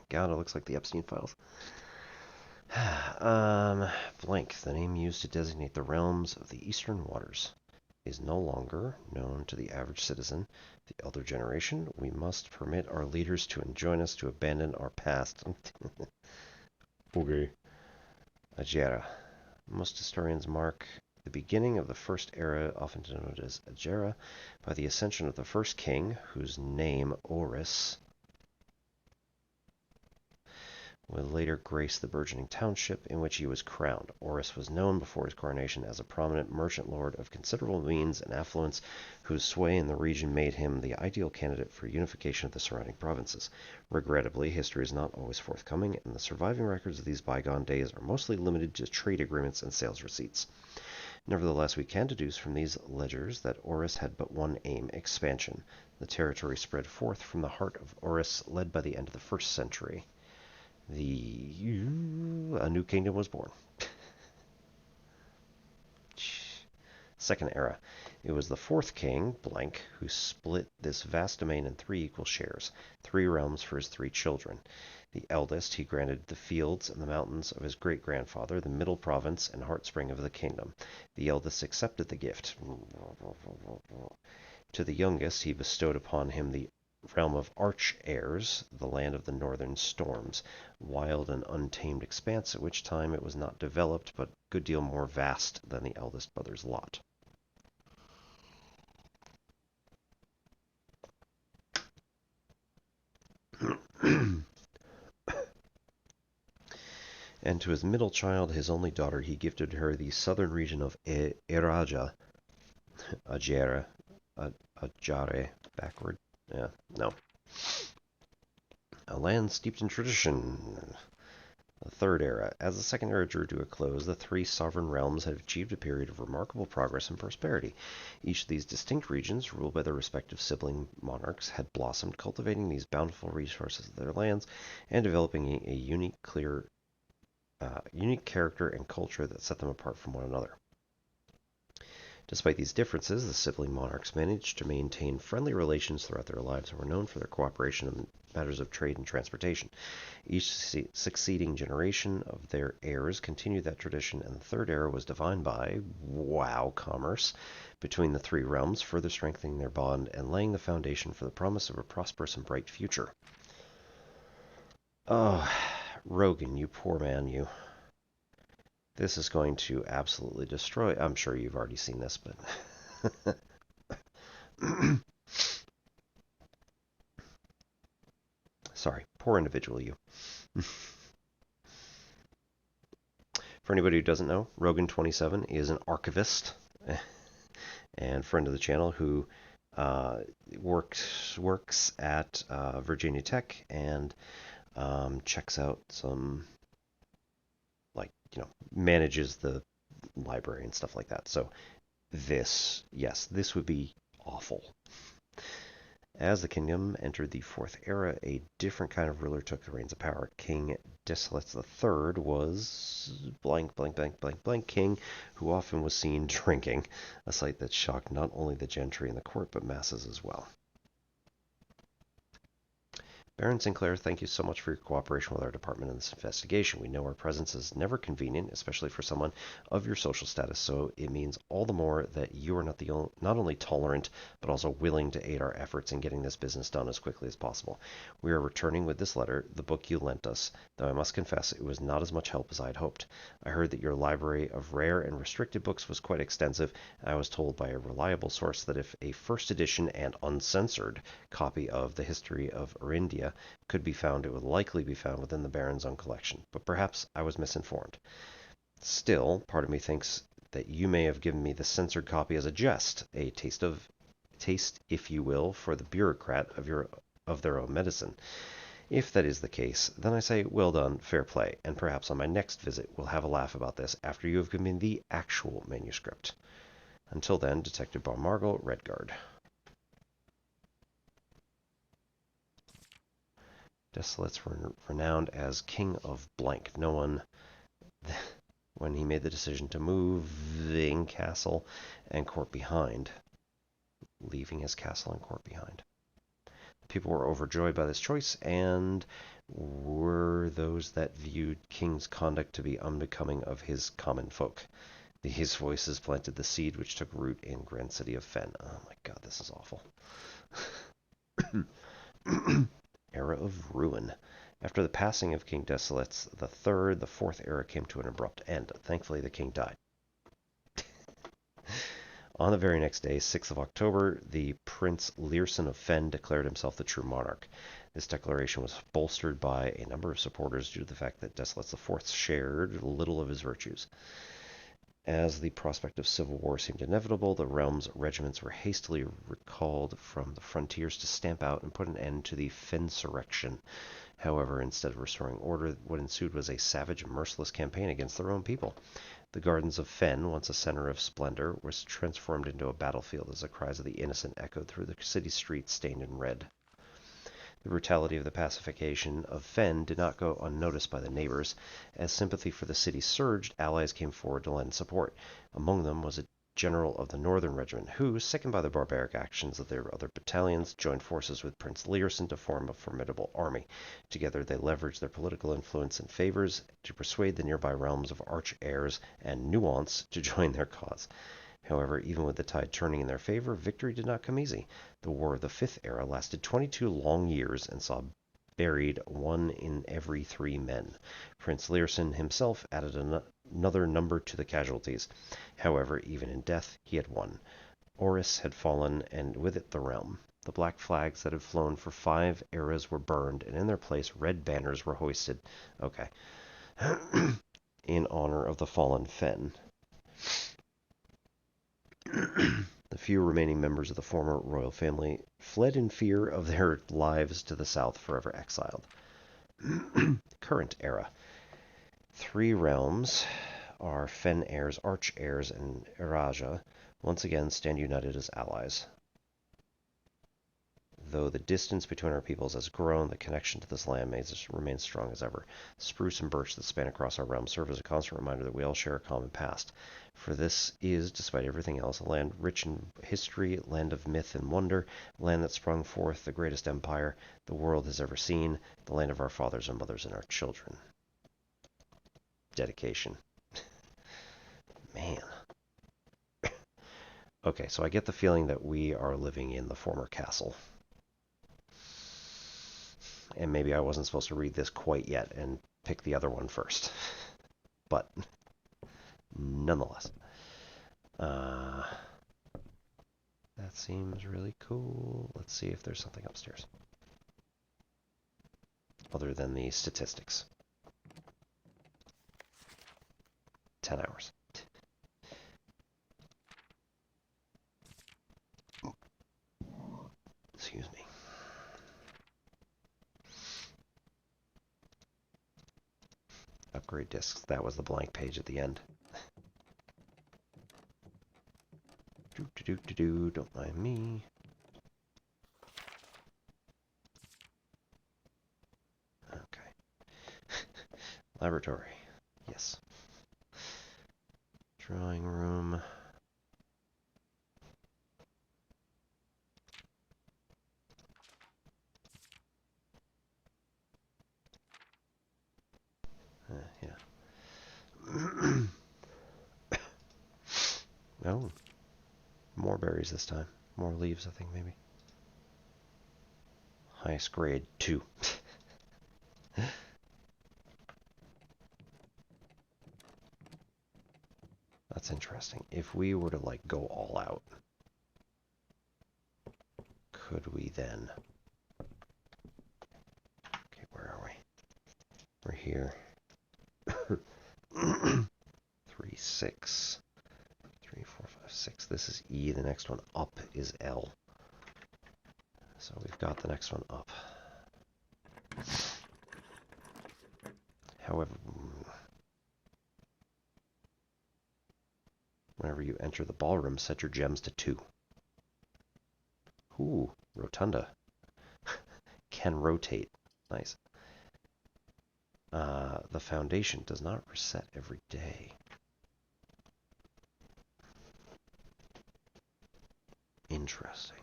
God, it looks like the Epstein files. Blank, the name used to designate the realms of the eastern waters, is no longer known to the average citizen. The elder generation, we must permit our leaders to enjoin us to abandon our past. Okay. Agera. Most historians mark the beginning of the first era, often denoted as Agera, by the ascension of the first king, whose name, Oris, would later grace the burgeoning township in which he was crowned. Oris was known before his coronation as a prominent merchant lord of considerable means and affluence, whose sway in the region made him the ideal candidate for unification of the surrounding provinces. Regrettably, history is not always forthcoming, and the surviving records of these bygone days are mostly limited to trade agreements and sales receipts. Nevertheless, we can deduce from these ledgers that Oris had but one aim: expansion. The territory spread forth from the heart of Oris, led by the end of the 1st century. A new kingdom was born. Second era. It was the fourth king, blank, who split this vast domain in 3 equal shares, 3 realms for his 3 children. The eldest he granted the fields and the mountains of his great-grandfather, the middle province and heartspring of the kingdom. The eldest accepted the gift. To the youngest he bestowed upon him the realm of Arch-Airs, the land of the northern storms, wild and untamed expanse at which time it was not developed, but a good deal more vast than the eldest brother's lot. And to his middle child, his only daughter, he gifted her the southern region of Ajare, backward, yeah, no. A land steeped in tradition. The Third Era. As the Second Era drew to a close, the 3 sovereign realms had achieved a period of remarkable progress and prosperity. Each of these distinct regions, ruled by their respective sibling monarchs, had blossomed, cultivating these bountiful resources of their lands and developing a unique character and culture that set them apart from one another. Despite these differences, the sibling monarchs managed to maintain friendly relations throughout their lives and were known for their cooperation in matters of trade and transportation. Each succeeding generation of their heirs continued that tradition, and the Third Era was defined by, commerce between the 3 realms, further strengthening their bond and laying the foundation for the promise of a prosperous and bright future. Oh, Rogan, you poor man, you. This is going to absolutely destroy... I'm sure you've already seen this, but... Sorry, poor individual, you. For anybody who doesn't know, Rogan27 is an archivist and friend of the channel who works at Virginia Tech and checks out some... manages the library and stuff like that. So this would be awful. As the kingdom entered the Fourth Era, a different kind of ruler took the reins of power. King Desolates III was blank king, who often was seen drinking, a sight that shocked not only the gentry and the court, but masses as well. Baron Sinclair, thank you so much for your cooperation with our department in this investigation. We know our presence is never convenient, especially for someone of your social status, so it means all the more that you are not only tolerant, but also willing to aid our efforts in getting this business done as quickly as possible. We are returning with this letter, the book you lent us, though I must confess it was not as much help as I had hoped. I heard that your library of rare and restricted books was quite extensive, and I was told by a reliable source that if a first edition and uncensored copy of the history of Orindia could be found, it would likely be found within the Baron's own collection, but perhaps I was misinformed. Still, part of me thinks that you may have given me the censored copy as a jest, a taste, if you will, for the bureaucrat of their own medicine. If that is the case, then I say, well done, fair play, and perhaps on my next visit we'll have a laugh about this after you have given me the actual manuscript. Until then, Detective Barmargle, Redguard. Desolate's renowned as King of Blank. No one, when he made the decision to move the castle and court behind, leaving his castle and court behind. The people were overjoyed by this choice, and were those that viewed King's conduct to be unbecoming of his common folk. These voices planted the seed which took root in Grand City of Fen. Oh my god, this is awful. Era of Ruin. After the passing of King Desolates III, the Fourth Era came to an abrupt end. Thankfully, the king died. On the very next day, 6th of October, the Prince Learson of Fen declared himself the true monarch. This declaration was bolstered by a number of supporters due to the fact that Desolates IV shared little of his virtues. As the prospect of civil war seemed inevitable, the realm's regiments were hastily recalled from the frontiers to stamp out and put an end to the Fensurrection. However, instead of restoring order, what ensued was a savage and merciless campaign against their own people. The gardens of Fen, once a center of splendor, was transformed into a battlefield as the cries of the innocent echoed through the city streets stained in red. The brutality of the pacification of Fen did not go unnoticed by the neighbors. As sympathy for the city surged, allies came forward to lend support. Among them was a general of the Northern Regiment, who, sickened by the barbaric actions of their other battalions, joined forces with Prince Learson to form a formidable army. Together they leveraged their political influence and favors to persuade the nearby realms of arch-heirs and nuance to join their cause. However, even with the tide turning in their favor, victory did not come easy. The War of the Fifth Era lasted 22 long years and saw buried 1 in every 3 men. Prince Learson himself added another number to the casualties. However, even in death, he had won. Oris had fallen, and with it the realm. The black flags that had flown for 5 eras were burned, and in their place red banners were hoisted. Okay. In honor of the fallen Fen. The few remaining members of the former royal family fled in fear of their lives to the south, forever exiled. Current era. 3 realms are Fen heirs, arch heirs, and Eraja once again stand united as allies. Though the distance between our peoples has grown, the connection to this land remains strong as ever. Spruce and birch that span across our realm serve as a constant reminder that we all share a common past. For this is, despite everything else, a land rich in history, land of myth and wonder, land that sprung forth the greatest empire the world has ever seen, the land of our fathers and mothers and our children. Dedication. Man. Okay, so I get the feeling that we are living in the former castle. And maybe I wasn't supposed to read this quite yet and pick the other one first. But, nonetheless. That seems really cool. Let's see if there's something upstairs. Other than the statistics. 10 hours. Excuse me. Upgrade discs. That was the blank page at the end. Don't mind me. Okay. Laboratory. Yes. Drawing room. Yeah. Oh. More berries this time. More leaves, I think, maybe. Highest grade, 2. That's interesting. If we were to, like, go all out, could we then... Okay, where are we? We're here. 3, 6. 3, 4, 5, 6. This is E. The next one up is L. So we've got the next one up. However, whenever you enter the ballroom, set your gems to 2. Ooh, rotunda. Can rotate. Nice. The foundation does not reset every day. Interesting.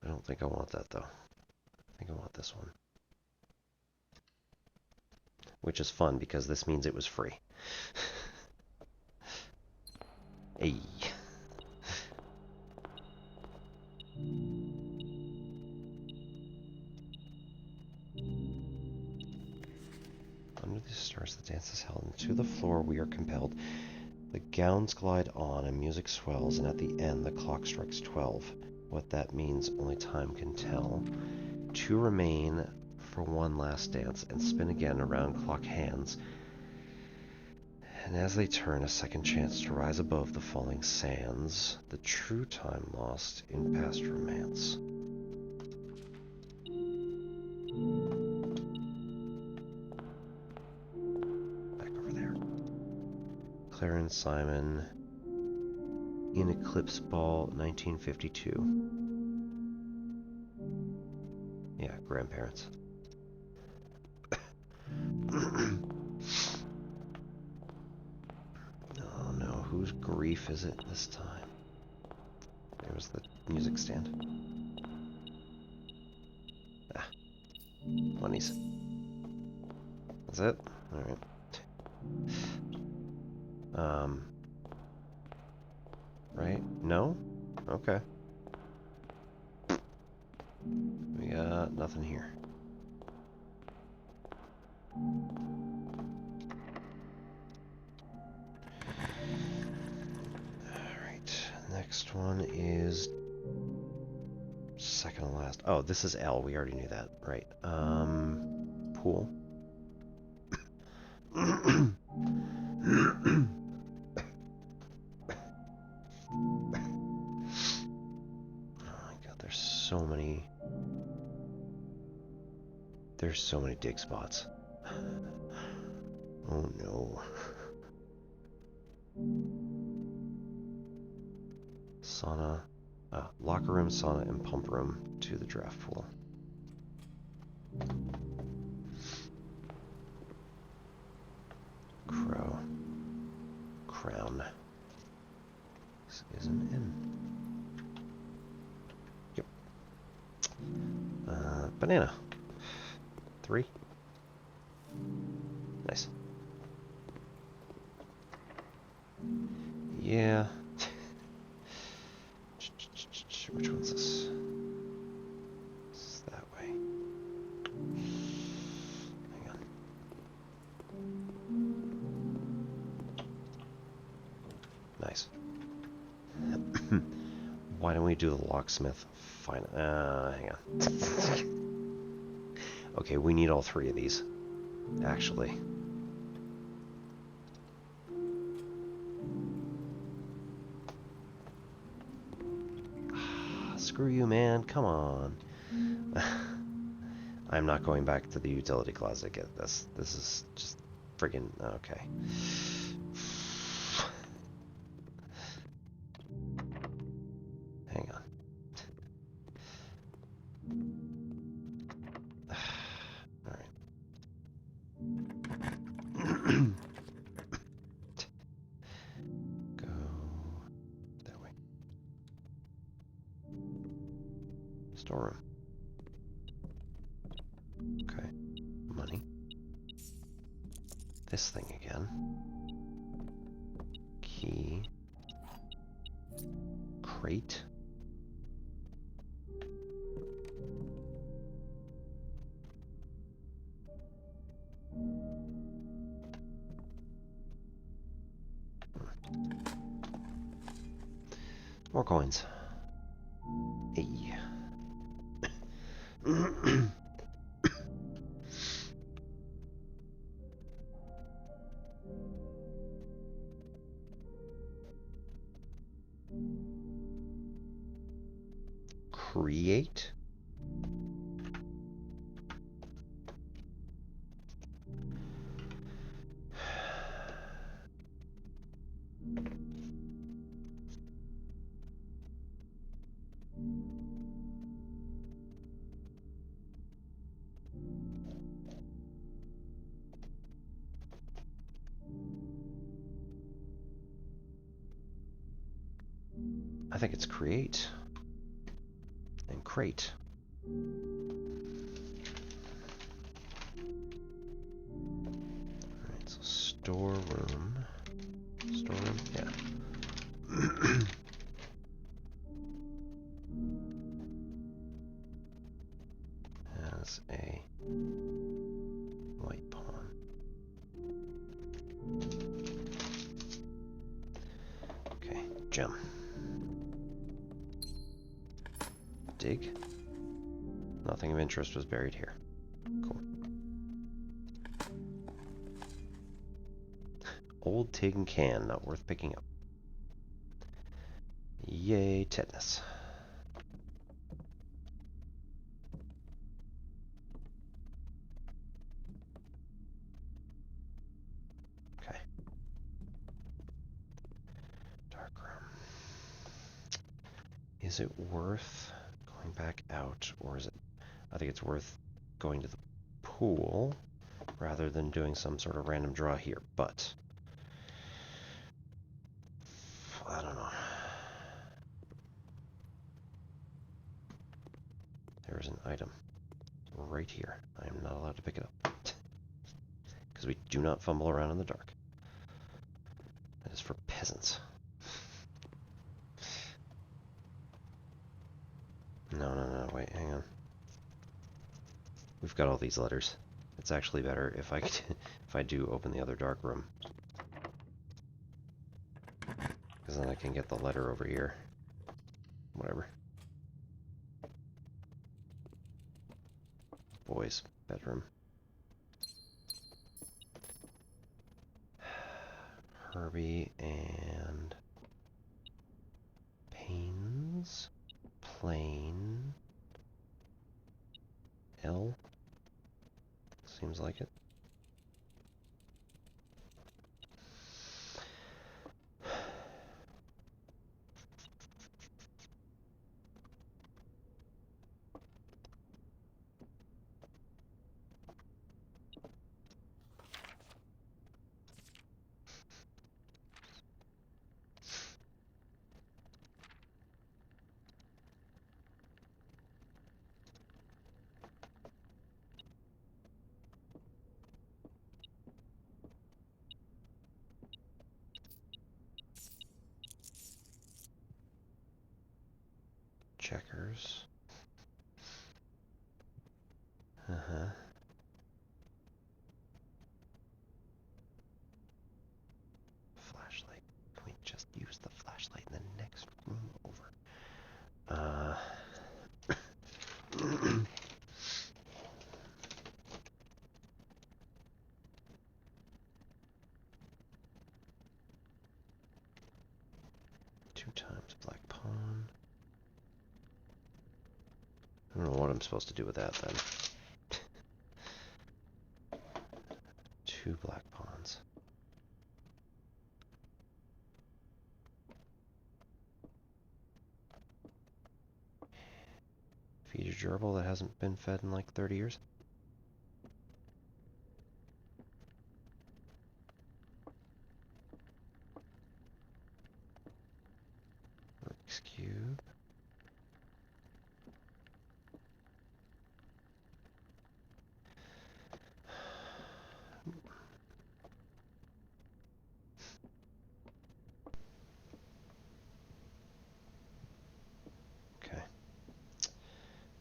I don't think I want that, though. I think I want this one. Which is fun, because this means it was free. Hey. Under the stars, the dance is held, and to the floor we are compelled. The gowns glide on, and music swells, and at the end the clock strikes 12. What that means, only time can tell. 2 remain for one last dance, and spin again around clock hands. And as they turn, a second chance to rise above the falling sands, the true time lost in past romance. Back over there. Clarence Simon, in Eclipse Ball, 1952. Yeah, grandparents. Oh no, who's grief is it this time? There was the music stand. Ah. Monies. That's it? Alright. Right? No? Okay. We got nothing here. Alright, next one is second to last. Oh, this is L. We already knew that. Right. Pool. Oh my god, there's so many dig spots. Oh no. Sauna, locker room, sauna, and pump room to the draft pool. Crown. This is an inn. Yep. Banana. 3. Nice. Yeah. Which one's this? This is that way. Hang on. Nice. Why don't we do the locksmith? Fine. Hang on. Okay, we need all 3 of these, actually. Screw you, man. Come on. I'm not going back to the utility closet to get this. This is just friggin' okay. Hang on. Alright. Go that way. Storeroom. Okay. Money. This thing again. Key. Crate. More coins. Hey. Create. I think it's create and crate. Alright, so storeroom. Storeroom? Yeah. Has a white pawn. Okay, gem. Dig. Nothing of interest was buried here. Cool. Old tin can, not worth picking up. Yay, tetanus. Okay. Darkroom. Is it worth going back out, or is it... I think it's worth going to the pool rather than doing some sort of random draw here, but There's an item right here. I am not allowed to pick it up. Because we do not fumble around in the dark. That is for peasants. No, wait, hang on. We've got all these letters. It's actually better if I do open the other dark room. Because then I can get the letter over here. Whatever. Boys' bedroom. Herbie and Payne's Plain L. Seems like it. Checkers. Flashlight. Can we just use the flashlight in the next room over? 2 times Black Pawn. I don't know what I'm supposed to do with that then. 2 Black Pawns. Feed a gerbil that hasn't been fed in like 30 years. Rubik's Cube.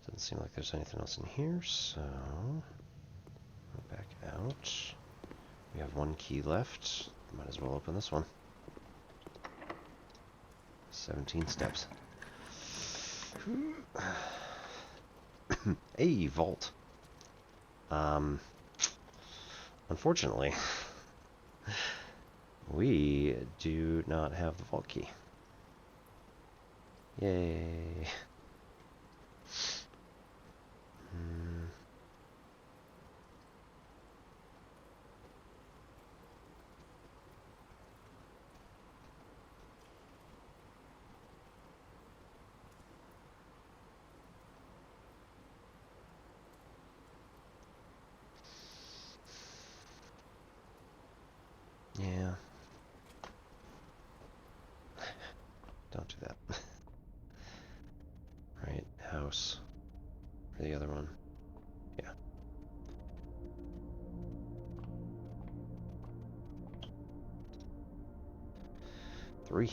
Doesn't seem like there's anything else in here, so go back out. We have 1 key left. Might as well open this one. 17 steps. A vault. Unfortunately, we do not have the vault key. Yay. Yeah. Don't do that. Right, house. For the other one. Yeah. Three.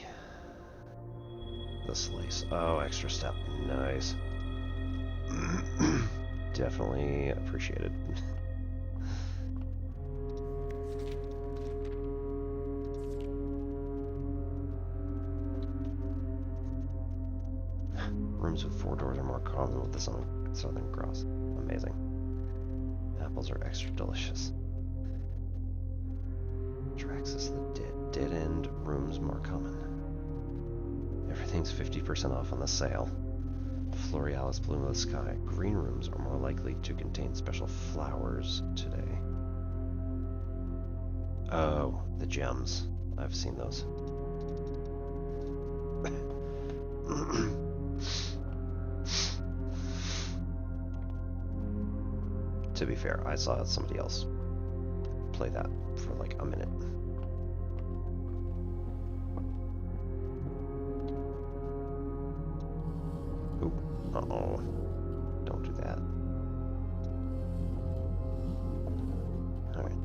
The slice. Oh, extra step. Nice. Definitely appreciated. Rooms with 4 doors are more common with the Southern Cross. Amazing. Apples are extra delicious. Traxxas the Dead. Dead-end rooms more common. Everything's 50% off on the sale. Florealis Bloom of the Sky. Green rooms are more likely to contain special flowers today. Oh, the gems. I've seen those. To be fair, I saw somebody else play that for like a minute. Ooh, uh-oh. Don't don't do that. Alright.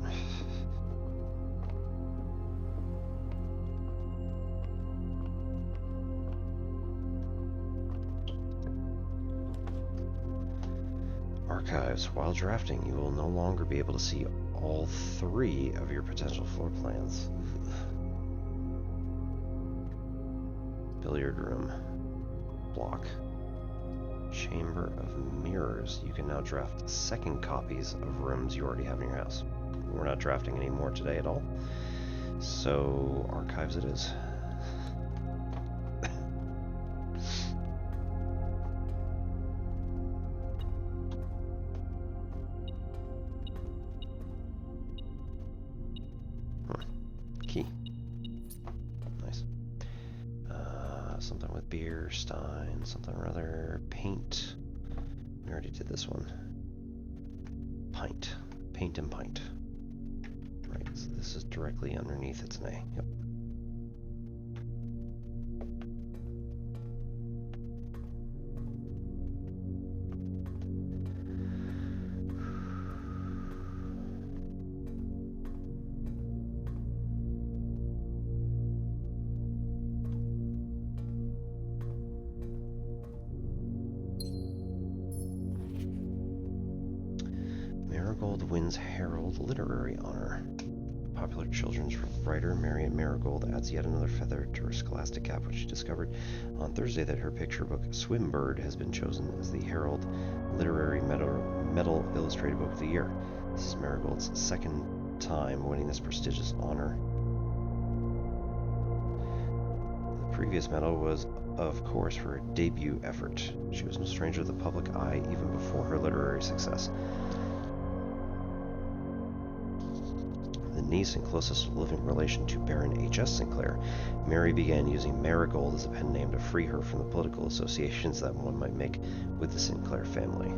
Archives. While drafting, you will no longer be able to see all 3 of your potential floor plans. Billiard room. Block. Chamber of Mirrors. You can now draft second copies of rooms you already have in your house. We're not drafting any more today at all. So, archives it is. Key. Nice. Something with beer, stein, something or other. Paint. We already did this one. Pint. Paint and pint. Right, so this is directly underneath its name. Yep. Marigold wins Herald Literary Honor. Popular children's writer Marian Marigold adds yet another feather to her scholastic cap when she discovered on Thursday that her picture book Swimbird has been chosen as the Herald Literary Medal Illustrated Book of the Year. This is Marigold's second time winning this prestigious honor. The previous medal was, of course, for her debut effort. She was no stranger to the public eye even before her literary success. The niece and closest living relation to Baron H.S. Sinclair, Mary began using Marigold as a pen name to free her from the political associations that one might make with the Sinclair family.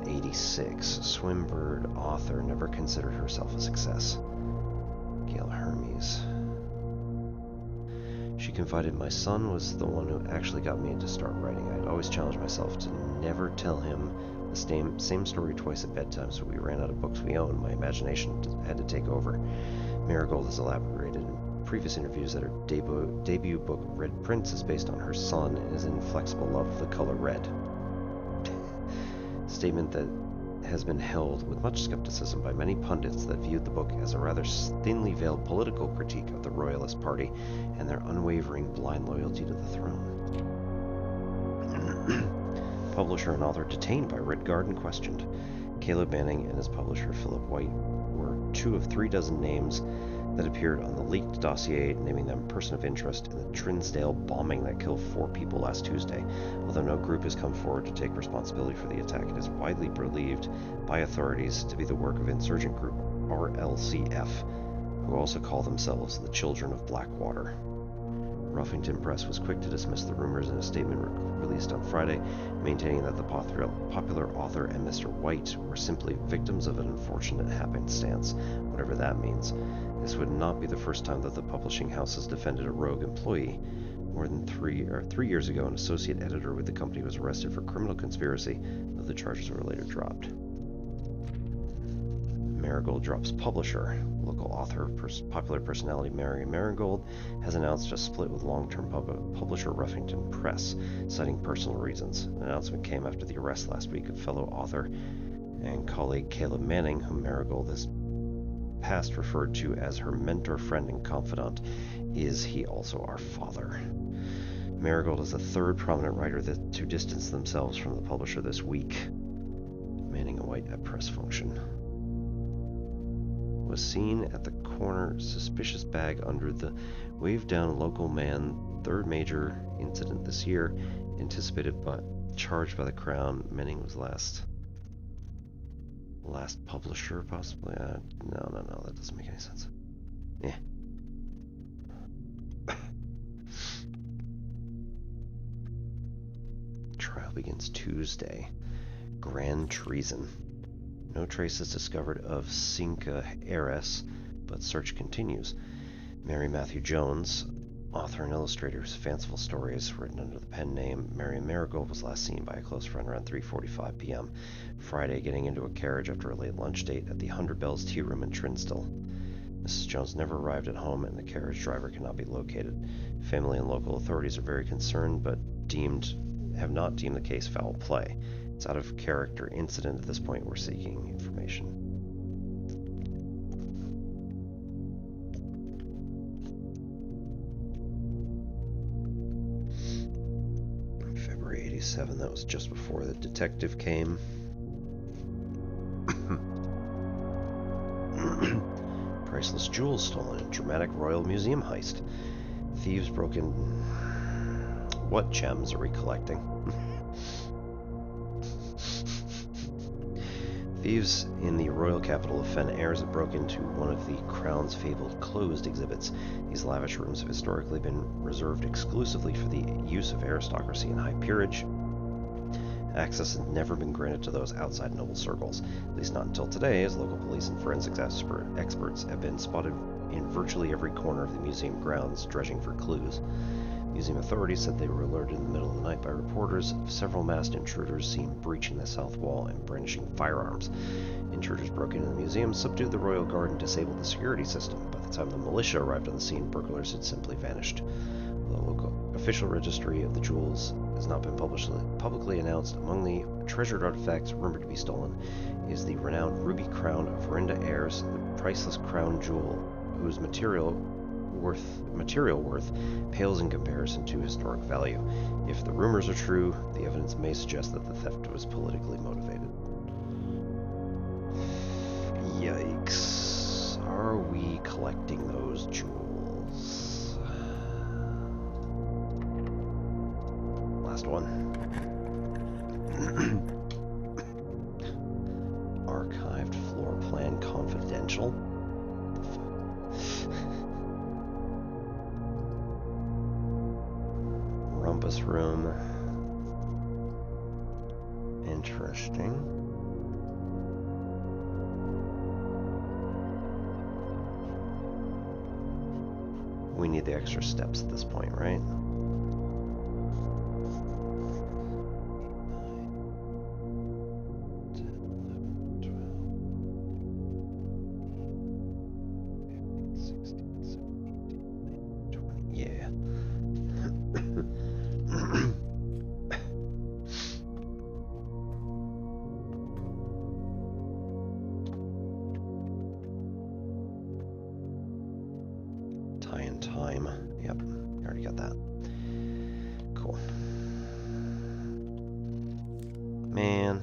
86. Swimbird author never considered herself a success. Gail Hermes. She confided my son was the one who actually got me to start writing. I had always challenged myself to never tell him the same story twice at bedtime, so we ran out of books we owned. My imagination had to take over. Marigold has elaborated in previous interviews that her debut book, Red Prince, is based on her son and his inflexible love of the color red. A statement that has been held with much skepticism by many pundits that viewed the book as a rather thinly veiled political critique of the Royalist Party and their unwavering blind loyalty to the throne. Publisher and author detained by Red Guard and questioned. Caleb Manning and his publisher Philip White were 2 of 3 dozen names that appeared on the leaked dossier, naming them person of interest in the Trinsdale bombing that killed 4 people last Tuesday. Although no group has come forward to take responsibility for the attack, it is widely believed by authorities to be the work of insurgent group RLCF, who also call themselves the Children of Blackwater. Ruffington Press was quick to dismiss the rumors in a statement released on Friday, maintaining that the popular author and Mr. White were simply victims of an unfortunate happenstance, whatever that means. This would not be the first time that the publishing house has defended a rogue employee. More than 3 years ago, an associate editor with the company was arrested for criminal conspiracy, though the charges were later dropped. Marigold drops publisher. Local author, popular personality Marian Marigold has announced a split with long-term publisher Ruffington Press, citing personal reasons. An announcement came after the arrest last week of fellow author and colleague Caleb Manning, whom Marigold has past referred to as her mentor, friend, and confidant. Is he also our father? Marigold is the 3rd prominent writer to distance themselves from the publisher this week. Manning and White at press function. Was seen at the corner, suspicious bag under the waved down local man, 3rd major incident this year, anticipated but charged by the Crown. Manning was last publisher, possibly. No, that doesn't make any sense. Yeah. Trial begins Tuesday. Grand treason. No traces discovered of Cinca heiress, but search continues. Mary Matthew Jones, author and illustrator whose fanciful stories, written under the pen name Marion Marigold, was last seen by a close friend around 3:45 p.m. Friday, getting into a carriage after a late lunch date at the 100 Bells Tea Room in Trinstill. Mrs. Jones never arrived at home, and the carriage driver cannot be located. Family and local authorities are very concerned, but have not deemed the case foul play. It's out of character incident at this point. We're seeking information. February 87, that was just before the detective came. Priceless jewels stolen in dramatic Royal Museum heist. Thieves broke in... What gems are we collecting? Thieves in the royal capital of Fen Airs have broken into one of the Crown's fabled closed exhibits. These lavish rooms have historically been reserved exclusively for the use of aristocracy and high peerage. Access has never been granted to those outside noble circles, at least not until today, as local police and forensics experts have been spotted in virtually every corner of the museum grounds, dredging for clues. Museum authorities said they were alerted in the middle of the night by reporters of several masked intruders seen breaching the south wall and brandishing firearms. Intruders broke into the museum, subdued the royal guard, and disabled the security system. By the time the militia arrived on the scene, burglars had simply vanished. The local official registry of the jewels has not been publicly announced. Among the treasured artifacts rumored to be stolen is the renowned ruby crown of Orindia heirs, the priceless crown jewel, whose material worth pales in comparison to historic value. If the rumors are true, the evidence may suggest that the theft was politically motivated. Yikes. Are we collecting those jewels? Last one. Archived floor plan confidential. Rumpus room. Interesting. We need the extra steps at this point, right? Time. Yep, you already got that. Cool. Man.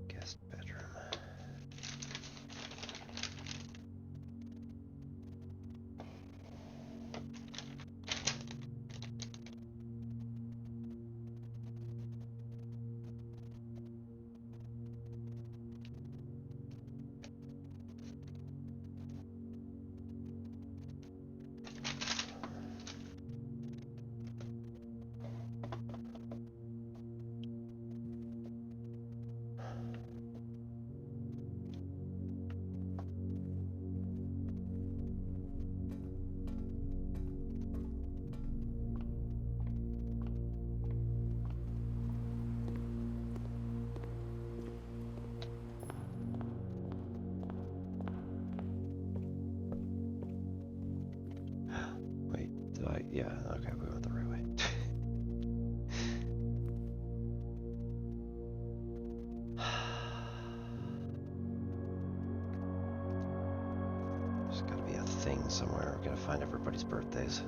Guest bedroom. Yeah, okay, we went the right way. There's gotta be a thing somewhere. We're gonna find everybody's birthdays.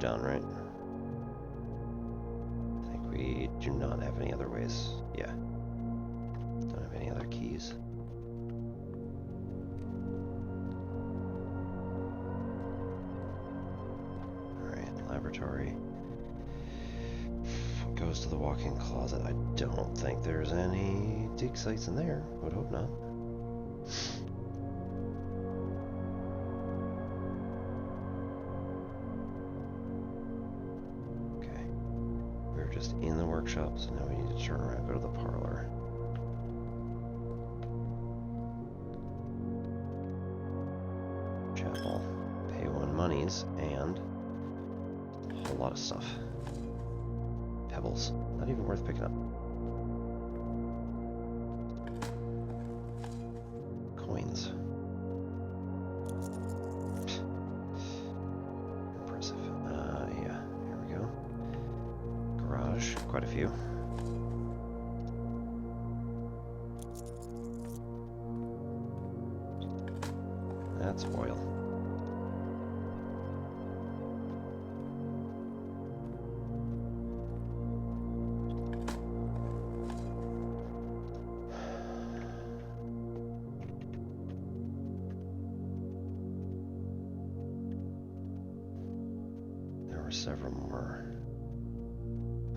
down, right? I think we do not have any other ways. Yeah. Don't have any other keys. Alright, laboratory. Goes to the walk-in closet. I don't think there's any dig sites in there. Would hope not. Okay. We're just in the workshop, so now we need to turn around, go to the parlor. Chapel. Pay 1 monies, and a whole lot of stuff. Pebbles. Not even worth picking up. Coins. Impressive. Yeah, here we go. Garage. Quite a few. That's oil. Several more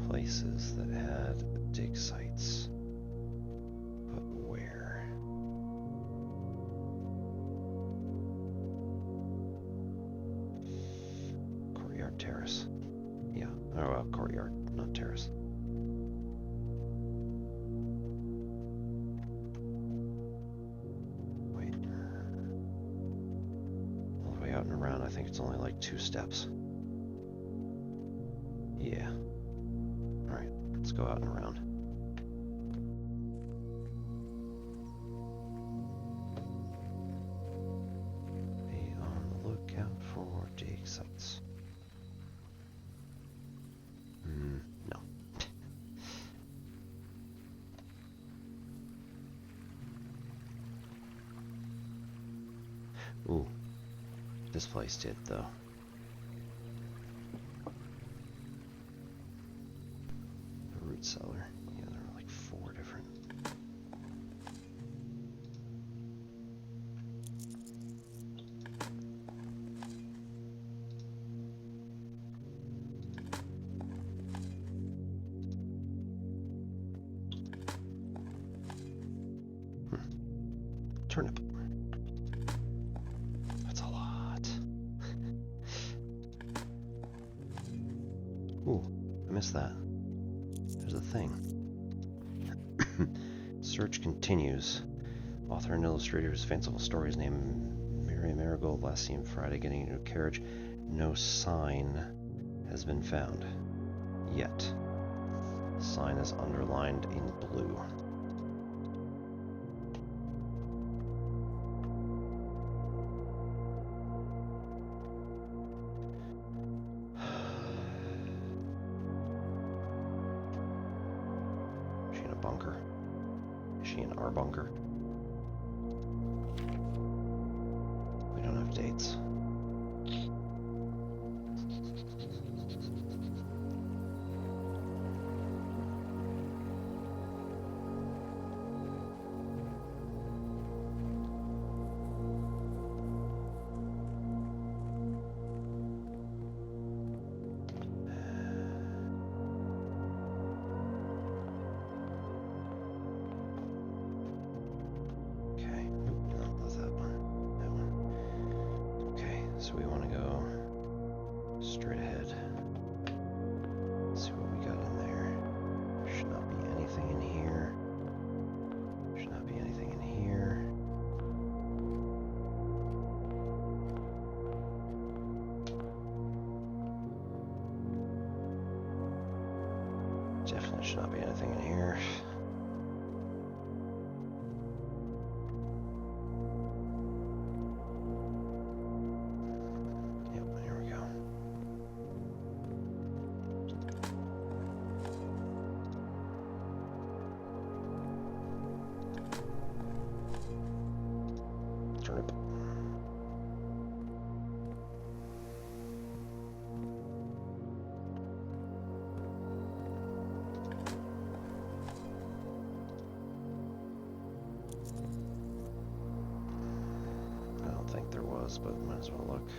places that had dig sites, but where? Courtyard terrace. Yeah, oh, courtyard, not terrace. Wait. All the way out and around, I think it's only like 2 steps. Yeah. Alright, let's go out and around. Be on the lookout for dig sites. No. Ooh. This place did, though. Cellar. Yeah, there are like 4 different. Turnip. That's a lot. Ooh, I missed that. There's a thing. Search continues. Author and illustrator whose fanciful stories named Mary Marigold last seen Friday getting into a carriage. No sign has been found yet. The sign is underlined in blue. Bunker. Is she in our bunker? We don't have dates. So we want to go straight ahead. See what we got in there. There should not be anything in here. Should not be anything in here. Definitely should not be anything in here. don't think there was, but might as well look.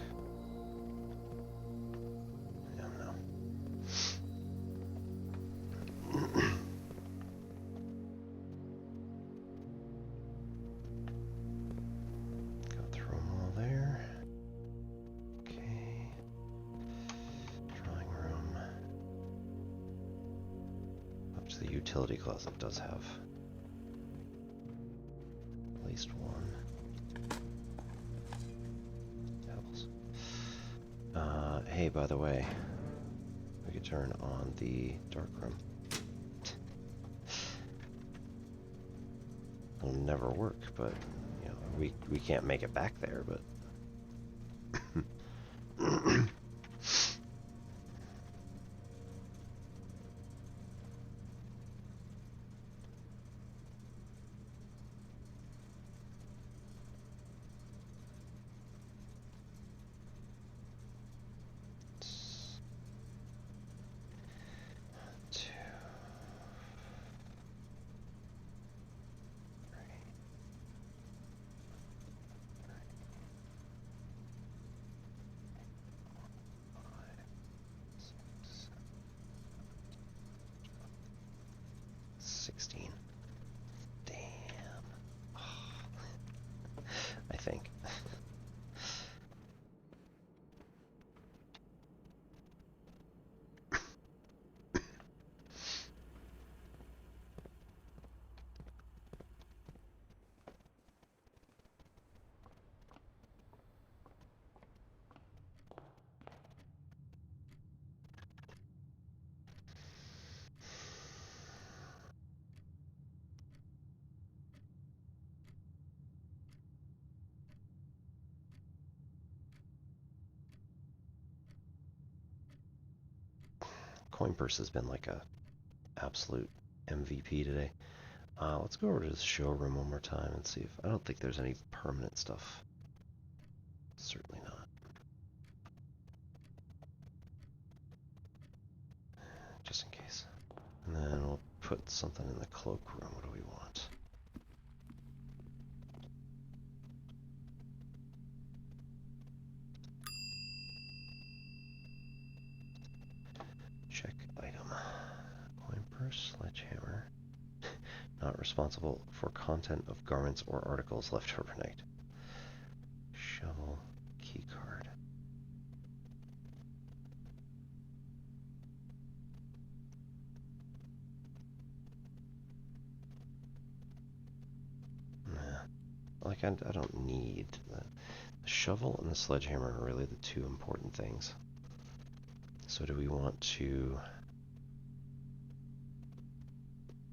Yeah, no. Go through them all there. Okay. Drawing room. Up to the utility closet does have at least one. Hey, by the way, we could turn on the Darkroom. It'll never work, but you know, we can't make it back there, but I think. Coin purse has been like a absolute MVP today. Let's go over to the showroom one more time and see if... I don't think there's any permanent stuff. Certainly not. Just in case. And then we'll put something in the cloakroom. What do we want? Check item. Coin purse, sledgehammer. Not responsible for content of garments or articles left overnight. Shovel, key card. Nah. Like, I don't need the shovel and the sledgehammer are really the two important things. So do we want to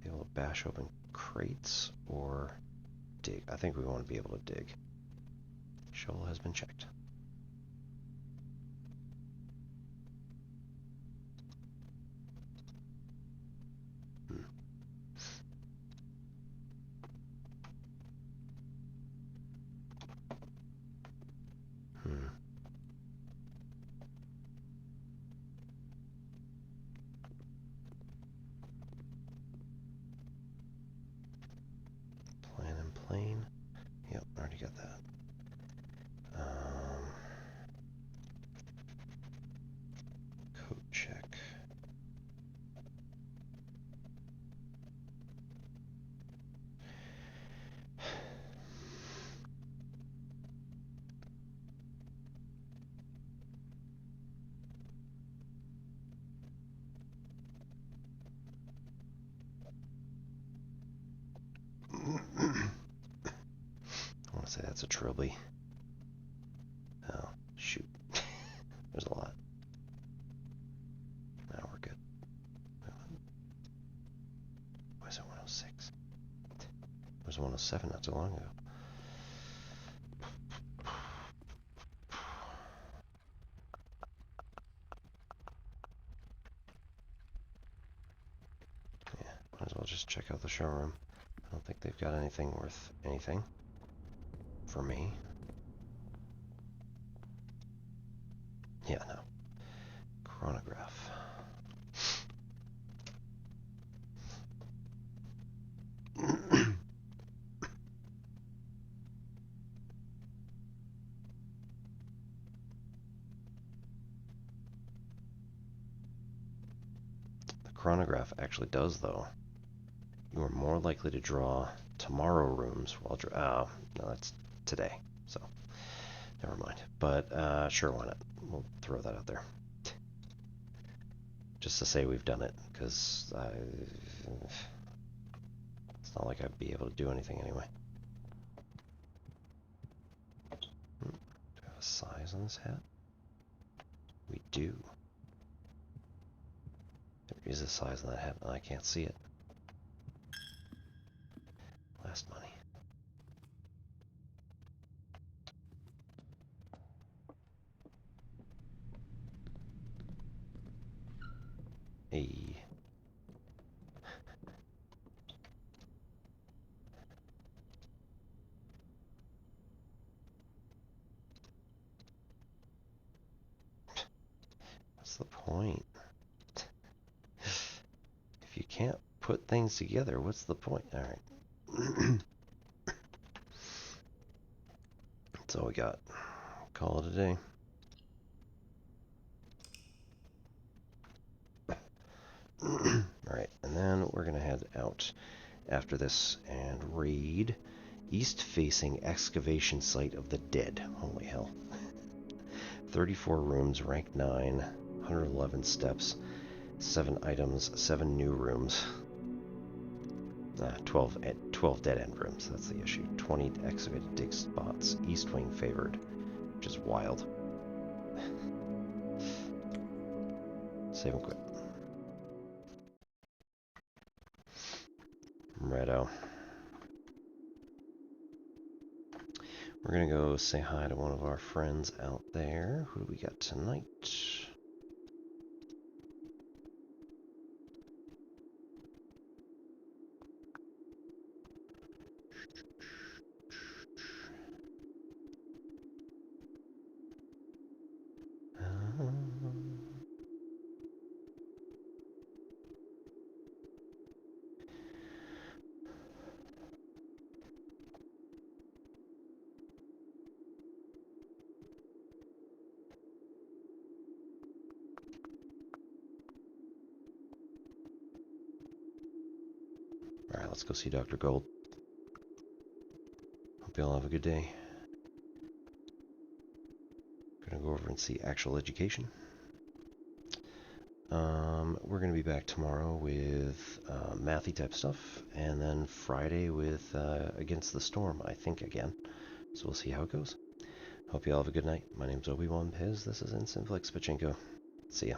be able to bash open crates or dig? I think we want to be able to dig. Shovel has been checked. Plan and plane. Yep, already got that. Coat check. I want to say that's a trilby. Oh, shoot. There's a lot. Now we're good. Why is it 106? It was 107 not too long ago. Yeah, might as well just check out the showroom. I don't think they've got anything worth anything for me. Yeah, no. Chronograph. chronograph actually does, though. You are more likely to draw tomorrow rooms while no, that's today, so never mind. But sure, why not? We'll throw that out there. Just to say we've done it, because it's not like I'd be able to do anything anyway. Do I have a size on this hat? We do. There is a size on that hat, and I can't see it. Last money. Hey. What's the point? If you can't put things together, what's the point? Alright. That's all we got. Call it a day. Alright, and then we're going to head out after this and raid east-facing excavation site of the dead. Holy hell. 34 rooms, rank 9, 111 steps, 7 items, 7 new rooms. 12 dead-end rooms, that's the issue. 20 excavated dig spots, east wing favored, which is wild. Save and quit. Righto. We're gonna go say hi to one of our friends out there. Who do we got tonight? Alright, let's go see Dr. Gold. Hope you all have a good day. Gonna go over and see actual education. We're gonna be back tomorrow with mathy type stuff, and then Friday with Against the Storm, I think, again. So we'll see how it goes. Hope you all have a good night. My name's Obi-Wan Piz. This is Ensign Flex Pachinko. See ya.